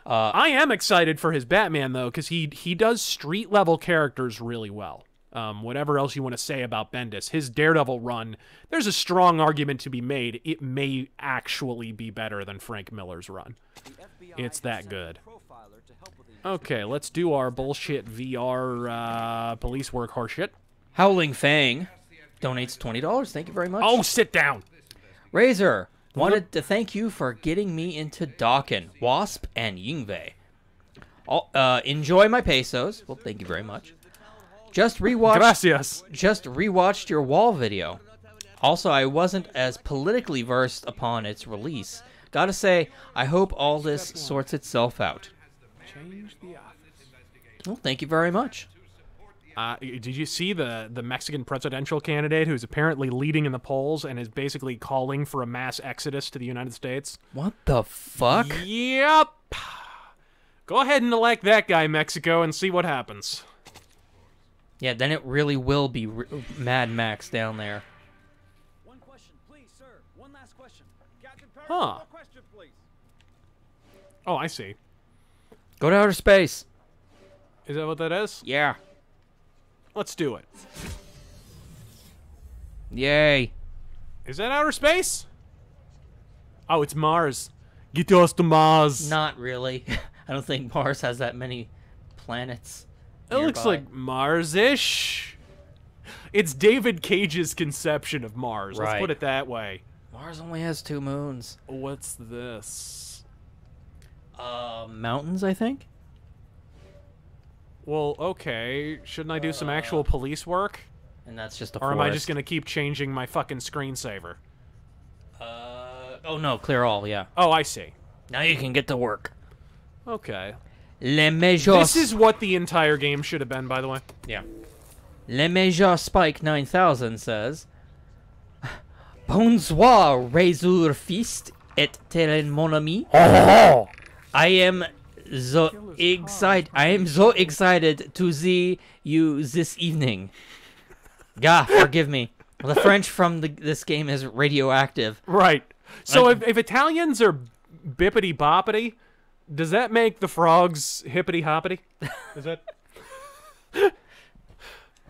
I am excited for his Batman, though, because he does street-level characters really well. Whatever else you want to say about Bendis, his Daredevil run, there's a strong argument to be made. It may actually be better than Frank Miller's run. It's that good. Okay, let's do our bullshit VR police work horseshit. Howling Fang donates $20. Thank you very much. Oh, sit down. Razor wanted to thank you for getting me into Dawkin, Wasp, and Yingwei. Enjoy my pesos. Well, thank you very much. Just rewatched your wall video. Also, I wasn't as politically versed upon its release. Gotta say, I hope all this sorts itself out. Change the office. Well, thank you very much. Did you see the Mexican presidential candidate who's apparently leading in the polls and is basically calling for a mass exodus to the United States? What the fuck? Yep. Go ahead and elect that guy, Mexico, and see what happens. Yeah, then it really will be Mad Max down there. One question, please, sir. One last question. Captain Perry, Huh. one question, please. Oh, I see. Go to outer space. Is that what that is? Yeah. Let's do it. Yay. Is that outer space? Oh, it's Mars. Get us to Mars. Not really. I don't think Mars has that many planets. It looks like Mars-ish. It's David Cage's conception of Mars. Let's put it that way. Mars only has 2 moons. What's this? Mountains, I think? Well, okay. Shouldn't I do some actual police work? And that's just a Or forest. am I just going to keep changing my fucking screensaver? Oh no, clear all, yeah. Oh, I see. Now you can get to work. Okay. Le Major... This is what the entire game should have been, by the way. Yeah. Le Major Spike 9000 says, Bonsoir, RazörFist et tel mon ami. Oh! I am so excited to see you this evening. God, forgive me. The French from this game is radioactive. Right. So if Italians are bippity boppity, does that make the frogs hippity hoppity? Is that?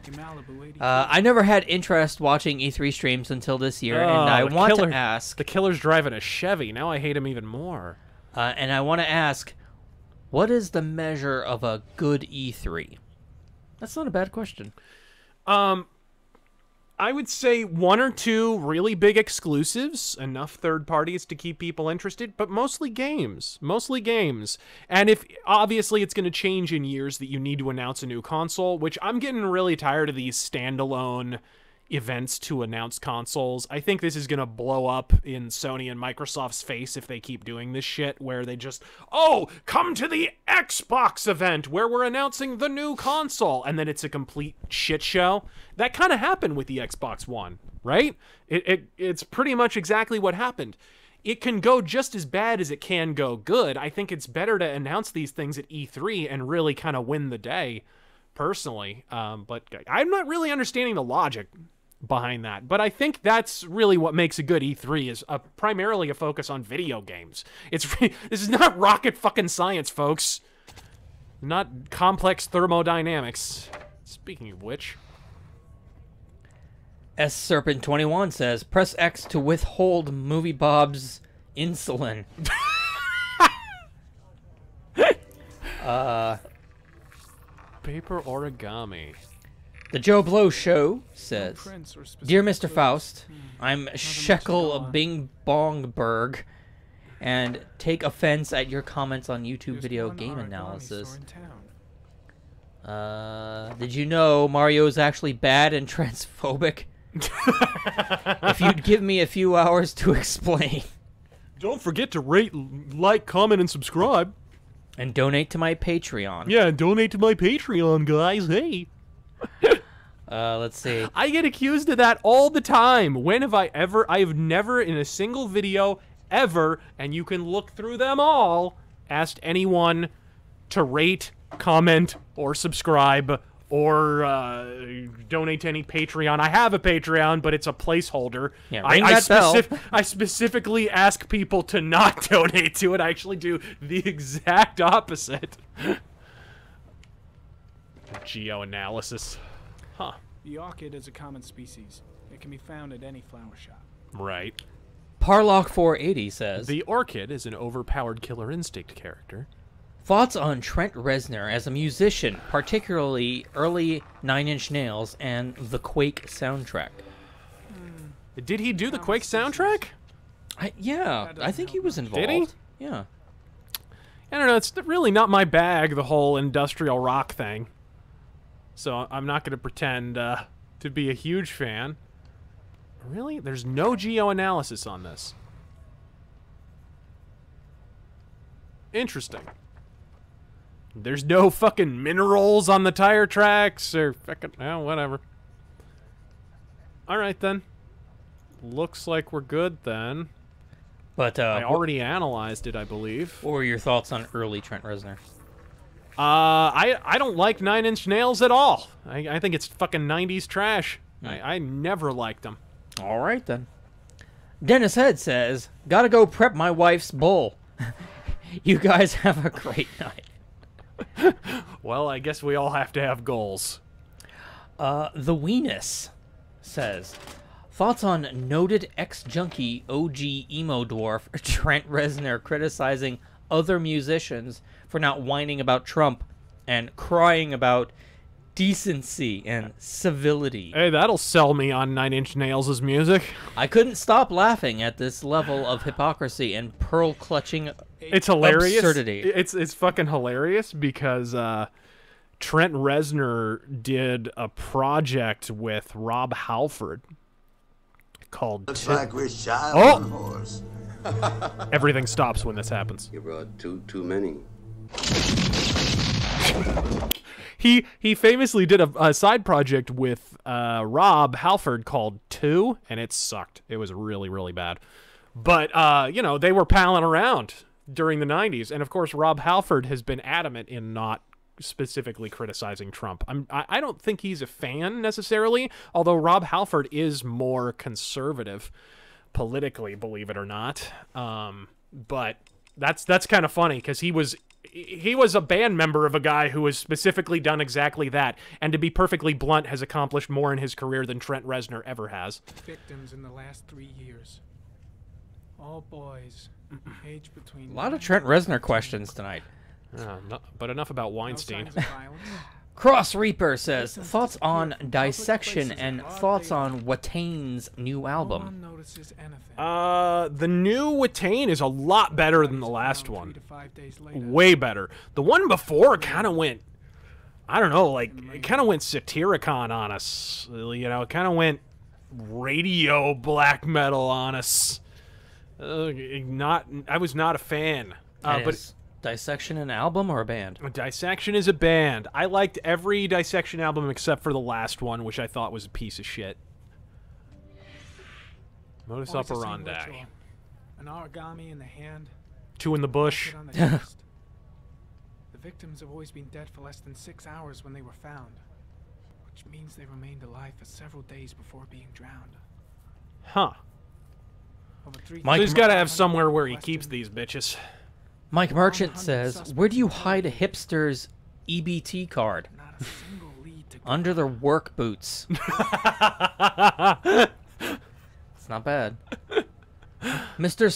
In Malibu, 80 I never had interest watching E3 streams until this year, and I want to ask... The killer's driving a Chevy. Now I hate him even more. And I want to ask, what is the measure of a good E3? That's not a bad question. I would say 1 or 2 really big exclusives, enough third parties to keep people interested, but mostly games. Mostly games. And if, obviously, it's going to change in years that you need to announce a new console, which I'm getting really tired of these standalone events to announce consoles. I think this is going to blow up in Sony and Microsoft's face if they keep doing this shit, where they just, oh, come to the Xbox event where we're announcing the new console, and then it's a complete shit show. That kind of happened with the Xbox One, right? It's pretty much exactly what happened. It can go just as bad as it can go good. I think it's better to announce these things at E3 and really kind of win the day, personally. But I'm not really understanding the logic behind that, but I think that's really what makes a good E3 is primarily a focus on video games. This is not rocket fucking science, folks. Not complex thermodynamics. Speaking of which, S Serpent 21 says, press X to withhold Movie Bob's insulin. paper origami. The Joe Blow Show says, Dear Mr. Faust, I'm Shekel Bing Bongberg, and take offense at your comments on YouTube video game analysis. Did you know Mario is actually bad and transphobic? If you'd give me a few hours to explain. Don't forget to rate, like, comment, and subscribe. And donate to my Patreon. Yeah, donate to my Patreon, guys. Hey. Let's see. I get accused of that all the time. When have I ever? I have never in a single video ever, and you can look through them all, asked anyone to rate, comment, or subscribe, or donate to any Patreon. I have a Patreon, but it's a placeholder. Yeah, ring that bell. I specifically ask people to not donate to it. I actually do the exact opposite. Geoanalysis. Huh. The orchid is a common species. It can be found at any flower shop. Right. Parlock 480 says, The orchid is an overpowered Killer Instinct character. Thoughts on Trent Reznor as a musician, particularly early Nine Inch Nails and the Quake soundtrack? Did he do the Quake soundtrack? Yeah, I think he was involved. Did he? Yeah. I don't know, it's really not my bag, the whole industrial rock thing. So I'm not going to pretend to be a huge fan. Really? There's no geoanalysis on this. Interesting. There's no fucking minerals on the tire tracks or fucking... Oh, whatever. Alright then. Looks like we're good then. But I already analyzed it, I believe. What were your thoughts on early Trent Reznor? I don't like Nine Inch Nails at all. I think it's fucking 90s trash. I never liked them. All right, then. Dennis Head says, gotta go prep my wife's bowl. You guys have a great night. Well, I guess we all have to have goals. The Weenus says, thoughts on noted ex-junkie OG emo dwarf Trent Reznor criticizing other musicians for not whining about Trump and crying about decency and civility. Hey, that'll sell me on Nine Inch Nails' music. I couldn't stop laughing at this level of hypocrisy and pearl-clutching it's hilarious. Absurdity. It's fucking hilarious because Trent Reznor did a project with Rob Halford called... Looks like we're shy on a horse. Everything stops when this happens. You brought too many. He famously did a side project with Rob Halford called 2, and it sucked. It was really, really bad. But, you know, they were palling around during the 90s, and of course Rob Halford has been adamant in not specifically criticizing Trump. I don't think he's a fan necessarily, although Rob Halford is more conservative politically, believe it or not. But that's kind of funny because he was he was a band member of a guy who has specifically done exactly that, and to be perfectly blunt, has accomplished more in his career than Trent Reznor ever has. Victims in the last 3 years. All boys, aged between... A lot of Trent Reznor questions tonight. But enough about Weinstein. Cross Reaper says, thoughts on Dissection and thoughts on Watane's new album. The new Watane is a lot better than the last one. Way better. The one before kind of went, I don't know, like, it kind of went Satyricon on us. You know, it kind of went radio black metal on us. I was not a fan. But Dissection an album or a band? Dissection is a band. I liked every Dissection album except for the last one, which I thought was a piece of shit. Modus operandi. An origami in the hand. 2 in the bush. The victims have always been dead for less than 6 hours when they were found, which means they remained alive for several days before being drowned. Huh. He's got to have somewhere where he keeps these bitches. Mike Merchant says, where do you hide a hipster's EBT card? Under their work boots. It's not bad. Mr.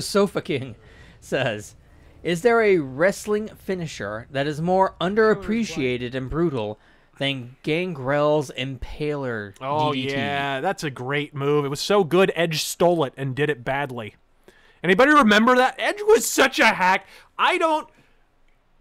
Sofa King says, is there a wrestling finisher that is more underappreciated and brutal than Gangrel's Impaler DDT? Oh, yeah, that's a great move. It was so good, Edge stole it and did it badly. Anybody remember that? Edge was such a hack. Let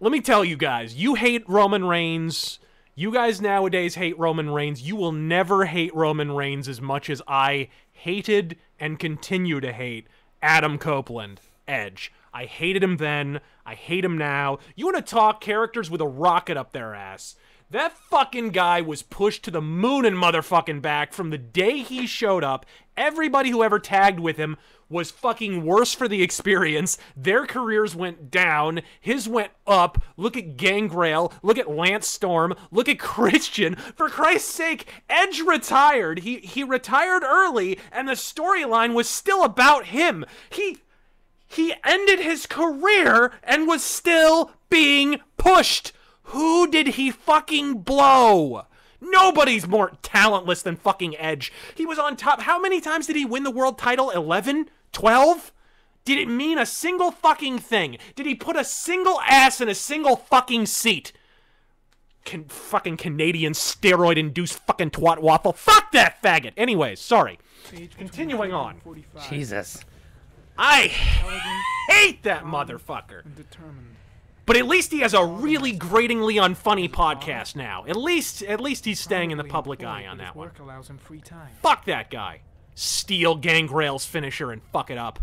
me tell you guys, you hate Roman Reigns. You guys nowadays hate Roman Reigns. You will never hate Roman Reigns as much as I hated and continue to hate Adam Copeland, Edge. I hated him then. I hate him now. You want to talk characters with a rocket up their ass? That fucking guy was pushed to the moon and motherfucking back from the day he showed up. Everybody who ever tagged with him was fucking worse for the experience. Their careers went down. His went up. Look at Gangrel. Look at Lance Storm. Look at Christian. For Christ's sake, Edge retired. He retired early, and the storyline was still about him. He ended his career and was still being pushed. Who did he fucking blow? Nobody's more talentless than fucking Edge. He was on top. How many times did he win the world title? 11? 12? Did it mean a single fucking thing? Did he put a single ass in a single fucking seat? Fucking Canadian steroid-induced fucking twat waffle. Fuck that faggot! Anyways, sorry. Continuing on. Jesus. I hate that motherfucker. But at least he has a really gratingly unfunny podcast now. At least he's staying in the public eye on that one. Fuck that guy. Steal Gangrel's finisher and fuck it up.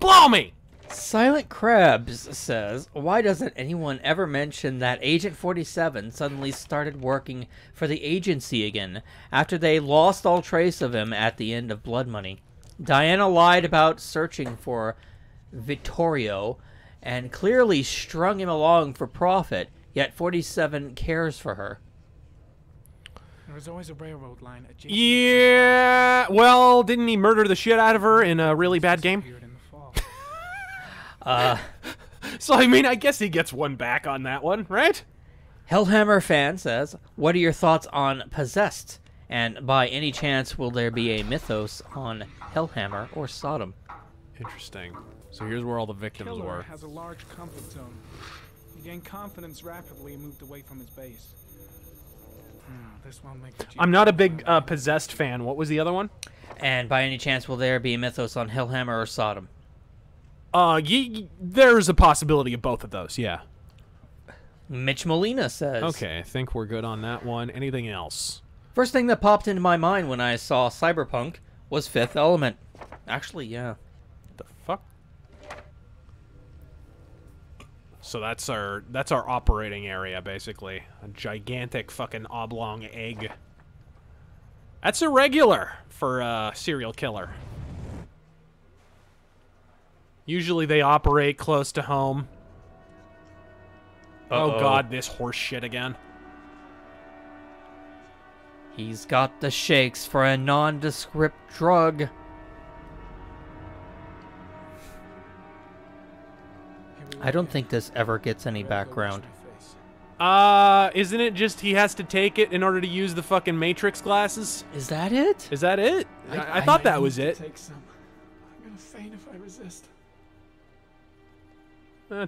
Blow me! Silent Krebs says, why doesn't anyone ever mention that Agent 47 suddenly started working for the agency again after they lost all trace of him at the end of Blood Money? Diana lied about searching for Vittorio and clearly strung him along for profit, yet 47 cares for her. There was always a railroad line adjacent. Yeah, well, didn't he murder the shit out of her in a really bad game? So, I mean, I guess he gets one back on that one, right? Hellhammer fan says, what are your thoughts on Possessed? And by any chance, will there be a mythos on Hellhammer or Sodom? Interesting. So here's where all the victims Killer were. has a large comfort zone. He gained confidence rapidly and moved away from his base. This won't make I'm not a big Possessed fan. What was the other one? And by any chance, will there be a mythos on Hellhammer or Sodom? There's a possibility of both of those, yeah. Mitch Molina says. Okay, I think we're good on that one. Anything else? First thing that popped into my mind when I saw Cyberpunk was Fifth Element. Actually, yeah. The fuck? So that's our operating area, basically. A gigantic fucking oblong egg. That's irregular for a serial killer. Usually they operate close to home. Oh god, this horse shit again. He's got the shakes for a nondescript drug. I don't think this ever gets any background. Isn't it just he has to take it in order to use the fucking Matrix glasses? Is that it? Is that it? I thought that was it. Take some. I'm gonna faint if I resist.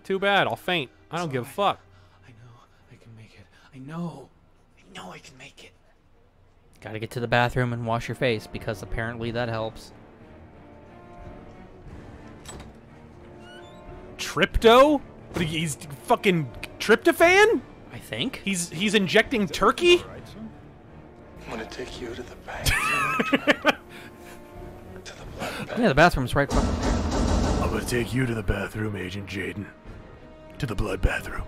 Too bad. I'll faint. I don't give a fuck. I know I can make it. I know I can make it. Gotta get to the bathroom and wash your face, because apparently that helps. Trypto? What, he's fucking tryptophan? I think. He's injecting turkey? I'm gonna take you to the bank. Yeah, the bathroom's right fucking. I'm gonna take you to the bathroom, Agent Jaden. To the blood bathroom.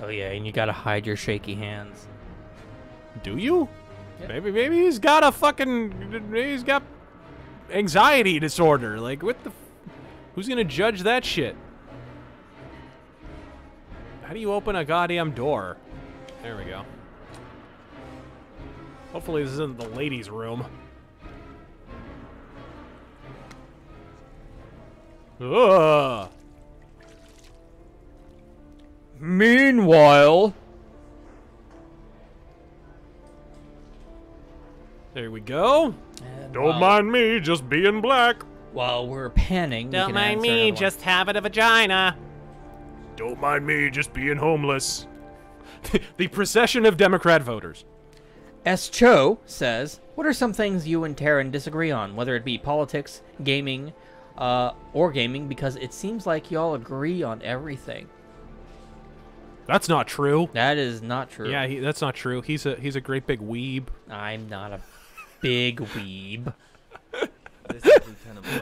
Oh yeah, and you gotta hide your shaky hands. Do you? Yeah. Maybe he's got a fucking... He's got anxiety disorder. Like, what the... Who's gonna judge that shit? How do you open a goddamn door? There we go. Hopefully this isn't the ladies' room. Ugh. Meanwhile... There we go. Don't mind me, just being black. While we're panning, Don't mind me, just having a vagina. Don't mind me, just being homeless. The procession of Democrat voters. S. Cho says, what are some things you and Taryn disagree on, whether it be politics, gaming, or gaming, because it seems like y'all agree on everything. That's not true. That is not true. Yeah, that's not true. He's a great big weeb. I'm not a big weeb.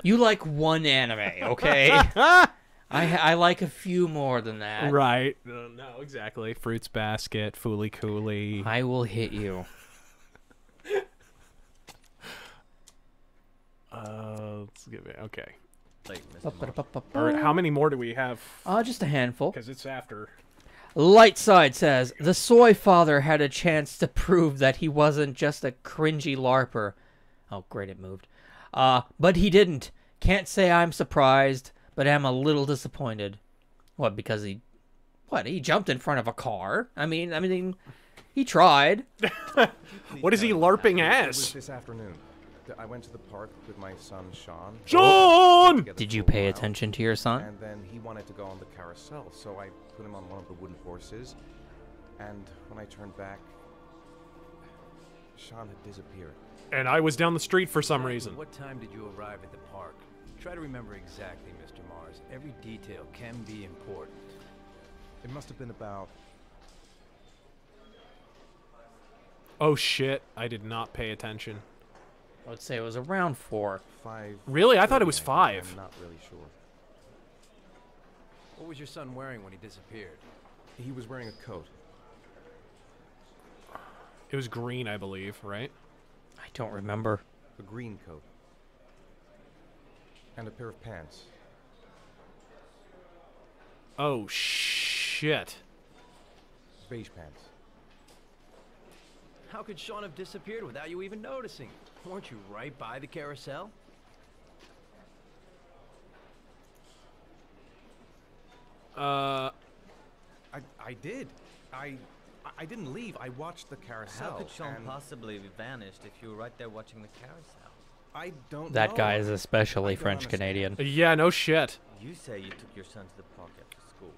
You like one anime, okay? I like a few more than that. Right. No, exactly. Fruits Basket, Fooly Cooly. I will hit you. Let's give it. Okay. All All right, how many more do we have? Just a handful. Because it's after. Lightside says, the soy father had a chance to prove that he wasn't just a cringy LARPer. Oh, great, it moved. But he didn't. Can't say I'm surprised, but am a little disappointed. What, because he jumped in front of a car? I mean, he tried. What is he LARPing It was as? this afternoon. I went to the park with my son, Sean. Sean! Did you pay attention to your son? And then he wanted to go on the carousel, so I put him on one of the wooden horses. And when I turned back, Sean had disappeared. And I was down the street for some reason. What time did you arrive at the park? Try to remember exactly, Mr. Mars. Every detail can be important. It must have been about... Oh shit, I did not pay attention. I would say it was around 4. 5. Really? I thought it was 5. I'm not really sure. What was your son wearing when he disappeared? He was wearing a coat. It was green, I believe, right? I don't remember. A green coat. And a pair of pants. Oh shit. Beige pants. How could Sean have disappeared without you even noticing? Weren't you right by the carousel? I did. I didn't leave. I watched the carousel. How could Sean and possibly have vanished if you were right there watching the carousel? I don't know. That guy is especially French-Canadian. Yeah, no shit. You say you took your son to the park after school,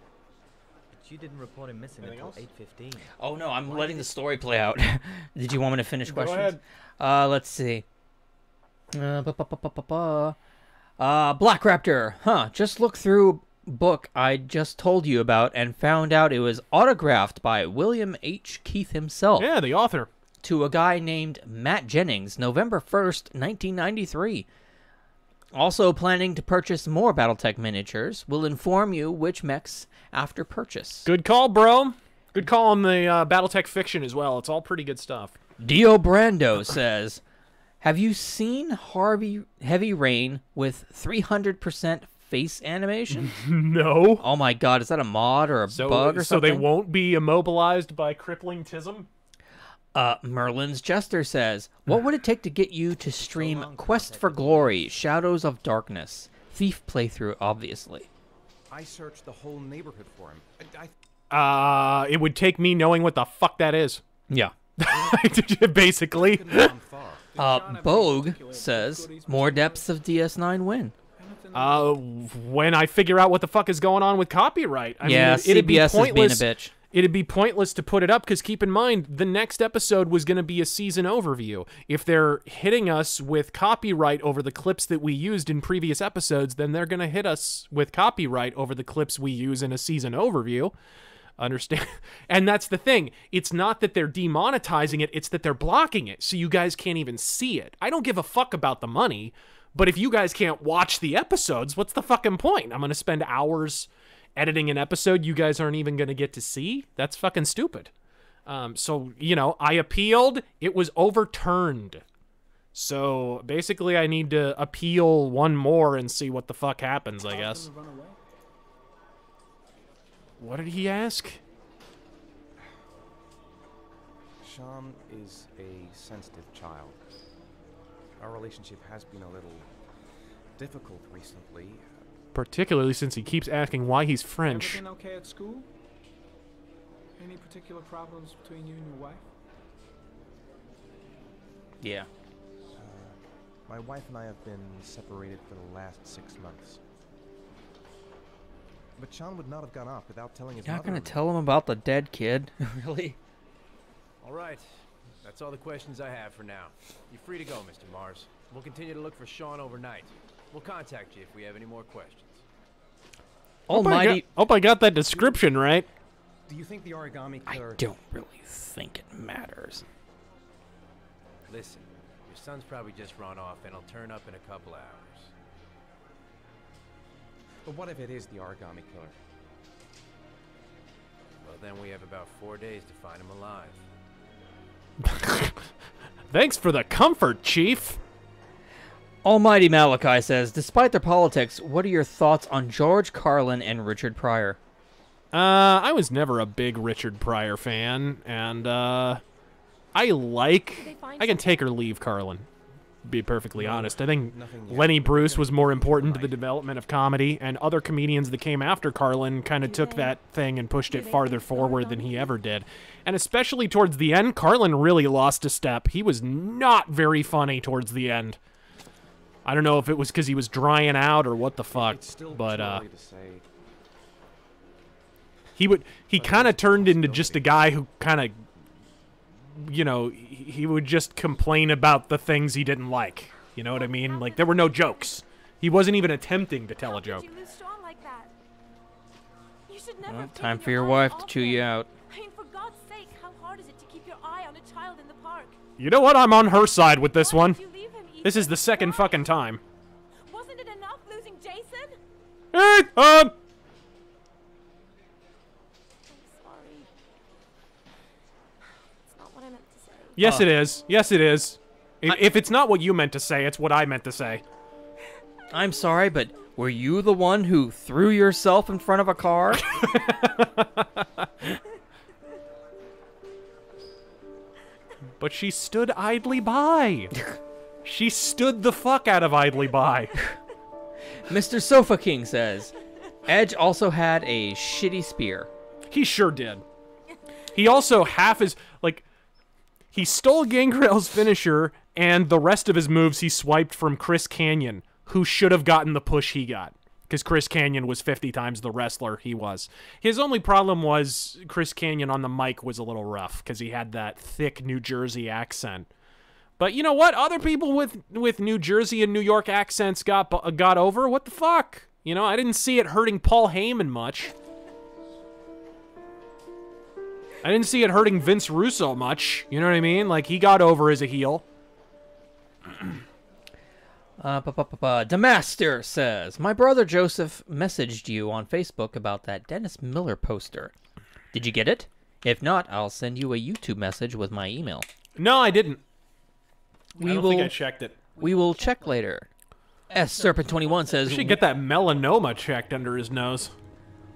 but you didn't report him missing until 8:15. Oh no, I'm letting the story play out. Did you want me to finish Go questions? Let's see. Black Raptor. Huh, just look through book I just told you about and found out it was autographed by William H. Keith himself. Yeah, the author. To a guy named Matt Jennings, November 1st, 1993. Also planning to purchase more Battletech miniatures. Will inform you which mechs after purchase. Good call, bro. Good call on the Battletech fiction as well. It's all pretty good stuff. Dio Brando says, have you seen Heavy Rain with 300% face animation? No. Oh my god, is that a mod or a bug or so something? they won't be immobilized by crippling tism? Merlin's Jester says, what would it take to get you to stream Quest for Glory, Shadows of Darkness? Thief playthrough, obviously. I searched the whole neighborhood for him. It would take me knowing what the fuck that is. Yeah. Basically. Bogue says, more depths of DS9 win. When I figure out what the fuck is going on with copyright. I mean, it'd be CBS pointless. is being a bitch. It'd be pointless to put it up because keep in mind, the next episode was going to be a season overview. If they're hitting us with copyright over the clips that we used in previous episodes, then they're going to hit us with copyright over the clips we use in a season overview. Understand? And that's the thing. It's not that they're demonetizing it, it's that they're blocking it, so you guys can't even see it. I don't give a fuck about the money, but if you guys can't watch the episodes, what's the fucking point? I'm going to spend hours editing an episode you guys aren't even going to get to see? That's fucking stupid. So, you know, I appealed. It was overturned. So, basically, I need to appeal one more and see what the fuck happens, I guess. What did he ask? Sean is a sensitive child. Our relationship has been a little difficult recently. Particularly since he keeps asking why he's French. Everything okay at school? Any particular problems between you and your wife? Yeah. My wife and I have been separated for the last 6 months. But Sean would not have gone off without telling his You're not mother. going to tell him about the dead kid? Really? All right. That's all the questions I have for now. You're free to go, Mr. Mars. We'll continue to look for Sean overnight. We'll contact you if we have any more questions. Almighty. Hope I got that description right. Do you think the origami killer... I don't really think it matters. Listen, your son's probably just run off and he'll turn up in a couple hours. But what if it is the origami killer? Well, then we have about 4 days to find him alive. Thanks for the comfort, Chief. Almighty Malachi says, despite their politics, what are your thoughts on George Carlin and Richard Pryor? I was never a big Richard Pryor fan, and I can take or leave Carlin, to be perfectly honest. I think Lenny Bruce was more important to the development of comedy, and other comedians that came after Carlin kind of took that thing and pushed it farther forward than he ever did. And especially towards the end, Carlin really lost a step. He was not very funny towards the end. I don't know if it was because he was drying out or what the fuck, but he kind of turned into just a guy who kind of, you know, he would just complain about the things he didn't like. You know what I mean? Like, there were no jokes. He wasn't even attempting to tell a joke. Well, time for your wife to chew you out. I mean, for God's sake, how hard is it to keep your eye on a child in the park? You know what? I'm on her side with this one. This is the second fucking time. Wasn't it enough losing Jason? Hey, I'm sorry. It's not what I meant to say. Yes, it is. Yes, it is. If it's not what you meant to say, it's what I meant to say. I'm sorry, but were you the one who threw yourself in front of a car? But she stood idly by. She stood the fuck out of idly by. Mr. Sofa King says, Edge also had a shitty spear. He sure did. He also he stole Gangrel's finisher, and the rest of his moves he swiped from Chris Kanyon, who should have gotten the push he got, because Chris Kanyon was 50 times the wrestler he was. His only problem was Chris Kanyon on the mic was a little rough, because he had that thick New Jersey accent. But you know what? Other people with New Jersey and New York accents got over. What the fuck? You know, I didn't see it hurting Paul Heyman much. I didn't see it hurting Vince Russo much. You know what I mean? Like, he got over as a heel. Demaster says, my brother Joseph messaged you on Facebook about that Dennis Miller poster. Did you get it? If not, I'll send you a YouTube message with my email. No, I didn't. I don't think I checked it. We will check later. Serpent21 says, we should get that melanoma checked under his nose.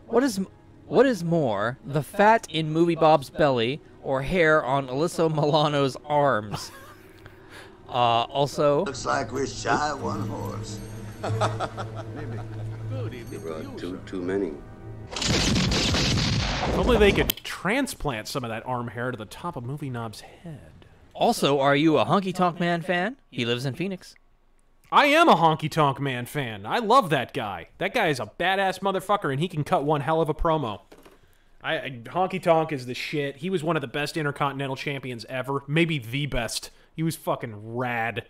What is more, the fat in Movie Bob's belly or hair on Alyssa Milano's arms? Also, looks like we're shy of one horse. You brought too many. If only they could transplant some of that arm hair to the top of Movie Knob's head. Also, are you a Honky Tonk Man fan? He lives in Phoenix. I am a Honky Tonk Man fan. I love that guy. That guy is a badass motherfucker, and he can cut one hell of a promo. Honky Tonk is the shit. He was one of the best Intercontinental Champions ever. Maybe the best. He was fucking rad.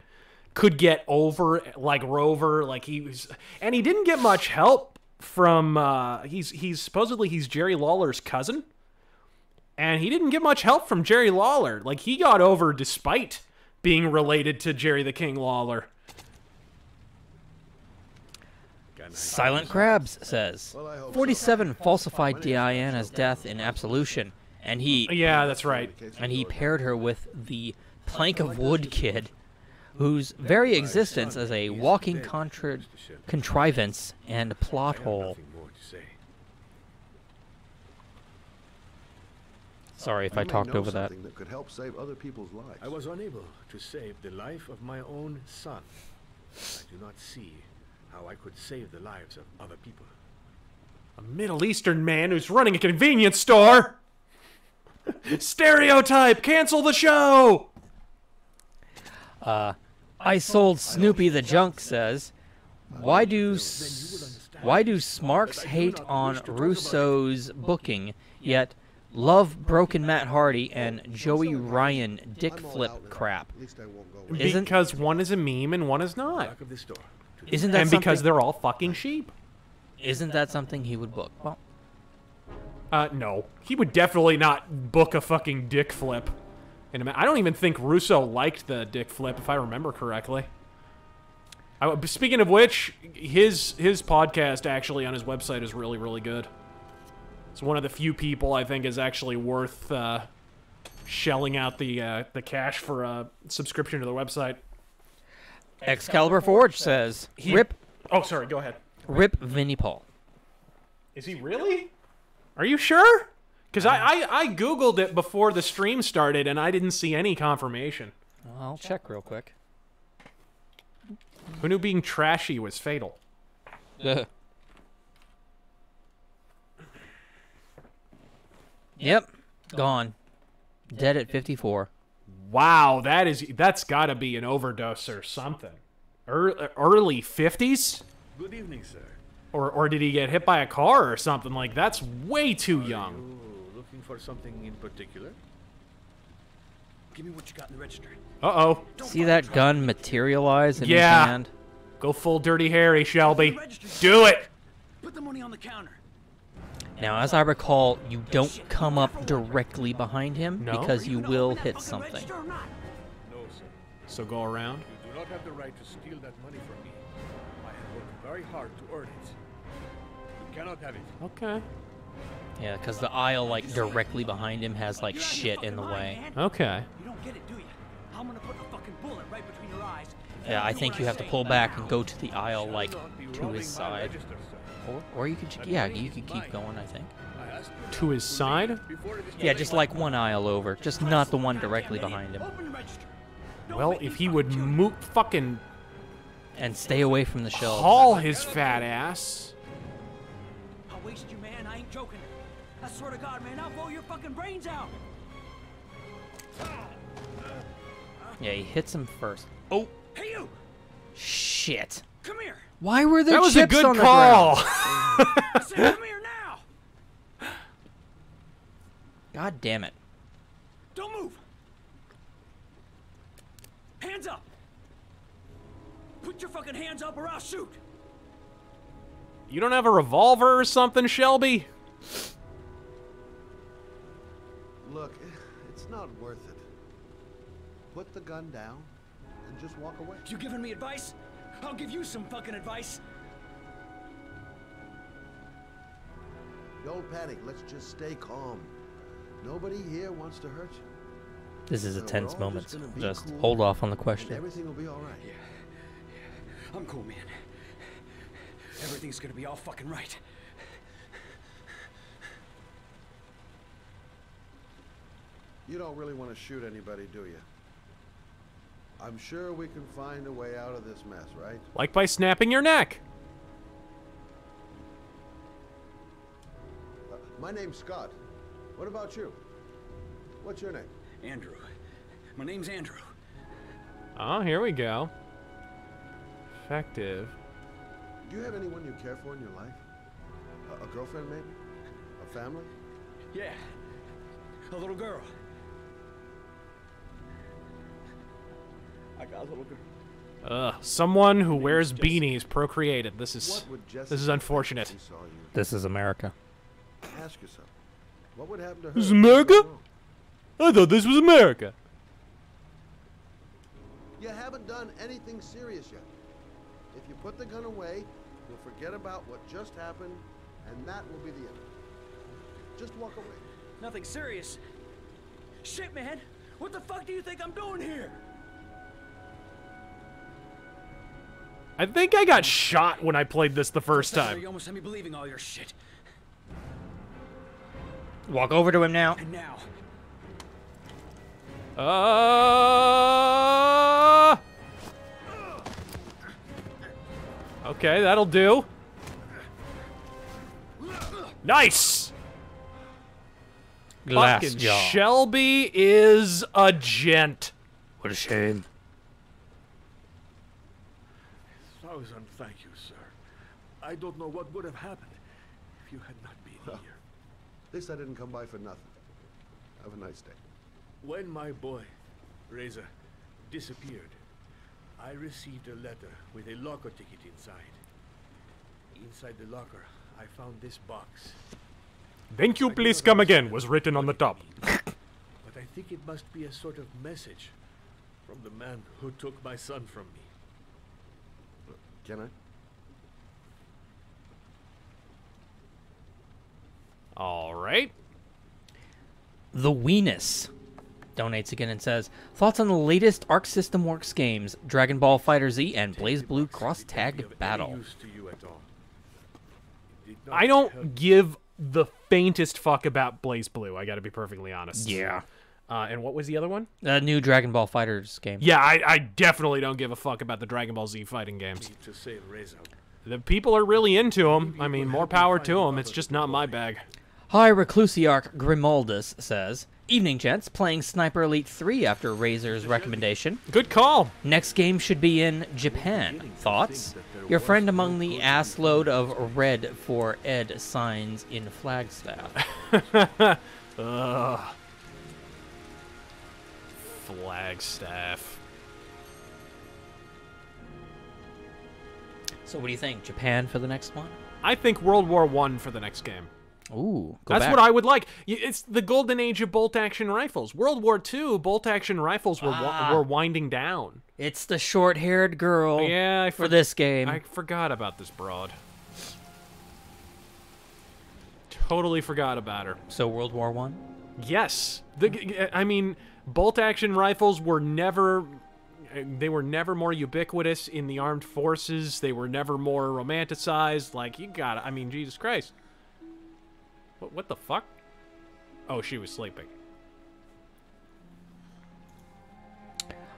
Could get over like Rover. Like he was... And he didn't get much help from... He's supposedly he's Jerry Lawler's cousin. And he didn't get much help from Jerry Lawler. Like, he got over despite being related to Jerry the King Lawler. Silent Crabs says 47 falsified Diana's death in Absolution, and he that's right. And he paired her with the Plank of Wood kid, whose very existence is a walking contrivance and plot hole. Sorry if I talked over that. That could help save other people's lives. I was unable to save the life of my own son. I do not see how I could save the lives of other people. A Middle Eastern man who's running a convenience store. Stereotype. Cancel the show. I sold Snoopy the Junk says, why do Smarks hate on Russo's booking, yet love Broken Matt Hardy and Joey Ryan dick flip crap? Because one is a meme and one is not. Isn't that and because they're all fucking sheep. Isn't that something he would book? Well, no. He would definitely not book a fucking dick flip. I don't even think Russo liked the dick flip, if I remember correctly. Speaking of which, his podcast actually on his website is really, really good. It's one of the few people I think is actually worth shelling out the cash for a subscription to the website. Excalibur Forge says, rip... Oh, sorry, go ahead. Rip Vinnie Paul. Is he really? Are you sure? Because I Googled it before the stream started, and I didn't see any confirmation. Well, I'll check real quick. Who knew being trashy was fatal? Yep, gone. Dead at 54. Wow, that's got to be an overdose or something. Early 50s? Good evening, sir. Or did he get hit by a car or something? Like, that's way too young. Are you looking for something in particular? Give me what you got in the register. Uh-oh. See that gun materialize in his hand? Go full Dirty Harry, Shelby. Do it! Put the money on the counter. Now, as I recall, you don't come up directly behind him because you will hit something. No, sir. So go around? You do not have the right to steal that money from me. I have worked very hard to earn it. You cannot have it. Okay. Yeah, because the aisle, like, directly behind him has, like, shit in the way. Okay. You don't get it, do you? I'm gonna put a fucking bullet right between your eyes. Yeah, I think you have to pull back and go to the aisle, like, to his side. Or you could, yeah, you could keep going, I think. To his side? Yeah, just like one aisle over. Just not the one directly behind him. Well, if he would fucking... And stay away from the shelves. Haul his fat ass. I'll waste you, man. I ain't joking. I swear to God, man, I'll blow your fucking brains out. Yeah, he hits him first. Oh! Hey, you! Shit. Come here. Why were there That was chips a good on the call. ground? I said, come here now. God damn it. Don't move. Hands up. Put your fucking hands up or I'll shoot. You don't have a revolver or something, Shelby? Look, it's not worth it. Put the gun down and just walk away. You giving me advice? I'll give you some fucking advice. Don't panic. Let's just stay calm. Nobody here wants to hurt you. This is a So tense we're all moment. gonna be Just cool, hold off on the and question. everything will be all right. Yeah. I'm cool, man. Everything's gonna be all fucking right. You don't really want to shoot anybody, do you? I'm sure we can find a way out of this mess, right? Like by snapping your neck. My name's Scott. What about you? What's your name? Andrew. My name's Andrew. Oh, here we go. Effective. Do you have anyone you care for in your life? A girlfriend, maybe? A family? Yeah. A little girl. I got a little girl. Someone who wears beanies procreated. This is unfortunate. This is America. Ask yourself, what would happen to her? This is America? I thought this was America. You haven't done anything serious yet. If you put the gun away, you'll forget about what just happened, and that will be the end. Just walk away. Nothing serious. Shit, man. What the fuck do you think I'm doing here? I think I got shot when I played this the first Professor, time. You almost had me believing all your shit. Walk over to him now. And now. Okay, that'll do. Nice! Glass Fucking jaw. Shelby is a gent. What a shame. Thousand thank you, sir. I don't know what would have happened if you had not been here. At least I didn't come by for nothing. Have a nice day. When my boy, Razor, disappeared, I received a letter with a locker ticket inside. Inside the locker, I found this box. Thank you, please come again, was written on the top. But I think it must be a sort of message from the man who took my son from me. Can I? All right. The Weenus donates again and says, thoughts on the latest Arc System Works games, Dragon Ball Fighter Z and Blaze Blue Cross Tag Battle. I don't give the faintest fuck about Blaze Blue, I gotta be perfectly honest. Yeah. And what was the other one? New Dragon Ball Fighters game. Yeah, I definitely don't give a fuck about the Dragon Ball Z fighting games. To save Razor. The people are really into them. I mean, more power to them. It's just not my bag. Hi, Reclusiarch Grimaldus says, evening, gents. Playing Sniper Elite 3 after Razor's recommendation. Good call. Next game should be in Japan. Thoughts? Your friend among the assload of red for Ed signs in Flagstaff. Flagstaff. So what do you think? Japan for the next one? I think World War I for the next game. Ooh, that's what I would like. It's the golden age of bolt-action rifles. World War II, bolt-action rifles were winding down. It's the short-haired girl for this game. I forgot about this broad. Totally forgot about her. So World War I? Yes. I mean, bolt-action rifles were never... They were never more ubiquitous in the armed forces. They were never more romanticized. Like, you gotta... I mean, Jesus Christ. What the fuck? Oh, she was sleeping.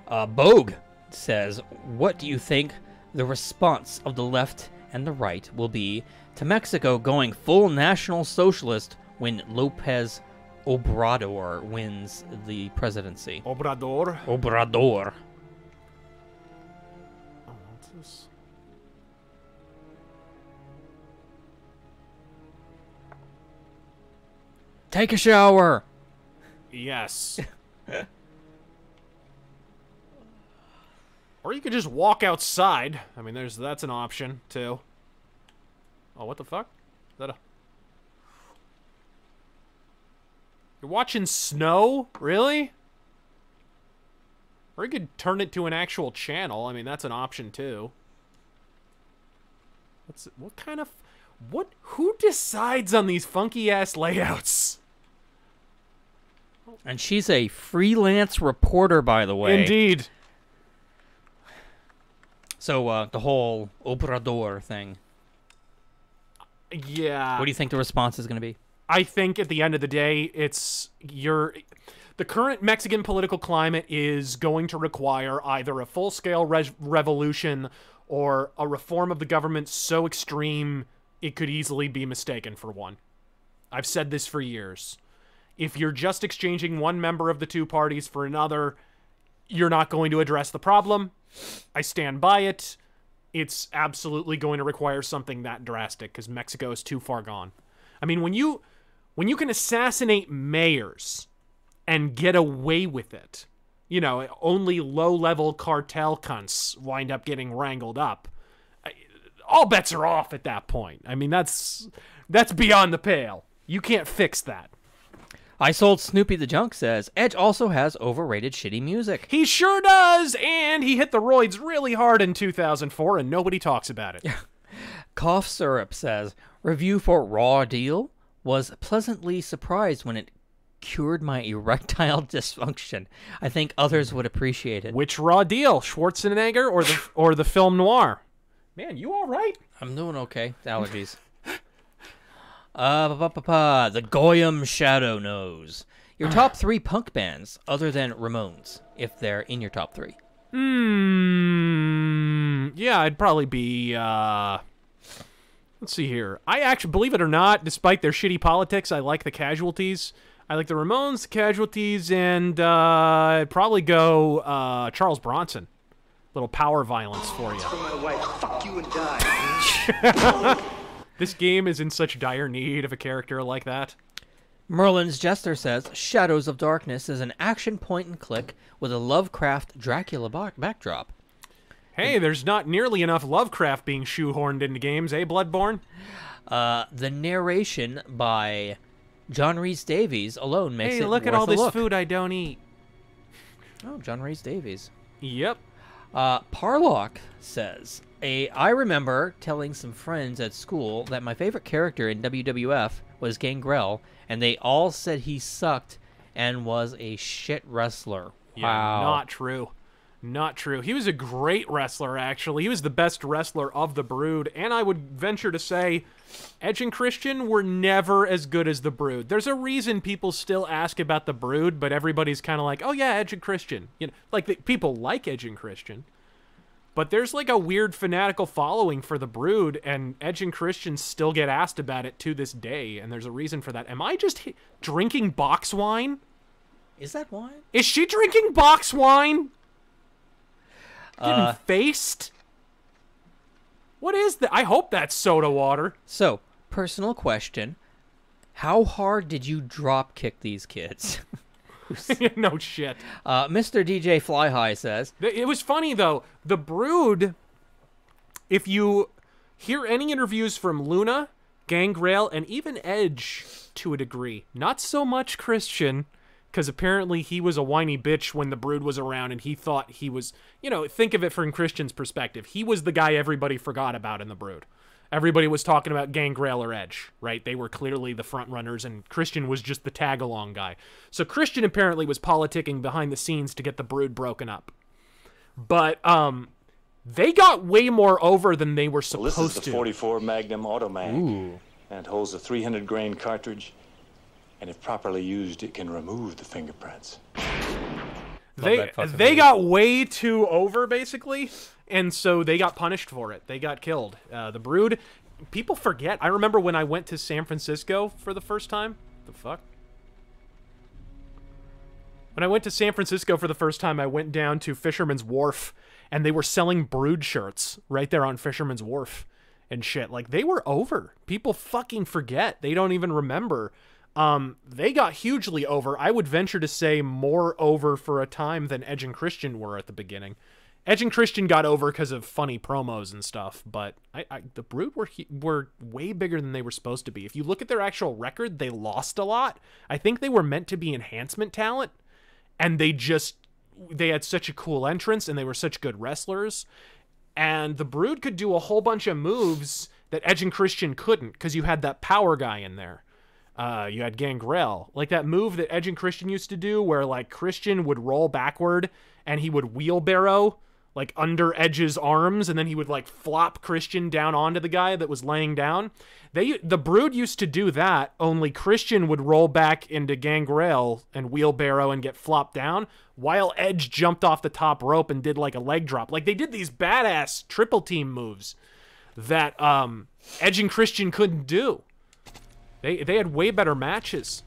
Bogue says, what do you think the response of the left and the right will be to Mexico going full National Socialist when Lopez Obrador wins the presidency? Obrador? Obrador. Oh, what's this? Take a shower. Yes. Or you could just walk outside. I mean, that's an option too. Oh, what the fuck? Is that a... You're watching snow? Really? Or you could turn it to an actual channel. I mean, that's an option too. What kind of... Who decides on these funky ass layouts? And she's a freelance reporter, by the way. Indeed. So, the whole Obrador thing. Yeah. What do you think the response is going to be? I think at the end of the day, the current Mexican political climate is going to require either a full-scale revolution or a reform of the government so extreme it could easily be mistaken for one. I've said this for years. If you're just exchanging one member of the two parties for another, you're not going to address the problem. I stand by it. It's absolutely going to require something that drastic because Mexico is too far gone. I mean, when you can assassinate mayors and get away with it, you know, only low-level cartel cunts wind up getting wrangled up. All bets are off at that point. I mean, that's beyond the pale. You can't fix that. I Sold Snoopy the Junk says, Edge also has overrated shitty music. He sure does, and he hit the roids really hard in 2004, and nobody talks about it. Cough Syrup says, review for Raw Deal was pleasantly surprised when it cured my erectile dysfunction. I think others would appreciate it. Which Raw Deal? Schwarzenegger or the film noir? Man, you all right? I'm doing okay. Allergies. The Goyam Shadow Knows. Your top 3 punk bands, other than Ramones, if they're in your top 3. Yeah, I'd probably be, let's see here. I actually, believe it or not, despite their shitty politics, I like the Casualties. I like the Ramones, the Casualties, and I'd probably go Charles Bronson. Little power violence for you. For my wife, fuck you and die. This game is in such dire need of a character like that. Merlin's Jester says, Shadows of Darkness is an action point-and-click with a Lovecraft Dracula backdrop. Hey, there's not nearly enough Lovecraft being shoehorned into games, eh, Bloodborne? The narration by John Rhys Davies alone makes it Hey, look at worth all a this look. food I don't eat. Oh, John Rhys Davies. Yep. Parlock says, I remember telling some friends at school that my favorite character in WWF was Gangrel, and they all said he sucked and was a shit wrestler. Yeah, Wow. not true. Not true. He was a great wrestler, actually. He was the best wrestler of the Brood, and I would venture to say Edge and Christian were never as good as the Brood. There's a reason people still ask about the Brood, but everybody's kind of like, oh yeah, Edge and Christian. You know, like people like Edge and Christian. But there's like a weird fanatical following for the Brood, and Edge and Christian still get asked about it to this day, and there's a reason for that. Am I just drinking box wine? Is that wine? Is she drinking box wine? Getting faced? What is that? I hope that's soda water. So, personal question. How hard did you drop kick these kids? No shit. Mr. DJ Fly High says, it was funny, though. The Brood, if you hear any interviews from Luna, Gangrel, and even Edge to a degree, not so much Christian, because apparently he was a whiny bitch when the Brood was around, and he thought he was, you know, think of it from Christian's perspective. He was the guy everybody forgot about in the Brood. Everybody was talking about Gangrel or Edge, right? They were clearly the front runners, and Christian was just the tag-along guy. So Christian apparently was politicking behind the scenes to get the Brood broken up. But they got way more over than they were supposed to. This is the 44 Magnum Automag. Ooh. And it holds a 300-grain cartridge, and if properly used, it can remove the fingerprints. They got way too over, basically, and so they got punished for it. They got killed. The Brood, people forget. I remember when I went to San Francisco for the first time. The fuck? When I went to San Francisco for the first time, I went down to Fisherman's Wharf, and they were selling Brood shirts right there on Fisherman's Wharf and shit. Like, they were over. People fucking forget. They don't even remember. They got hugely over. I would venture to say more over for a time than Edge and Christian were at the beginning. Edge and Christian got over because of funny promos and stuff, but the Brood were way bigger than they were supposed to be. If you look at their actual record, they lost a lot. I think they were meant to be enhancement talent, and they had such a cool entrance, and they were such good wrestlers, and the Brood could do a whole bunch of moves that Edge and Christian couldn't, because you had that power guy in there. You had Gangrel. Like that move that Edge and Christian used to do where like Christian would roll backward and he would wheelbarrow like under Edge's arms and then he would like flop Christian down onto the guy that was laying down. The Brood used to do that, only Christian would roll back into Gangrel and wheelbarrow and get flopped down while Edge jumped off the top rope and did like a leg drop. Like they did these badass triple team moves that Edge and Christian couldn't do. They had way better matches.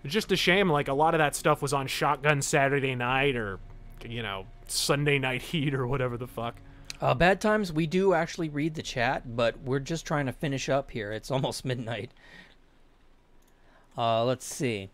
It's just a shame, like, a lot of that stuff was on Shotgun Saturday Night or, you know, Sunday Night Heat or whatever the fuck. Bad Times, we do actually read the chat, but we're just trying to finish up here. It's almost midnight. Let's see.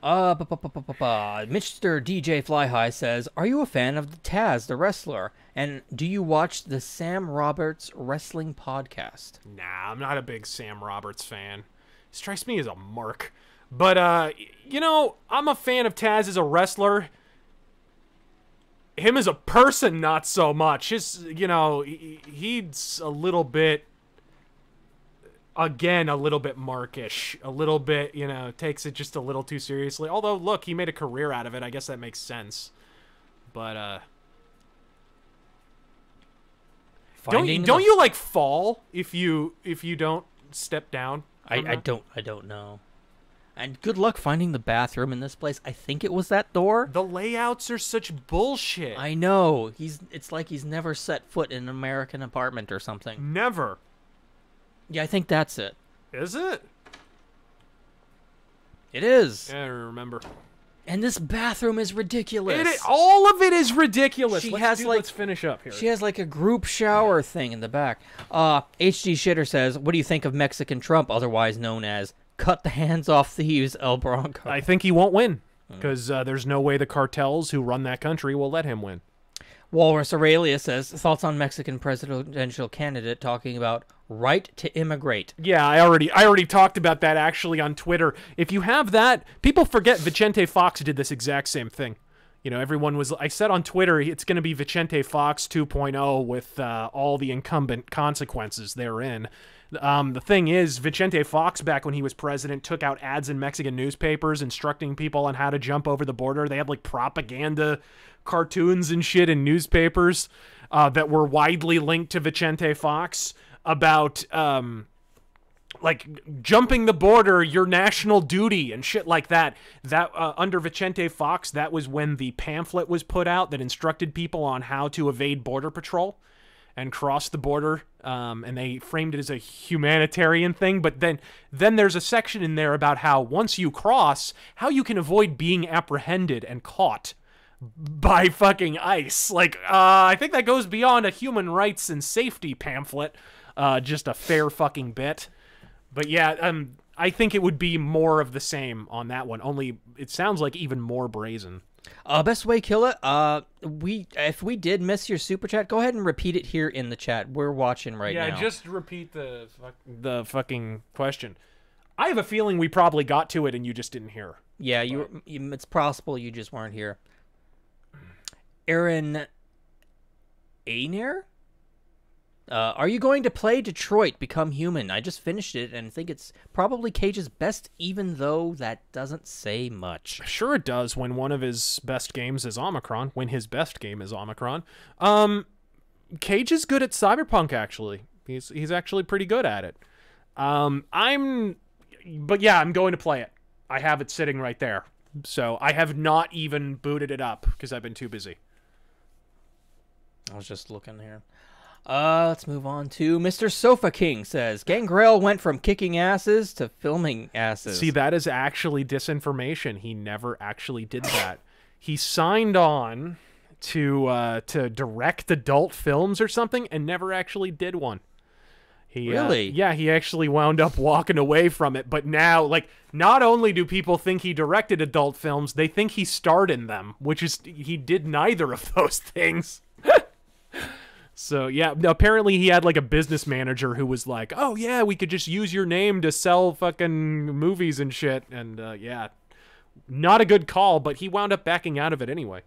Mr. DJ Flyhigh says, are you a fan of Taz, the wrestler? And do you watch the Sam Roberts Wrestling Podcast? Nah, I'm not a big Sam Roberts fan. He strikes me as a mark. But, you know, I'm a fan of Taz as a wrestler. Him as a person, not so much. You know, he's a little bit, again, a little bit markish. A little bit, you know, takes it just a little too seriously. Although, look, he made a career out of it. I guess that makes sense. But, don't you, like, fall if you don't step down? I don't know. And good luck finding the bathroom in this place. I think it was that door. The layouts are such bullshit. I know. It's like he's never set foot in an American apartment or something. Never. Yeah, I think that's it. Is it? It is. Yeah, I don't remember. And this bathroom is ridiculous. All of it is ridiculous. Let's finish up here. She has like a group shower thing in the back. HD Shitter says, what do you think of Mexican Trump, otherwise known as Cut the Hands Off Thieves El Bronco? I think he won't win, because there's no way the cartels who run that country will let him win. Walrus Aurelia says, thoughts on Mexican presidential candidate talking about right to immigrate. Yeah, I already talked about that actually on Twitter. If you have that, people forget Vicente Fox did this exact same thing. You know, I said on Twitter, it's going to be Vicente Fox 2.0 with all the incumbent consequences therein. The thing is, Vicente Fox, back when he was president, took out ads in Mexican newspapers instructing people on how to jump over the border. They had, like, propaganda cartoons and shit in newspapers that were widely linked to Vicente Fox about, like, jumping the border, your national duty and shit like that. That under Vicente Fox, that was when the pamphlet was put out that instructed people on how to evade Border Patrol and cross the border, and they framed it as a humanitarian thing. But then there's a section in there about how once you cross, how you can avoid being apprehended and caught by fucking ICE. Like, I think that goes beyond a human rights and safety pamphlet, just a fair fucking bit. But yeah, I think it would be more of the same on that one, only it sounds like even more brazen. Best way kill it. If we did miss your super chat, go ahead and repeat it here in the chat. We're watching now. Yeah, just repeat the fucking question. I have a feeling we probably got to it and you just didn't hear. Yeah, it's possible you just weren't here. Aaron Ainer? Are you going to play Detroit Become Human? I just finished it and think it's probably Cage's best, even though that doesn't say much. Sure it does when one of his best games is Omicron, when his best game is Omicron. Cage is good at Cyberpunk, actually. He's actually pretty good at it. But yeah, I'm going to play it. I have it sitting right there. So I have not even booted it up because I've been too busy. I was just looking here. Let's move on to Mr. Sofa King says, Gangrel went from kicking asses to filming asses. See, that is actually disinformation. He never actually did that. He signed on to direct adult films or something and never actually did one. Really? Yeah, he actually wound up walking away from it. But now, like, not only do people think he directed adult films, they think he starred in them, which is, he did neither of those things. So, yeah, apparently he had, like, a business manager who was like, oh, yeah, we could just use your name to sell fucking movies and shit. And, yeah, not a good call, but he wound up backing out of it anyway.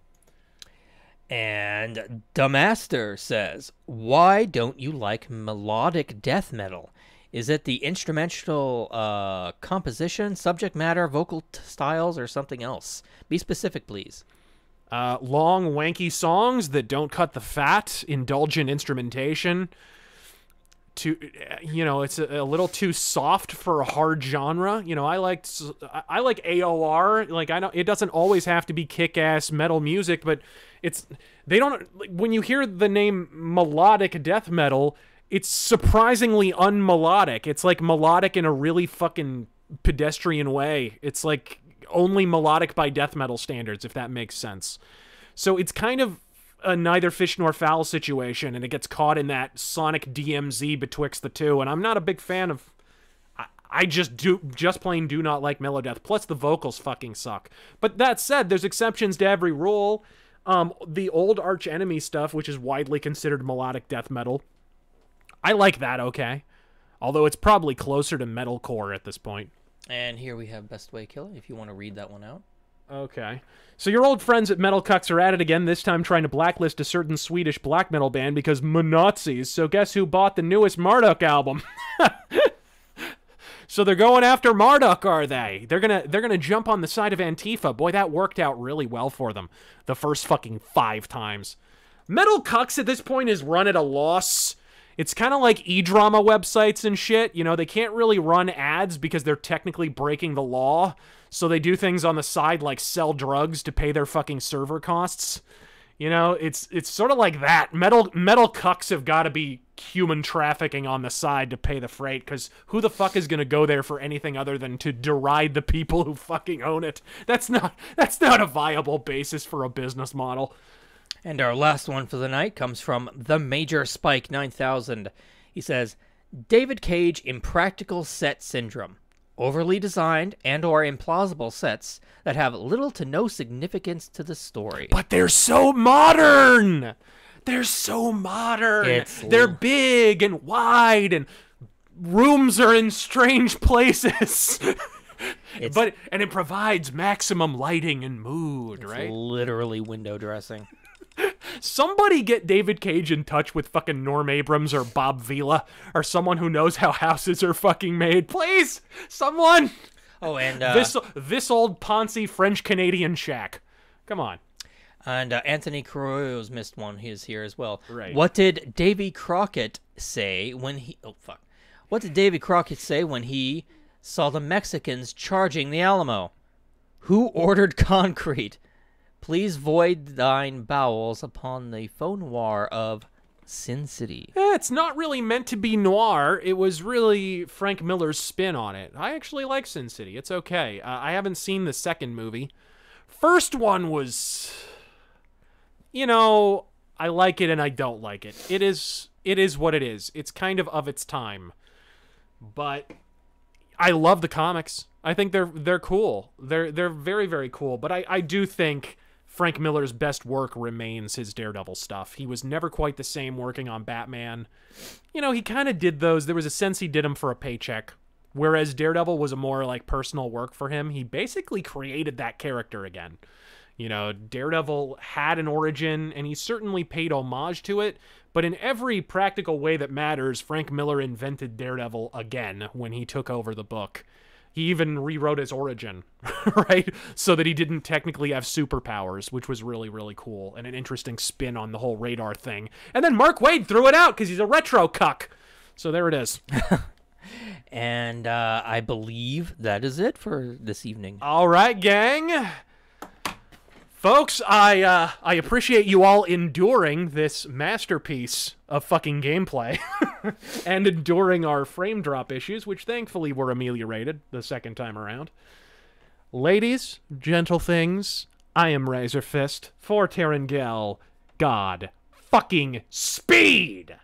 And Damaster says, why don't you like melodic death metal? Is it the instrumental composition, subject matter, vocal styles, or something else? Be specific, please. Long, wanky songs that don't cut the fat, indulgent instrumentation. It's a little too soft for a hard genre. You know, I like AOR. Like, it doesn't always have to be kick-ass metal music, but when you hear the name melodic death metal, it's surprisingly unmelodic. It's like melodic in a really fucking pedestrian way. It's like only melodic by death metal standards, if that makes sense. So it's kind of a neither fish nor fowl situation, and it gets caught in that sonic DMZ betwixt the two, and I'm not a big fan of... I just plain do not like Melodeath. Plus, the vocals fucking suck. But that said, there's exceptions to every rule. The old Arch Enemy stuff, which is widely considered melodic death metal, I like that okay. Although it's probably closer to metalcore at this point. And here we have Best Way Killer, if you want to read that one out. Okay. So your old friends at Metal Cucks are at it again, this time trying to blacklist a certain Swedish black metal band because Nazis. So guess who bought the newest Marduk album? So they're going after Marduk, are they? They're gonna jump on the side of Antifa. Boy, that worked out really well for them the first fucking 5 times. Metal Cucks at this point is run at a loss. It's kind of like e-drama websites and shit. You know, they can't really run ads because they're technically breaking the law. So they do things on the side like sell drugs to pay their fucking server costs. You know, it's sort of like that. Metal Cucks have got to be human trafficking on the side to pay the freight, because who the fuck is going to go there for anything other than to deride the people who fucking own it? That's not a viable basis for a business model. And our last one for the night comes from The Major Spike 9000. He says, David Cage Impractical Set Syndrome. Overly designed and or implausible sets that have little to no significance to the story. But they're so modern! They're so modern! They're big and wide, and rooms are in strange places. And it provides maximum lighting and mood, right? Literally window dressing. Somebody get David Cage in touch with fucking Norm Abrams or Bob Vila or someone who knows how houses are fucking made. Please! Someone! Oh, and... This old Ponzi French-Canadian shack. Come on. And Anthony Carrillo's missed one. He is here as well. Right. What did Davy Crockett say when he... Oh, fuck. What did Davy Crockett say when he saw the Mexicans charging the Alamo? Who ordered concrete? Please void thine bowels upon the faux noir of Sin City. It's not really meant to be noir. It was really Frank Miller's spin on it. I actually like Sin City. It's okay. I haven't seen the second movie. First one was... You know, I like it and I don't like it. It is what it is. It's kind of its time. But I love the comics. I think they're cool. They're very, very cool. But I do think Frank Miller's best work remains his Daredevil stuff. He was never quite the same working on Batman. You know, he kind of did those. There was a sense he did them for a paycheck. Whereas Daredevil was a more like personal work for him. He basically created that character again. You know, Daredevil had an origin, and he certainly paid homage to it, but in every practical way that matters, Frank Miller invented Daredevil again when he took over the book. He even rewrote his origin, right? So that he didn't technically have superpowers, which was really, really cool, and an interesting spin on the whole radar thing. And then Mark Waid threw it out because he's a retro cuck. So there it is. And I believe that is it for this evening. All right, gang. Folks, I appreciate you all enduring this masterpiece of fucking gameplay and enduring our frame drop issues, which thankfully were ameliorated the second time around. Ladies, gentle things, I am RazörFist for Terrangel. God fucking speed!